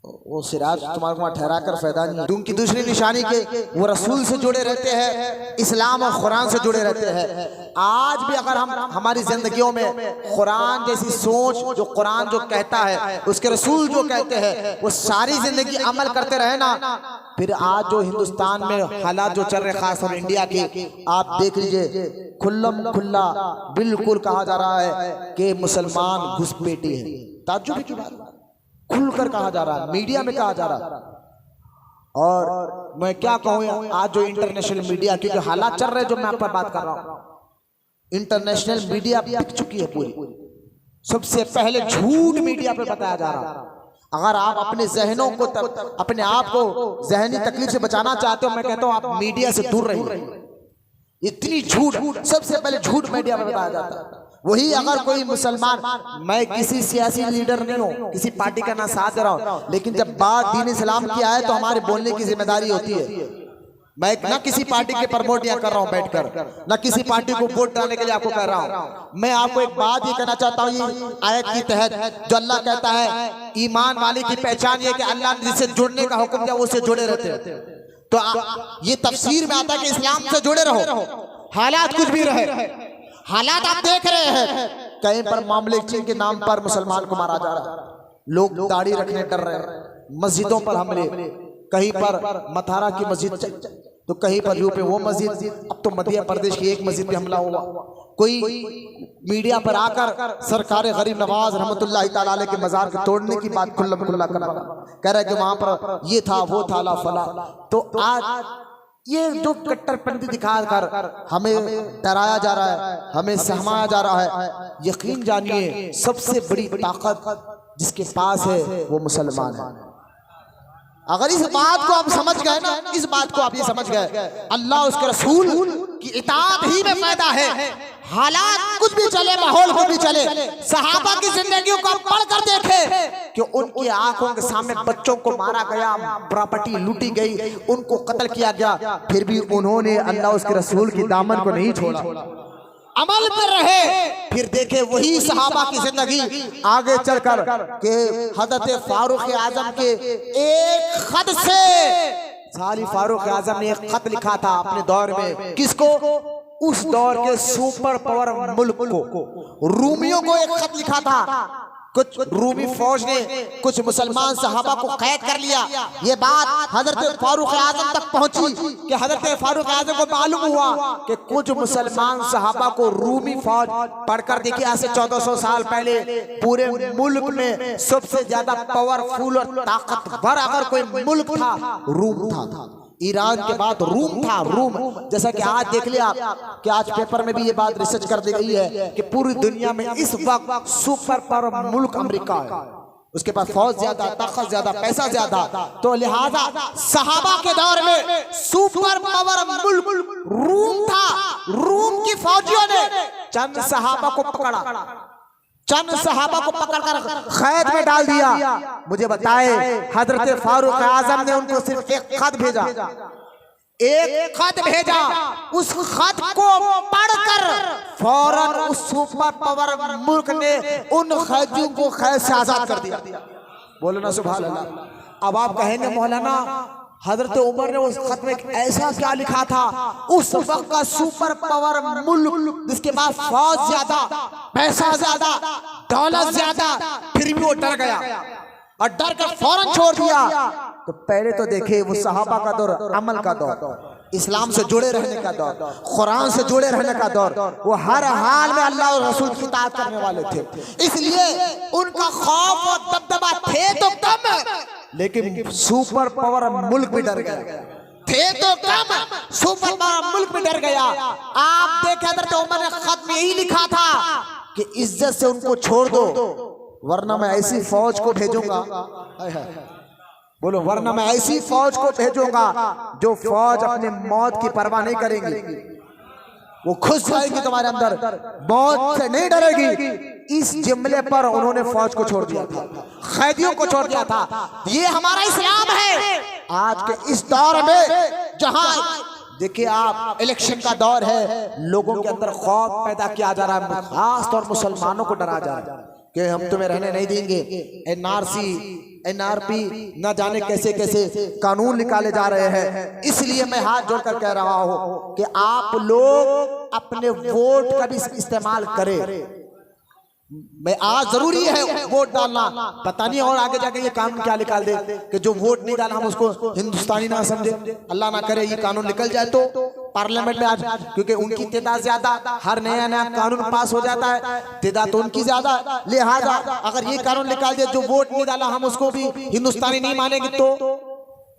[SPEAKER 2] वो सिराज तुम्हारे को ठहरा कर फायदा नहीं। उनकी दूसरी निशानी के वो रसूल से जुड़े रहते हैं, इस्लाम और कुरान से जुड़े रहते हैं। आज भी अगर हम हमारी जिंदगियों में कुरान जैसी सोच, जो कुरान जो कहता है, उसके रसूल जो कहते हैं, वो सारी जिंदगी अमल करते रहे ना, फिर आज जो हिंदुस्तान में हालात जो चल रहे, खास और इंडिया के, आप देख लीजिए खुल्लम खुल्ला बिल्कुल कहा जा रहा है कि मुसलमान घुसपैठी है। ताज्जुब की बात खुलकर कहा जा रहा है, मीडिया में कहा जा रहा है। और मैं क्या कहूँ, आज जो इंटरनेशनल मीडिया की जो हालात चल रहे हैं, जो मैं आप पर बात कर रहा हूँ, इंटरनेशनल मीडिया बिक चुकी है पूरी। सबसे पहले झूठ मीडिया पे बताया जा रहा है। अगर आप अपने जहनों को, अपने आप को जहनी तकलीफ से बचाना चाहते हो, मैं कहता हूँ आप मीडिया से दूर रहिए। इतनी झूठ, सबसे पहले झूठ मीडिया में बताया जाता है। वही अगर कोई मुसलमान, मैं किसी सियासी लीडर नहीं हूँ, किसी पार्टी का ना साथ दे रहा हूँ, लेकिन जब बात दीन इस्लाम की आए तो हमारे बोलने की जिम्मेदारी होती है। मैं ना किसी पार्टी के प्रमोट या कर रहा हूँ बैठकर, ना किसी पार्टी को वोट डालने के लिए आपको कह रहा हूँ। मैं आपको एक बात ये कहना चाहता हूँ, ये आयत के तहत जो अल्लाह कहता है ईमान वाले की पहचान ये कि अल्लाह ने जिससे जुड़ने का हुक्म दिया वो उससे जुड़े रहते हैं। तो ये तफसीर में आता है कि इस्लाम से जुड़े रहो, हालात कुछ भी रहे। हालात आप देख रहे हैं, कहीं पर मामले के नाम पर मुसलमान को मारा जा रहा है, लोग दाढ़ी रखने डर रहे हैं, मस्जिदों पर हमले, कहीं पर मथारा की मस्जिद तो कहीं पर यूपी वो मस्जिद, अब तो मध्य प्रदेश की एक मस्जिद पे हमला हुआ। कोई मीडिया पर आकर सरकार गरीब नवाज रहमतुल्लाह ताला अलैह के मजार के तोड़ने की बात खुल्लम खुल्ला कर रहा, कह रहा है कि वहां पर ये था वो था ला फला। तो आज ये जो कट्टरपंथी दिखाकर हमें डराया जा रहा है, हमें सहमाया जा रहा है, यकीन जानिए सबसे बड़ी ताकत जिसके पास है वो मुसलमान है। अगर इस बात को आप समझ गए ना, इस बात को आप ये समझ गए, अल्लाह उसके रसूल की इताअत ही में फायदा है। हालात कुछ भी चले, माहौल कुछ भी चले, सहाबा की जिंदगियों को पढ़ कर देखे कि उनकी आंखों के सामने बच्चों को मारा गया, प्रॉपर्टी लूटी गई, उनको कत्ल किया गया, फिर भी उन्होंने अल्लाह उसके रसूल की दामन को नहीं छोड़ा, अमल पर रहे। फिर देखे वही सहाबा की जिंदगी आगे चलकर के हज़रत फारूक आजम के एक खत से, साली फारूक आजम ने एक खत लिखा था अपने दौर में, किसको? उस दौर के सुपर पावर मुल्क को, रूमियों को एक खत लिखा था। कुछ रूमी फौज ने कुछ मुसलमान सहाबा को कैद कर लिया। ये बात हजरत फारूक आजम तक पहुंची कि हजरत फारूक आजम को मालूम हुआ कि कुछ मुसलमान सहाबा को रूमी फौज पढ़कर, देखिए आज से 1400 साल पहले पूरे मुल्क में सबसे ज्यादा पावरफुल और ताकतवर अगर कोई मुल्क था, रूम था। ईरान के बाद रूम था। रूम, जैसा कि आज देख लिया कि आज पेपर में भी ये बात रिसर्च कर दी गई है कि पूरी दुनिया में इस वक्त सुपर पावर मुल्क अमेरिका है। उसके पास फौज ज्यादा, ताकत ज्यादा, पैसा ज्यादा, तो लिहाजा सहाबा के दौर में सुपर पावर मुल्क रूम था। रूम की फौजियों ने चंद सहाबा को पकड़ा, चंद सहाबा को पकड़कर कैद में डाल दिया। मुझे बताए हजरत फारूक आजम ने उनको सिर्फ एक खत भेजा, एक खत भेजा। उस खत को पढ़कर फौरन उस सुपर पावर मुल्क ने उन कैदियों को कैद से आजाद कर दिया। बोलो ना सुभान अल्लाह। अब आप कहेंगे मौलाना हजरत उमर ने उस खत में ऐसा क्या लिखा था? उस वक्त का सुपर पावर मुल्क जिसके पास फौज ज्यादा, पैसा ज्यादा, दौलत ज्यादा, फिर भी वो डर गया और डर कर फौरन छोड़ दिया। तो पहले तो देखे वो सहाबा का दौर, अमल का दौर, इस्लाम से जुड़े रहने का दौर, कुरान से जुड़े रहने का दौर। वो हर हाल में अल्लाह और रसूल की इताअत करने वाले थे, इसलिए उनका खौफ और दबदबा थे तो कम, लेकिन सुपर पावर मुल्क भी डर गया। थे तो कम, सुपर पावर मुल्क भी डर गया। आप देखे हजरत उमर ने खत में यही लिखा था कि इज्जत से उनको छोड़ दो, वरना मैं ऐसी फौज को भेजूंगा। बोलो, वरना मैं ऐसी फौज को भेजूंगा जो फौज अपने मौत की परवाह नहीं करेंगी, वो खुश जाएगी तुम्हारे अंदर, मौत से नहीं डरेगी। इस जुमले पर उन्होंने फौज को छोड़ दिया था, कैदियों को छोड़ दिया था। ये हमारा इस्लाम है। आज के इस दौर में जहां देखिए आप इलेक्शन का दौर है, लोगों के अंदर खौफ पैदा किया जा रहा है, खास तौर मुसलमानों को डरा जा रहा है कि हम तुम्हें रहने नहीं देंगे। एनआरसी, एनआरपी, न जाने कैसे कैसे कानून निकाले जा रहे हैं। इसलिए मैं हाथ जोड़कर कह रहा हूं कि आप लोग अपने वोट का भी इस्तेमाल करें। मैं आज जरूरी है वोट डालना, पता नहीं और आगे जाके ये कानून क्या निकाल दे कि जो वोट नहीं डाला हम उसको हिंदुस्तानी ना समझे। अल्लाह ना करे ये कानून निकल जाए तो पार्लियामेंट में आज, क्योंकि उनकी तादाद ज्यादा, हर नया नया कानून पास हो जाता है, तादाद तो उनकी ज्यादा, लिहाजा अगर ये कानून निकाल दे जो वोट नहीं डाला हम उसको भी हिंदुस्तानी नहीं मानेंगे। तो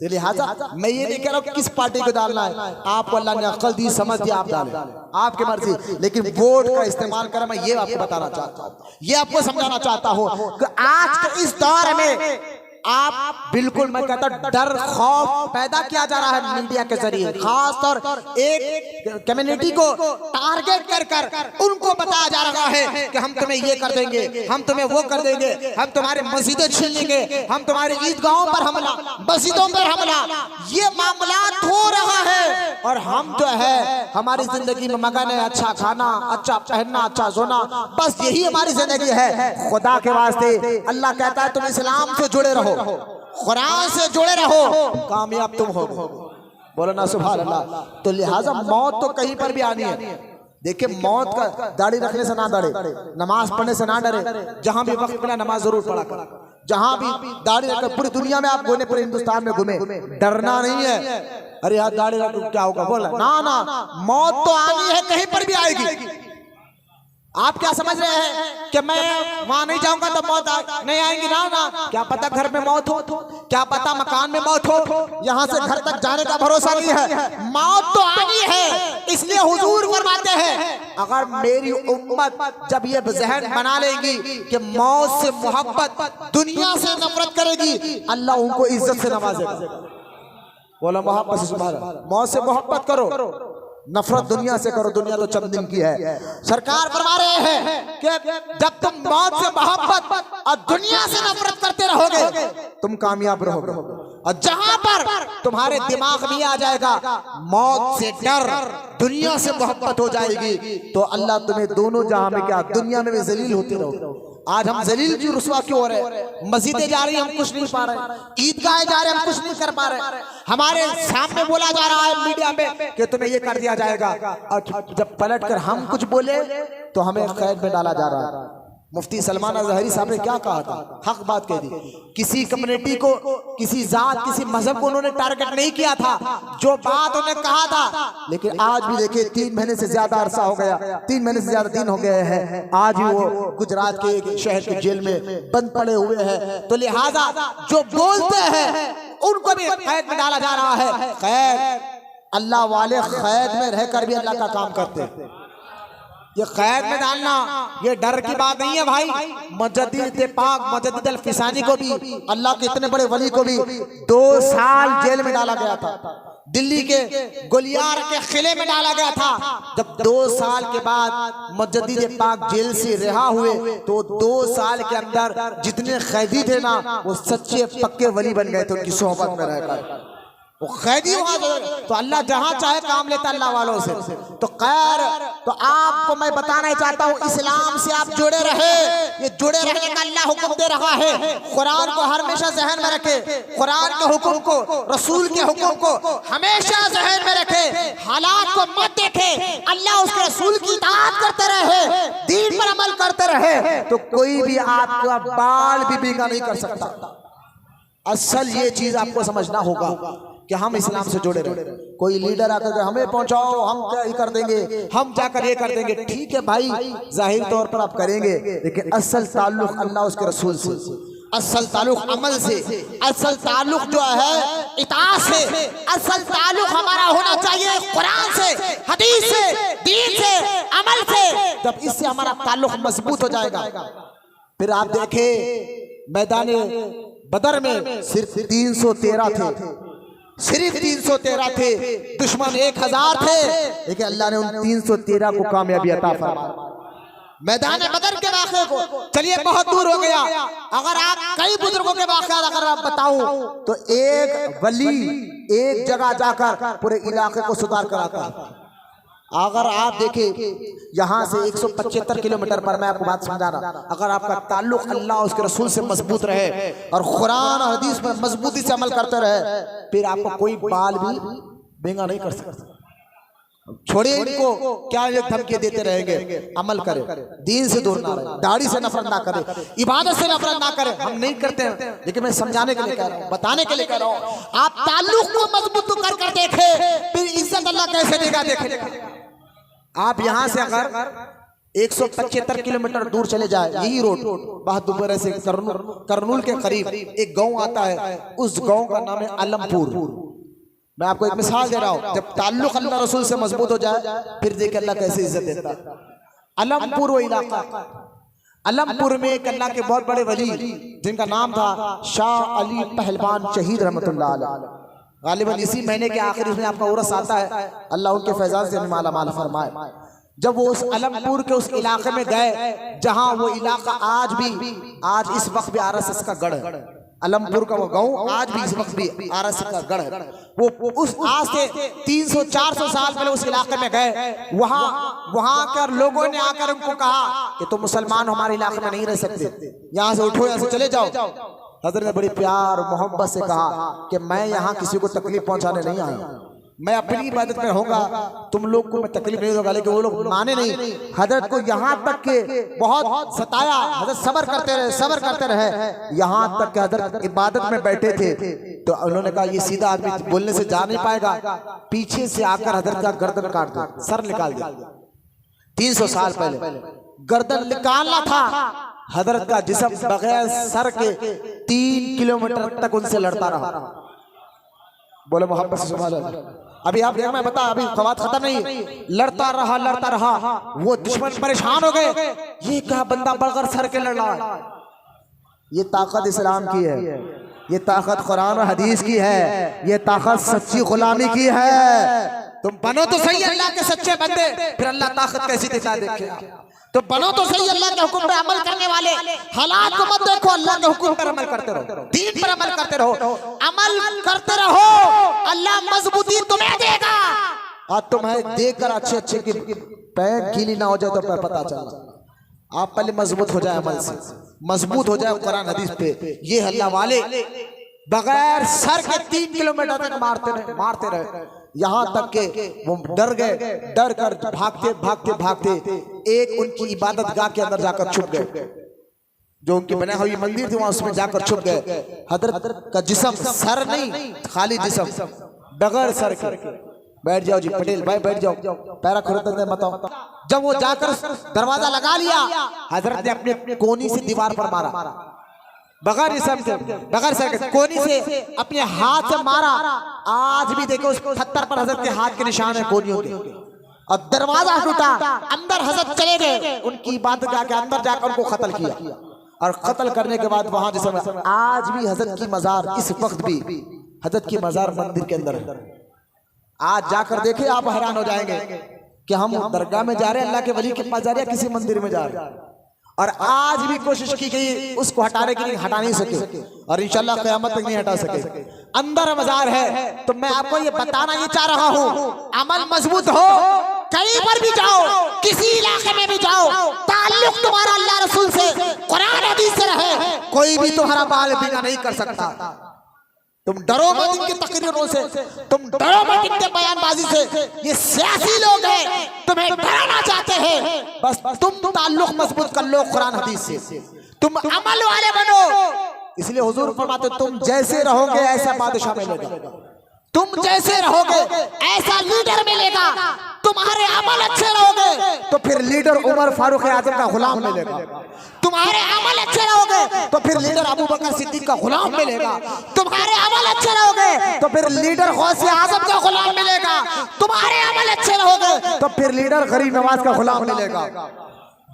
[SPEAKER 2] लिहाजा मैं ये नहीं कह रहा हूँ किस पार्टी को डालना है, आपको अल्लाह ने अक्ल दी, समझ दी, आप डालें, आपकी मर्जी, लेकिन वोट का इस्तेमाल करें। मैं ये आपको बताना चाहता हूँ, ये आपको समझाना चाहता हूँ कि आज के इस दौर में आप बिल्कुल, मैं कहता हूं, डर खौफ पैदा किया जा रहा है मीडिया के जरिए, खास तौर एक कम्युनिटी को टारगेट कर उनको बताया जा रहा है कि हम तुम्हें ये कर देंगे, हम तुम्हें वो कर देंगे, हम तुम्हारे मस्जिदें छीन लेंगे, हम तुम्हारे ईदगाहों पर हमला, मस्जिदों पर हमला, ये मामला हो रहा है। और हम जो है हमारी जिंदगी में मगन है, अच्छा खाना, अच्छा पहनना, अच्छा सोना, बस यही हमारी जिंदगी है। खुदा के वास्ते अल्लाह कहता है तुम इस्लाम से जुड़े रहो, कुरान से जुड़े रहो, कामयाब तुम हो। बोलो ना सुभान अल्लाह। तो लिहाजा मौत तो कहीं पर भी आनी है। देखिए मौत का दाढ़ी रखने से ना डरे, नमाज पढ़ने से ना डरे, जहां भी वक्त मिला नमाज जरूर पढ़ा कर, जहां भी दाढ़ी रखकर, पूरी दुनिया में आप घूमे, पूरे हिंदुस्तान में घूमे, डरना नहीं है। अरे यार दाढ़ी रख क्या होगा, बोला ना, मौत तो आनी है, कहीं पर भी आएगी। आप क्या समझ रहे हैं कि मैं वहां नहीं जाऊंगा तो मौत नहीं आएगी? ना, क्या पता घर में मौत हो, क्या पता मकान में मौत हो, यहाँ से घर तक जाने का भरोसा नहीं है, मौत तो आनी है। इसलिए हुजूर फरमाते हैं अगर मेरी उम्मत जब ये ज़हन बना लेगी कि मौत से मोहब्बत, दुनिया से नफरत करेगी, अल्लाह उनको इज्जत से नवाजेगा। बोला मोहब्बत से, सुभान, मौत से मोहब्बत करो, नफरत दुनिया से करो, दुनिया तो चंद दिन की है। सरकार फरमा रहे हैं कि जब तुम मौत से मोहब्बत और दुनिया से नफरत करते रहोगे तुम कामयाब रहोगे। और जहां पर तुम्हारे दिमाग में आ जाएगा मौत से डर, दुनिया से मोहब्बत हो जाएगी, तो अल्लाह तुम्हें दोनों जहां में क्या, दुनिया में भी जलील होते रहोगे, आज हम जलील की रुसवा क्यों हो रहे? मस्जिदें जा रही हम कुछ नहीं पा रहे, ईदगाह जा रहे हम कुछ नहीं कर पा रहे, हमारे सामने बोला जा रहा है मीडिया में कि तुम्हें ये कर दिया जाएगा, और जब पलट कर हम कुछ बोले तो हमें कैद में डाला जा रहा है। मुफ्ती सलमान अज़हरी साहब ने क्या कहा था? हक बात कह दी। किसी कम्युनिटी को, किसी जात, किसी मजहब को उन्होंने टारगेट नहीं किया था, जो बात उन्होंने कहा था। लेकिन आज भी देखिए 3 महीने से ज्यादा अरसा हो गया, 3 महीने से ज्यादा दिन हो गए हैं, आज भी वो गुजरात के एक शहर के जेल में बंद पड़े हुए हैं। तो लिहाजा जो बोलते हैं उनको भी कैद में डाला जा रहा है। खैर, अल्लाह वाले कैद में रहकर भी अल्लाह का काम करते हैं। ये कैद में डालना ये डर की बात नहीं है भाई। मुजद्दिद पाक मुजद्दिद अल-फिसानी को भी, अल्लाह के इतने बड़े वली को भी 2 साल जेल में डाला गया था। दिल्ली के गोलियार के किले में डाला गया था। जब 2 साल के बाद मुजद्दिद पाक जेल से रिहा हुए तो 2 साल के अंदर जितने कैदी थे ना, वो सच्चे पक्के वली बन गए थे उनकी सोहबत में रहकर। वो कैदी हुआ तो अल्लाह जहां चाहे काम लेता अल्लाह वालों से। तो खैर, तो आपको मैं बताना चाहता हूँ, इस्लाम से आप जुड़े रहे, ये जुड़े रहने का अल्लाह हुक्म दे रहा है। कुरान को हमेशा जहन में रखे, कुरान के हुक्म को, रसूल के हुक्म को हमेशा जहन में रखे, हालात को मत देखे, अल्लाह उसके रसूल की इताअत करते रहे, दीन पर अमल करते रहे, तो कोई भी आपका बाल भी बींगा नहीं कर सकता। असल ये चीज आपको समझना होगा कि हम इस्लाम से जुड़े रहे। कोई लीडर आकर के हमें पहुंचाओ, हम क्या ही कर देंगे, हम जाकर ये कर देंगे, ठीक है भाई, जाहिर तौर पर आप करेंगे, लेकिन असल ताल्लुक अल्लाह उसके रसूल से, असल ताल्लुक अमल से, असल ताल्लुक जो है इताअत से, असल ताल्लुक हमारा होना चाहिए कुरान से, हदीस से, दीन से, अमल से। जब इससे हमारा ताल्लुक मजबूत हो जाएगा, फिर आप देखें मैदान बदर में सिर्फ 313 थे, सिर्फ 313 थे, दुश्मन 1000 थे, लेकिन अल्लाह ने उन 313 को कामयाबी अता फरमाई। मैदान बदर के वाक़े को, चलिए बहुत दूर हो गया, अगर आप कई बुजुर्गों के वाक़े अगर आप बताऊं तो एक वली एक जगह जाकर पूरे इलाके को सुधार कराता है। अगर आप देखें यहाँ से 175 किलोमीटर पर, मैं आपको बात समझा रहा, अगर आपका ताल्लुक अल्लाह उसके रसूल से मजबूत रहे और कुरान और हदीस पर मजबूती से अमल करते रहे, फिर आपको कोई बाल भी बेंगा नहीं कर सकता। छोड़िए इनको, क्या ये धमकी देते रहेंगे, अमल करें, दीन से दूर ना रहे, दाढ़ी से नफरत ना करें, इबादत से नफरत ना करें। हम नहीं करते हैं, लेकिन मैं समझाने के लिए कह रहा हूँ, बताने के लिए कह रहा हूँ। आप ताल्लुक को मजबूत कर देखे, फिर इज्जत अल्लाह कैसे देगा। देखे आप यहाँ से अगर 175 किलोमीटर दूर चले जाए, यही रोड बहादुरपुर से करनूल के करीब एक गांव आता है, उस गांव का नाम है अलमपुर। मैं आपको एक मिसाल दे रहा हूँ, जब ताल्लुक अल्लाह रसूल से मजबूत हो जाए, फिर देखिए अल्लाह कैसे इज्जत देता है। अलमपुर वो इलाका, अलमपुर में एक अल्लाह के बहुत बड़े वली जिनका नाम था शाह अली पहलवान शहीद रहमतुल्लाह अलैह। गालिबन इसी महीने के आखिर में आपका उर्स आता है, अल्लाह उनके फैजान से माला माल फरमाए। जब वो उस अलमपुर के उस इलाके में गए, जहां वो इलाका आज इस वक्त भी आरएसएस का गढ़ है, अलमपुर का वो गांव आज भी इस वक्त भी आरएसएस का गढ़ है। वो उस आज से 300-400 साल पहले उस इलाके में गए, वहां के लोगों ने आकर उनको कहा कि तुम मुसलमान हमारे इलाके में नहीं रह सकते, यहाँ से उठो, यहाँ से चले जाओ। हज़रत ने बड़ी प्यार और मोहब्बत से कहा कि मैं यहाँ किसी को तकलीफ पहुंचाने नहीं आया, मैं अपनी इबादत में रहूंगा, तुम लोग को मैं तकलीफ नहीं दूंगा। लेकिन वो लोग माने नहीं। हजरत को यहाँ तक के बहुत सताया, हजरत सब्र करते रहे, यहाँ तक के हजरत इबादत में बैठे थे तो उन्होंने कहा ये सीधा आदमी बोलने से जा नहीं पाएगा, पीछे से आकर हजरत का गर्दन काट दिया, सर निकाल दिया। 300 साल पहले गर्दन निकालना था, हजरत का जिस्म बगैर सर के 3 किलोमीटर तक उनसे लड़ता रहा। बोले मोहब्बत से सुभान अल्लाह। अभी आप मैं बता, अभी बात खत्म नहीं, लड़ता रहा। वो दुश्मन परेशान हो गए, ये क्या बंदा बढ़कर सर के लड़ रहा है। ये ताकत इस्लाम की है, ये ताकत कुरान और हदीस की है, ये ताकत सच्ची गुलामी की है। तुम बनो तो सही अल्लाह के सच्चे बंदे, फिर अल्लाह ताकत कैसी देता देखिए। तो बनो तो सही अल्लाह के हुक्म पर अमल करने वाले, हालात को मत देखो, अल्लाह के हुक्म पर अमल करते रहो, दीन पर अमल करते रहो, अमल करते रहो, अल्लाह मजबूती तुम्हें देगा। और तुम्हें देखकर अच्छे की पैर गीली ना हो जाए तो पता चला। आप पहले मजबूत हो जाए अमल से, मजबूत हो जाए कुरान हदीस पे। ये अल्लाह वाले बगैर सर के 3 किलोमीटर तक मारते रहे, यहाँ तक के वो डर गए, डर कर भागते भागते भागते एक उनकी इबादत गाह के अंदर जाकर छुप गए, जो उनकी बना हुई मंदिर थी वहां उसमें जाकर छुप गए। हजरत का जिस्म, सर नहीं खाली जिस्म, बगैर सर के। बैठ जाओ जी पटेल भाई, बैठ जाओ, पैरा खुरदने मत आओ। जब वो जाकर दरवाजा लगा लिया, हजरत ने अपने कोनी से दीवार पर मारा, बगैर जिस्म के, बगैर सर के, कोनी से अपने हाथ से मारा। आज भी देखो उस पत्थर पर हजरत के हाथ के निशान है कोनियों के। और दरवाजा टूटा, अंदर हजरत चले गए, उनकी बात के अंदर जाकर उनको कत्ल किया। और कत्ल करने के बाद वहां जिसमें आज भी हजरत की मजार, इस वक्त भी हजरत की मजार मंदिर के अंदर है। आज जाकर देखे आप हैरान हो जाएंगे कि हम दरगाह में जा रहे हैं, अल्लाह के वली के पास जा रहे हैं, किसी मंदिर में जा रहे हैं। और आज भी कोशिश की गई उसको हटाने के लिए, हटा नहीं सके, और इंशाल्लाह क़यामत तक नहीं हटा सके। अंदर मजार है। तो मैं आपको ये बताना ये चाह रहा हूँ, अमल मजबूत हो, कहीं पर भी जाओ, किसी इलाके में भी जाओ, ताल्लुक तुम्हारा अल्लाह रसूल से, कुरान हदीस से रहे, कोई भी तुम्हारा बाल बिना नहीं कर सकता। तुम डरो मत इनके तकरीरों से, तुम डरो मत इनके बयानबाजी से। ये सियासी लोग हैं, तुम्हें डराना चाहते हैं। बस तुम ताल्लुक मजबूत कर लो कुरान हदीस से, तुम अमल वाले बनो। इसलिए हुजूर फरमाते तुम जैसे रहोगे ऐसा बादशाह मिलेगा, तुम जैसे रहोगे ऐसा लीडर मिलेगा। तुम्हारे अमल अच्छे रहोगे तो फिर लीडर उमर फारूक आजम का गुलाम मिलेगा। तुम्हारे अमल अच्छे रहोगे तो फिर लीडर अबू बकर सिद्दीक का गुलाम मिलेगा। तुम्हारे अमल अच्छे रहोगे तो फिर लीडर गौसे आजम का गुलाम मिलेगा। तुम्हारे अमल अच्छे रहोगे तो फिर लीडर गरीब नवाज का गुलाम मिलेगा।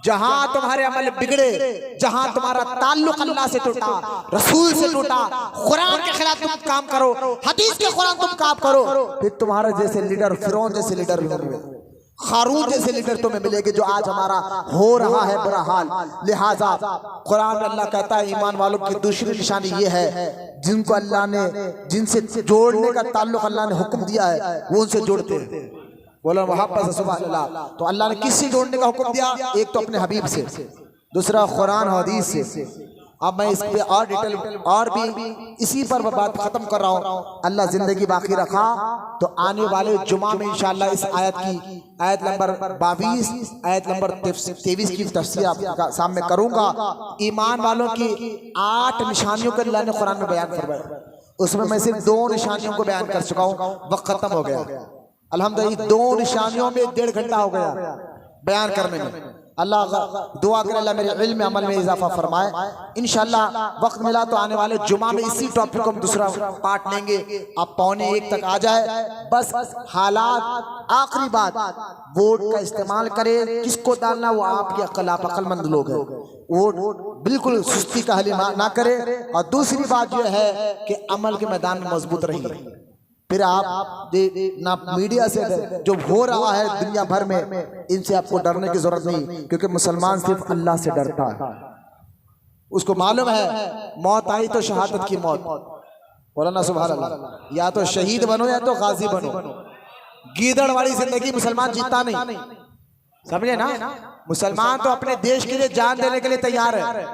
[SPEAKER 2] जहां तुम्हारे अमल बिगड़े, जहां तुम्हारा ताल्लुक अल्लाह से टूटा, रसूल से टूटा, कुरान के खिलाफ तुम काम करो, हदीस के खिलाफ तुम काम करो, फिर तुम्हारे जैसे लीडर, फिरौन जैसे लीडर भी होंगे, खारून जैसे लीडर तुम्हें मिलेंगे, जो आज हमारा हो रहा है बुरा हाल। लिहाजा कुरान में अल्लाह कहता है ईमान वालों की दूसरी निशानी ये है, जिनको अल्लाह ने, जिनसे जोड़ने का ताल्लुक अल्लाह ने हुक्म दिया है वो उनसे जोड़ते हैं। बोला मोहब्बत से सुभान अल्लाह। तो अल्लाह ने किससे जोड़ने का हुक्म दिया? एक तो अपने हबीब से, दूसरा कुरान हदीस से। अब मैं इस पे और डिटेल और भी इसी पर बात खत्म कर रहा हूँ। अल्लाह जिंदगी बाकी रखा तो आने वाले जुमा में इंशाअल्लाह इस आयत की, आयत नंबर 22, आयत नंबर 23 की तफसीर आपके सामने करूंगा। ईमान वालों की 8 निशानियों को अल्लाह ने कुरान में बयान करवाया, उसमें मैं सिर्फ 2 निशानियों को बयान कर चुका हूँ, वक्त खत्म हो गया। अल्हम्दुलिल्लाह 2 निशानियों में 1.5 घंटा हो गया बयान करने में। अल्लाह दुआ करें अल्लाह मेरे इल्म में अमल में इजाफा फरमाए। इंशाअल्लाह वक्त मिला तो आने वाले जुमा में इसी टॉपिक को हम दूसरा पार्ट लेंगे। आप 12:45 तक आ जाए। बस हालात, आखिरी बात, वोट का इस्तेमाल करें, किसको डालना वो आपकी अक्ल, आप अक्लमंद लोग हैं, वोट बिल्कुल सुस्ती का हली ना करें। और दूसरी बात यह है कि अमल के मैदान में मजबूत रहिए। फिर आप ना मीडिया से जो हो रहा है दुनिया भर में, इनसे आपको डरने की जरूरत नहीं, क्योंकि मुसलमान सिर्फ अल्लाह से डरता है। उसको मालूम है मौत आई तो शहादत की मौत, बोला ना सुभान अल्लाह। या तो शहीद बनो या तो गाजी बनो। गीदड़ वाली जिंदगी मुसलमान जीता नहीं, समझे ना। मुसलमान तो अपने देश के लिए जान देने के लिए तैयार है।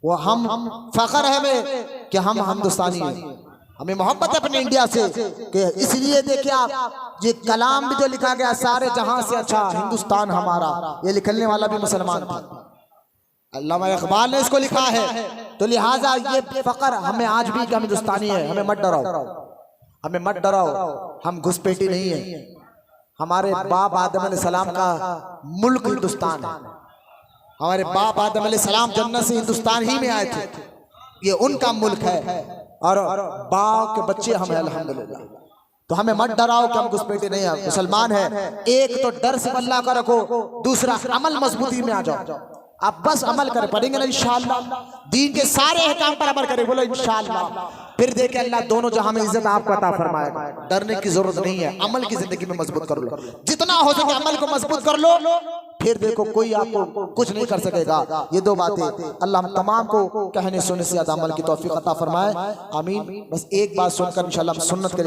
[SPEAKER 2] वो हम फख्र है हमें कि हम हिंदुस्तानी हैं, हमें मोहब्बत है अपने इंडिया से। कि इसलिए देखिए आप ये कलाम भी जो लिखा गया, सारे जहां से अच्छा हिंदुस्तान हमारा, ये लिखने वाला भी मुसलमान था, अल्लामा इकबाल ने इसको लिखा है। तो लिहाजा ये फख्र हमें आज भी हम हिंदुस्तानी है, हमें मत डराओ, हमें मत डराओ, हम घुसपैठी नहीं है। हमारे बाप आदम अलैहिस्सलाम का मुल्क हिंदुस्तान है, हमारे बाप आदम अलैहिस्सलाम जन्नत से हिंदुस्तान ही में आए थे, ये उनका मुल्क है और बाप के बच्चे हम हैं अल्हम्दुलिल्लाह। तो हमें मत डराओ कि हम घुसपैठे नहीं है, मुसलमान है। एक तो डर से अल्लाह का रखो, दूसरा अमल मजबूती में आ जाओ। आप बस अमल करें, पढ़ेंगे ना इंशाअल्लाह, दीन के सारे अहकाम पर अमल करें, बोलो इंशाअल्लाह। फिर देखे अल्लाह दोनों जहां में इज्जत आपको अता फरमाएगा। डरने की जरूरत नहीं है, अमल की जिंदगी में मजबूत कर लो, जितना हो सके अमल को मजबूत कर लो, फिर देखो कोई आपको कुछ नहीं कर सकेगा। ये 2 बातें अल्लाह हम तमाम को कहने सुनने से ज्यादा अमल की तौफीक अता फरमाए, आमीन। बस एक बात सुनकर इंशाअल्लाह हम सुन्नत के